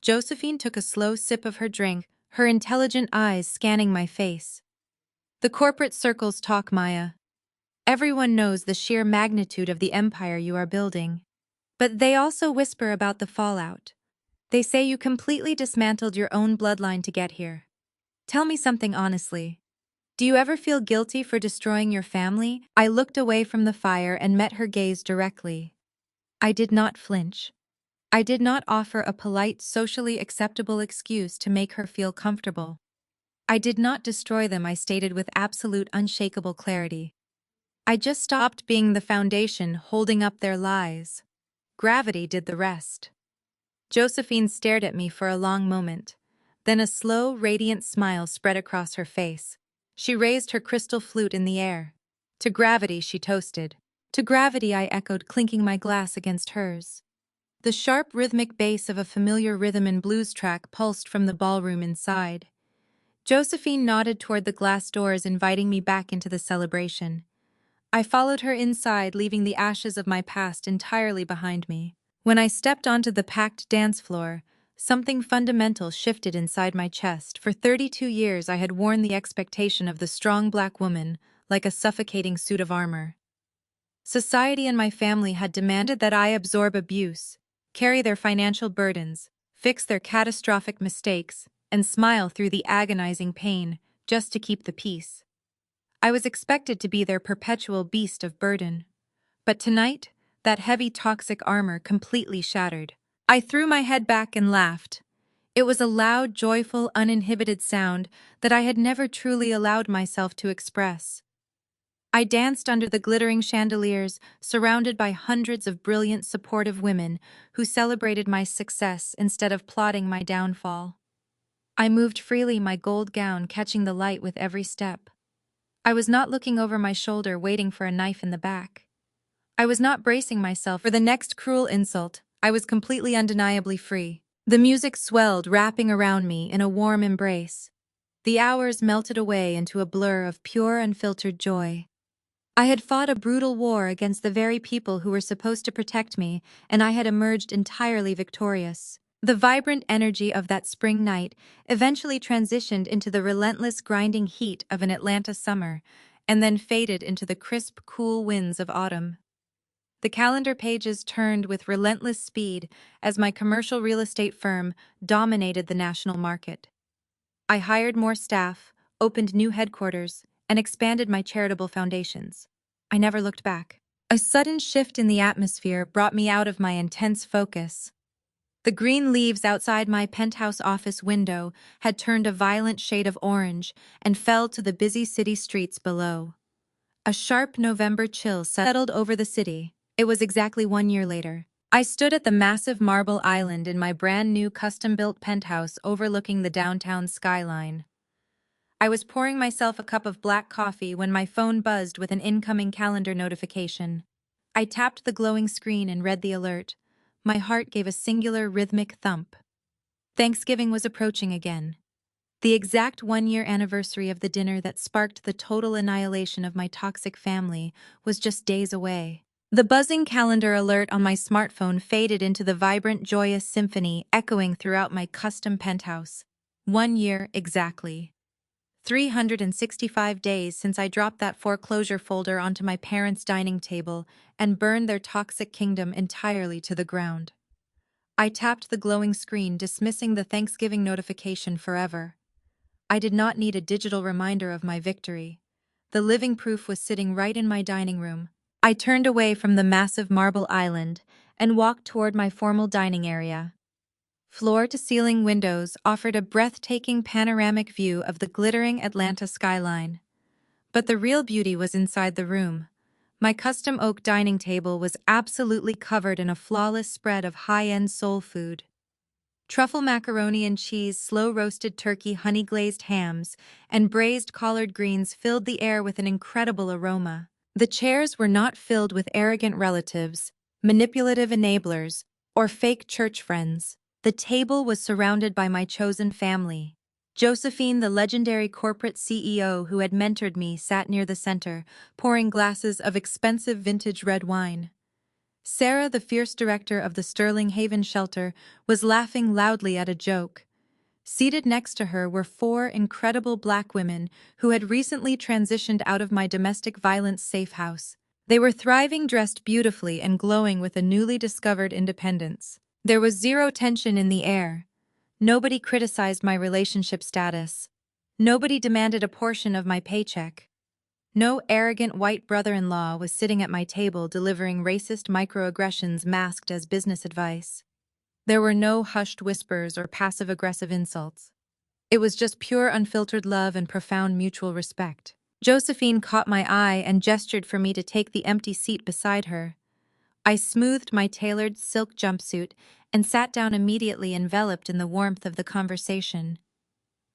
A: Josephine took a slow sip of her drink, her intelligent eyes scanning my face. "The corporate circles talk, Maya. Everyone knows the sheer magnitude of the empire you are building. But they also whisper about the fallout. They say you completely dismantled your own bloodline to get here. Tell me something honestly. Do you ever feel guilty for destroying your family?" I looked away from the fire and met her gaze directly. I did not flinch. I did not offer a polite, socially acceptable excuse to make her feel comfortable. I did not destroy them, I stated with absolute unshakable clarity. I just stopped being the foundation holding up their lies. Gravity did the rest. Josephine stared at me for a long moment. Then a slow, radiant smile spread across her face. She raised her crystal flute in the air. "To gravity," she toasted. "To gravity," I echoed, clinking my glass against hers. The sharp, rhythmic bass of a familiar rhythm and blues track pulsed from the ballroom inside. Josephine nodded toward the glass doors, inviting me back into the celebration. I followed her inside, leaving the ashes of my past entirely behind me. When I stepped onto the packed dance floor, something fundamental shifted inside my chest. For 32 years, I had worn the expectation of the strong black woman like a suffocating suit of armor. Society and my family had demanded that I absorb abuse, carry their financial burdens, fix their catastrophic mistakes, and smile through the agonizing pain just to keep the peace. I was expected to be their perpetual beast of burden. But tonight, that heavy toxic armor completely shattered. I threw my head back and laughed. It was a loud, joyful, uninhibited sound that I had never truly allowed myself to express. I danced under the glittering chandeliers, surrounded by hundreds of brilliant, supportive women who celebrated my success instead of plotting my downfall. I moved freely, my gold gown catching the light with every step. I was not looking over my shoulder, waiting for a knife in the back. I was not bracing myself for the next cruel insult. I was completely undeniably free. The music swelled, wrapping around me in a warm embrace. The hours melted away into a blur of pure, unfiltered joy. I had fought a brutal war against the very people who were supposed to protect me, and I had emerged entirely victorious. The vibrant energy of that spring night eventually transitioned into the relentless grinding heat of an Atlanta summer, and then faded into the crisp, cool winds of autumn. The calendar pages turned with relentless speed as my commercial real estate firm dominated the national market. I hired more staff, opened new headquarters, and expanded my charitable foundations. I never looked back. A sudden shift in the atmosphere brought me out of my intense focus. The green leaves outside my penthouse office window had turned a violent shade of orange and fell to the busy city streets below. A sharp November chill settled over the city. It was exactly 1 year later. I stood at the massive marble island in my brand-new custom-built penthouse overlooking the downtown skyline. I was pouring myself a cup of black coffee when my phone buzzed with an incoming calendar notification. I tapped the glowing screen and read the alert. My heart gave a singular rhythmic thump. Thanksgiving was approaching again. The exact 1 year anniversary of the dinner that sparked the total annihilation of my toxic family was just days away. The buzzing calendar alert on my smartphone faded into the vibrant, joyous symphony echoing throughout my custom penthouse. 1 year exactly. 365 days since I dropped that foreclosure folder onto my parents' dining table and burned their toxic kingdom entirely to the ground. I tapped the glowing screen, dismissing the Thanksgiving notification forever. I did not need a digital reminder of my victory. The living proof was sitting right in my dining room. I turned away from the massive marble island and walked toward my formal dining area. Floor-to-ceiling windows offered a breathtaking panoramic view of the glittering Atlanta skyline. But the real beauty was inside the room. My custom oak dining table was absolutely covered in a flawless spread of high-end soul food. Truffle macaroni and cheese, slow-roasted turkey, honey-glazed hams, and braised collard greens filled the air with an incredible aroma. The chairs were not filled with arrogant relatives, manipulative enablers, or fake church friends. The table was surrounded by my chosen family. Josephine, the legendary corporate CEO who had mentored me, sat near the center, pouring glasses of expensive vintage red wine. Sarah, the fierce director of the Sterling Haven shelter, was laughing loudly at a joke. Seated next to her were 4 incredible black women who had recently transitioned out of my domestic violence safe house. They were thriving, dressed beautifully, and glowing with a newly discovered independence. There was zero tension in the air. Nobody criticized my relationship status. Nobody demanded a portion of my paycheck. No arrogant white brother-in-law was sitting at my table delivering racist microaggressions masked as business advice. There were no hushed whispers or passive-aggressive insults. It was just pure unfiltered love and profound mutual respect. Josephine caught my eye and gestured for me to take the empty seat beside her. I smoothed my tailored silk jumpsuit and sat down immediately, enveloped in the warmth of the conversation.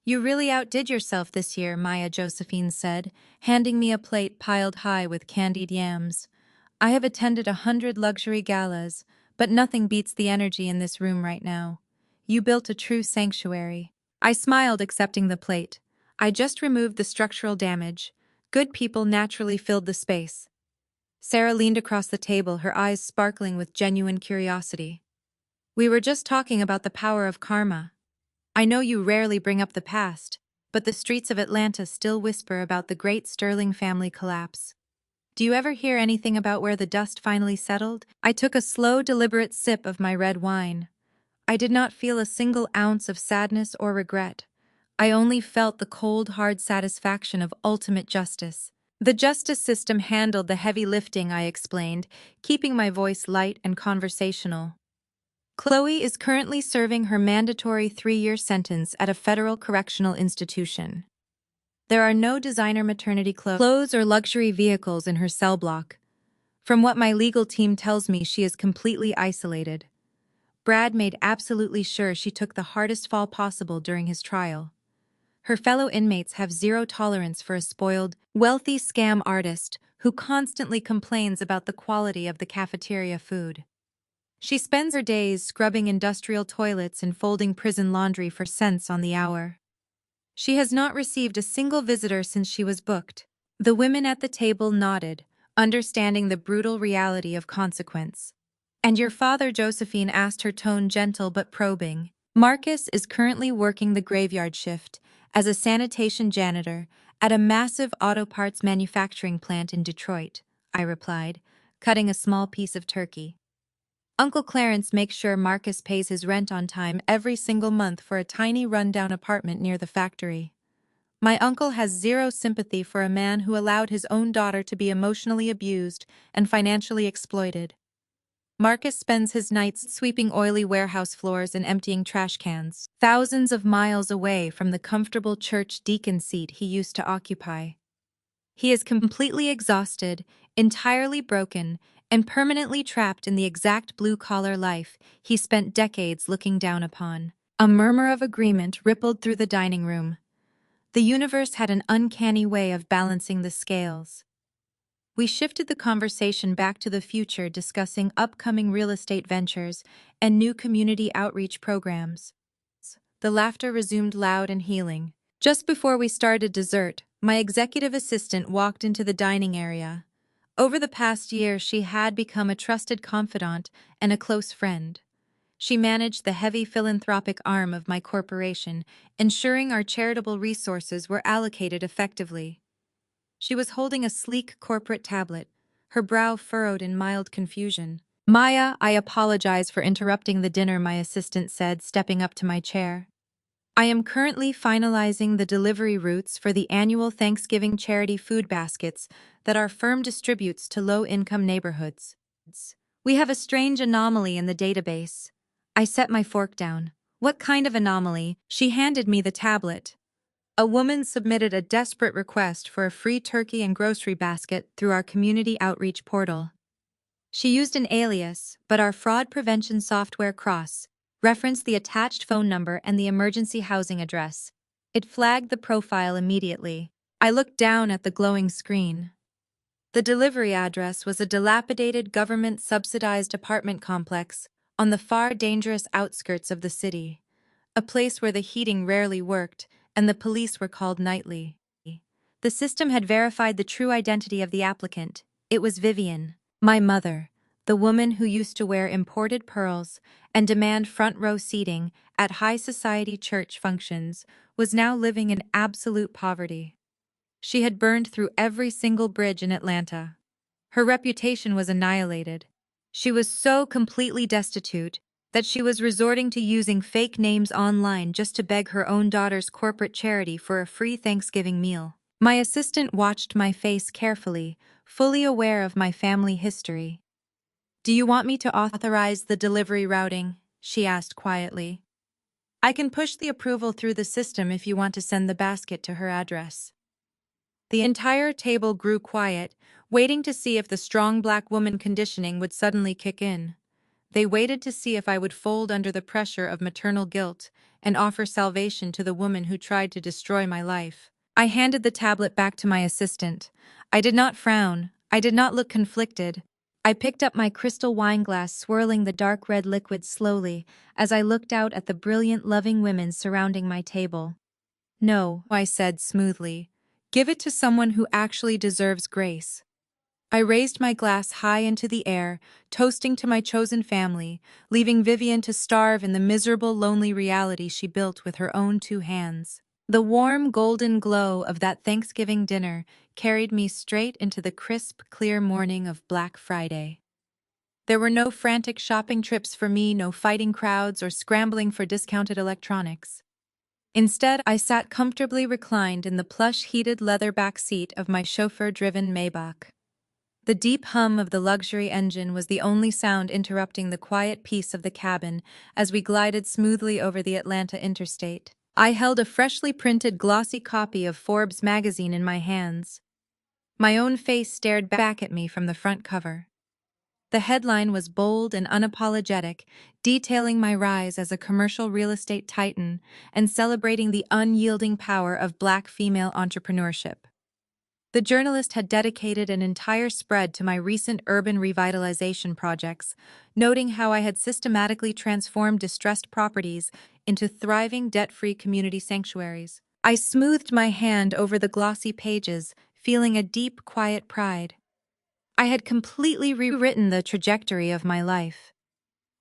A: "You really outdid yourself this year," Maya Josephine said, handing me a plate piled high with candied yams. "I have attended 100 luxury galas, but nothing beats the energy in this room right now. You built a true sanctuary." I smiled, accepting the plate. I just removed the structural damage. Good people naturally filled the space. Sarah leaned across the table, her eyes sparkling with genuine curiosity. "We were just talking about the power of karma. I know you rarely bring up the past, but the streets of Atlanta still whisper about the great Sterling family collapse. Do you ever hear anything about where the dust finally settled?" I took a slow, deliberate sip of my red wine. I did not feel a single ounce of sadness or regret. I only felt the cold, hard satisfaction of ultimate justice. "The justice system handled the heavy lifting," I explained, keeping my voice light and conversational. "Chloe is currently serving her mandatory 3-year sentence at a federal correctional institution." There are no designer maternity clothes or luxury vehicles in her cell block. From what my legal team tells me, she is completely isolated. Brad made absolutely sure she took the hardest fall possible during his trial. Her fellow inmates have zero tolerance for a spoiled, wealthy scam artist who constantly complains about the quality of the cafeteria food. She spends her days scrubbing industrial toilets and folding prison laundry for cents on the hour. She has not received a single visitor since she was booked. The women at the table nodded, understanding the brutal reality of consequence. And your father, Josephine, asked, her tone gentle but probing. Marcus is currently working the graveyard shift as a sanitation janitor at a massive auto parts manufacturing plant in Detroit, I replied, cutting a small piece of turkey. Uncle Clarence makes sure Marcus pays his rent on time every single month for a tiny rundown apartment near the factory. My uncle has zero sympathy for a man who allowed his own daughter to be emotionally abused and financially exploited. Marcus spends his nights sweeping oily warehouse floors and emptying trash cans, thousands of miles away from the comfortable church deacon seat he used to occupy. He is completely exhausted, entirely broken, and permanently trapped in the exact blue-collar life he spent decades looking down upon. A murmur of agreement rippled through the dining room. The universe had an uncanny way of balancing the scales. We shifted the conversation back to the future, discussing upcoming real estate ventures and new community outreach programs. The laughter resumed loud and healing. Just before we started dessert, my executive assistant walked into the dining area. Over the past year, she had become a trusted confidant and a close friend. She managed the heavy philanthropic arm of my corporation, ensuring our charitable resources were allocated effectively. She was holding a sleek corporate tablet, her brow furrowed in mild confusion. Maya, I apologize for interrupting the dinner, my assistant said, stepping up to my chair. I am currently finalizing the delivery routes for the annual Thanksgiving charity food baskets that our firm distributes to low-income neighborhoods. We have a strange anomaly in the database. I set my fork down. What kind of anomaly? She handed me the tablet. A woman submitted a desperate request for a free turkey and grocery basket through our community outreach portal. She used an alias, but our fraud prevention software referenced the attached phone number and the emergency housing address. It flagged the profile immediately. I looked down at the glowing screen. The delivery address was a dilapidated government-subsidized apartment complex on the far dangerous outskirts of the city, a place where the heating rarely worked and the police were called nightly. The system had verified the true identity of the applicant. It was Vivian, my mother, the woman who used to wear imported pearls and demand front-row seating at high society church functions, was now living in absolute poverty. She had burned through every single bridge in Atlanta. Her reputation was annihilated. She was so completely destitute that she was resorting to using fake names online just to beg her own daughter's corporate charity for a free Thanksgiving meal. My assistant watched my face carefully, fully aware of my family history. Do you want me to authorize the delivery routing? She asked quietly. I can push the approval through the system if you want to send the basket to her address. The entire table grew quiet, waiting to see if the strong black woman conditioning would suddenly kick in. They waited to see if I would fold under the pressure of maternal guilt and offer salvation to the woman who tried to destroy my life. I handed the tablet back to my assistant. I did not frown. I did not look conflicted. I picked up my crystal wine glass, swirling the dark red liquid slowly as I looked out at the brilliant, loving women surrounding my table. No, I said smoothly. Give it to someone who actually deserves grace. I raised my glass high into the air, toasting to my chosen family, leaving Vivian to starve in the miserable, lonely reality she built with her own 2 hands. The warm, golden glow of that Thanksgiving dinner carried me straight into the crisp, clear morning of Black Friday. There were no frantic shopping trips for me, no fighting crowds or scrambling for discounted electronics. Instead, I sat comfortably reclined in the plush heated leather back seat of my chauffeur-driven Maybach. The deep hum of the luxury engine was the only sound interrupting the quiet peace of the cabin as we glided smoothly over the Atlanta interstate. I held a freshly printed glossy copy of Forbes magazine in my hands. My own face stared back at me from the front cover. The headline was bold and unapologetic, detailing my rise as a commercial real estate titan and celebrating the unyielding power of Black female entrepreneurship. The journalist had dedicated an entire spread to my recent urban revitalization projects, noting how I had systematically transformed distressed properties into thriving, debt-free community sanctuaries. I smoothed my hand over the glossy pages, feeling a deep, quiet pride. I had completely rewritten the trajectory of my life.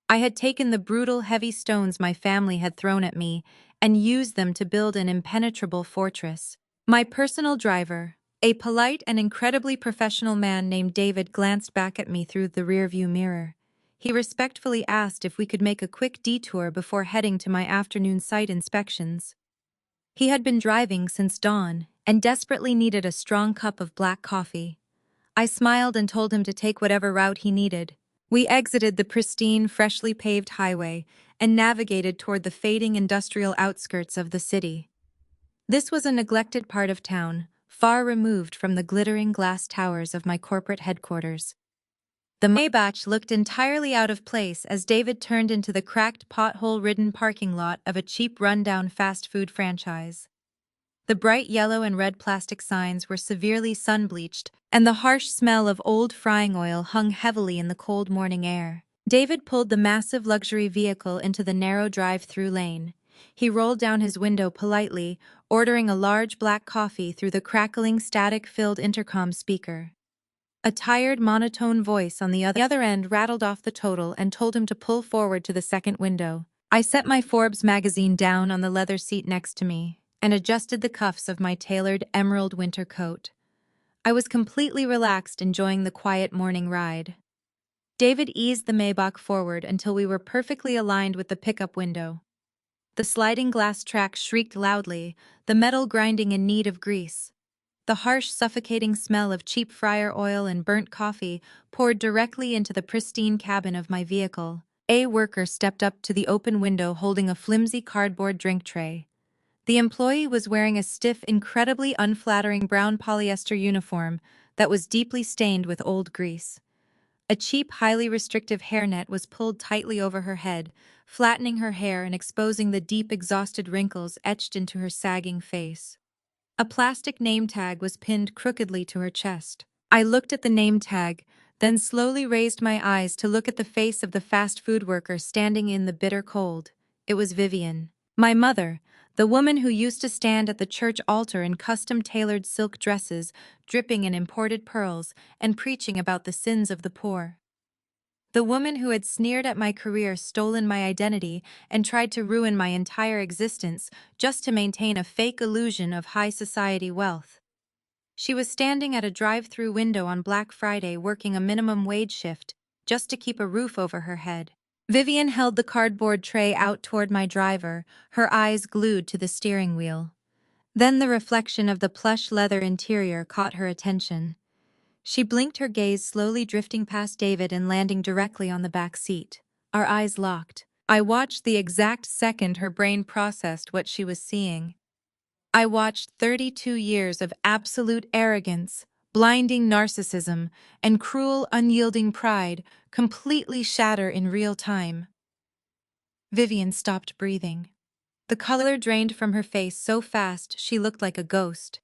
A: I had taken the brutal, heavy stones my family had thrown at me and used them to build an impenetrable fortress. My personal driver, a polite and incredibly professional man named David, glanced back at me through the rearview mirror. He respectfully asked if we could make a quick detour before heading to my afternoon site inspections. He had been driving since dawn and desperately needed a strong cup of black coffee. I smiled and told him to take whatever route he needed. We exited the pristine, freshly paved highway and navigated toward the fading industrial outskirts of the city. This was a neglected part of town, far removed from the glittering glass towers of my corporate headquarters. The Maybach looked entirely out of place as David turned into the cracked, pothole-ridden parking lot of a cheap, rundown fast food franchise. The bright yellow and red plastic signs were severely sun-bleached, and the harsh smell of old frying oil hung heavily in the cold morning air. David pulled the massive luxury vehicle into the narrow drive-through lane. He rolled down his window politely, ordering a large black coffee through the crackling, static-filled intercom speaker. A tired, monotone voice on the other end rattled off the total and told him to pull forward to the second window. I set my Forbes magazine down on the leather seat next to me and adjusted the cuffs of my tailored emerald winter coat. I was completely relaxed, enjoying the quiet morning ride. David eased the Maybach forward until we were perfectly aligned with the pickup window. The sliding glass track shrieked loudly, the metal grinding in need of grease. The harsh, suffocating smell of cheap fryer oil and burnt coffee poured directly into the pristine cabin of my vehicle. A worker stepped up to the open window holding a flimsy cardboard drink tray. The employee was wearing a stiff, incredibly unflattering brown polyester uniform that was deeply stained with old grease. A cheap, highly restrictive hairnet was pulled tightly over her head, flattening her hair and exposing the deep, exhausted wrinkles etched into her sagging face. A plastic name tag was pinned crookedly to her chest. I looked at the name tag, then slowly raised my eyes to look at the face of the fast food worker standing in the bitter cold. It was Vivian. My mother, the woman who used to stand at the church altar in custom-tailored silk dresses, dripping in imported pearls, and preaching about the sins of the poor. The woman who had sneered at my career, stolen my identity, and tried to ruin my entire existence just to maintain a fake illusion of high society wealth. She was standing at a drive-through window on Black Friday working a minimum wage shift just to keep a roof over her head. Vivian held the cardboard tray out toward my driver, her eyes glued to the steering wheel. Then the reflection of the plush leather interior caught her attention. She blinked, her gaze slowly drifting past David and landing directly on the back seat. Our eyes locked. I watched the exact second her brain processed what she was seeing. I watched 32 years of absolute arrogance, blinding narcissism, and cruel, unyielding pride completely shatter in real time. Vivian stopped breathing. The color drained from her face so fast she looked like a ghost.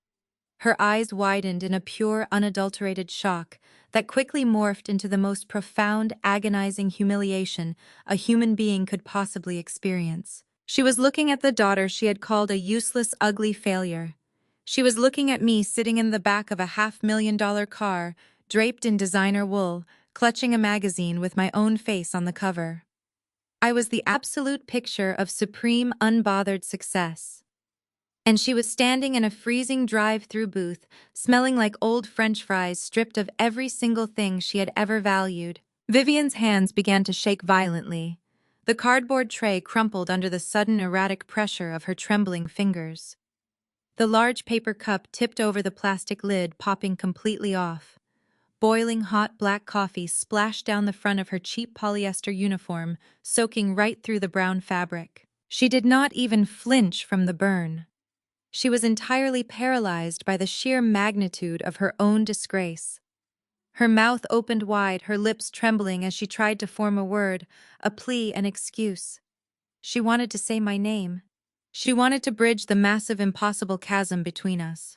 A: Her eyes widened in a pure, unadulterated shock that quickly morphed into the most profound, agonizing humiliation a human being could possibly experience. She was looking at the daughter she had called a useless, ugly failure. She was looking at me sitting in the back of a $500,000 car, draped in designer wool, clutching a magazine with my own face on the cover. I was the absolute picture of supreme, unbothered success. And she was standing in a freezing drive-through booth, smelling like old French fries, stripped of every single thing she had ever valued. Vivian's hands began to shake violently. The cardboard tray crumpled under the sudden erratic pressure of her trembling fingers. The large paper cup tipped over the plastic lid, popping completely off. Boiling hot black coffee splashed down the front of her cheap polyester uniform, soaking right through the brown fabric. She did not even flinch from the burn. She was entirely paralyzed by the sheer magnitude of her own disgrace. Her mouth opened wide, her lips trembling as she tried to form a word, a plea, an excuse. She wanted to say my name. She wanted to bridge the massive, impossible chasm between us.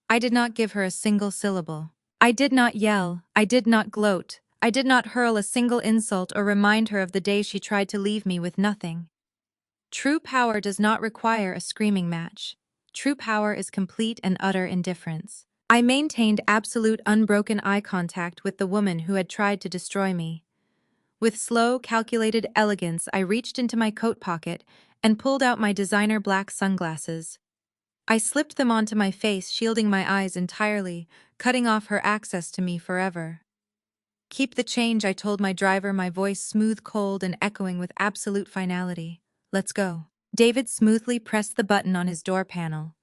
A: I did not give her a single syllable. I did not yell. I did not gloat. I did not hurl a single insult or remind her of the day she tried to leave me with nothing. True power does not require a screaming match. True power is complete and utter indifference. I maintained absolute unbroken eye contact with the woman who had tried to destroy me. With slow, calculated elegance, I reached into my coat pocket and pulled out my designer black sunglasses. I slipped them onto my face, shielding my eyes entirely, cutting off her access to me forever. Keep the change, I told my driver, my voice smooth, cold, and echoing with absolute finality. Let's go. David smoothly pressed the button on his door panel.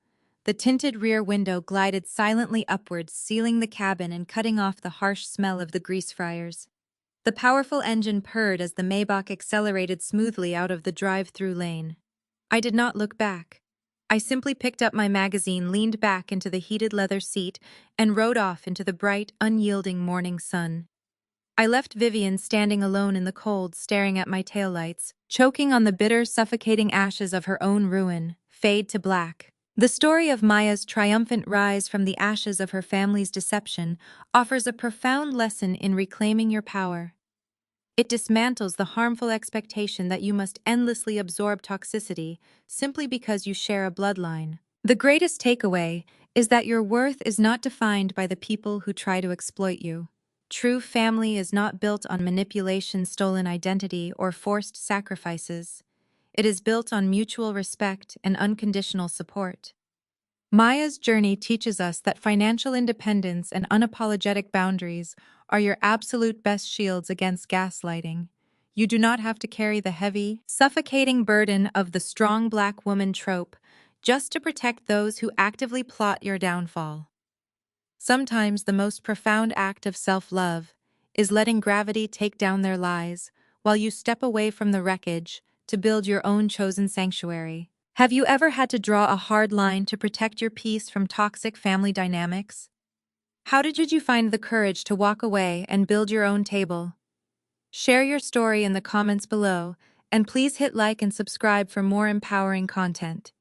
A: The tinted rear window glided silently upwards, sealing the cabin and cutting off the harsh smell of the grease fryers. The powerful engine purred as the Maybach accelerated smoothly out of the drive-through lane. I did not look back. I simply picked up my magazine, leaned back into the heated leather seat, and rode off into the bright, unyielding morning sun. I left Vivian standing alone in the cold, staring at my taillights, choking on the bitter, suffocating ashes of her own ruin, fade to black. The story of Maya's triumphant rise from the ashes of her family's deception offers a profound lesson in reclaiming your power. It dismantles the harmful expectation that you must endlessly absorb toxicity simply because you share a bloodline. The greatest takeaway is that your worth is not defined by the people who try to exploit you. True family is not built on manipulation, stolen identity, or forced sacrifices. It is built on mutual respect and unconditional support. Maya's journey teaches us that financial independence and unapologetic boundaries are your absolute best shields against gaslighting. You do not have to carry the heavy, suffocating burden of the strong black woman trope just to protect those who actively plot your downfall. Sometimes the most profound act of self-love is letting gravity take down their lies while you step away from the wreckage to build your own chosen sanctuary. Have you ever had to draw a hard line to protect your peace from toxic family dynamics? How did you find the courage to walk away and build your own table? Share your story in the comments below, and please hit like and subscribe for more empowering content.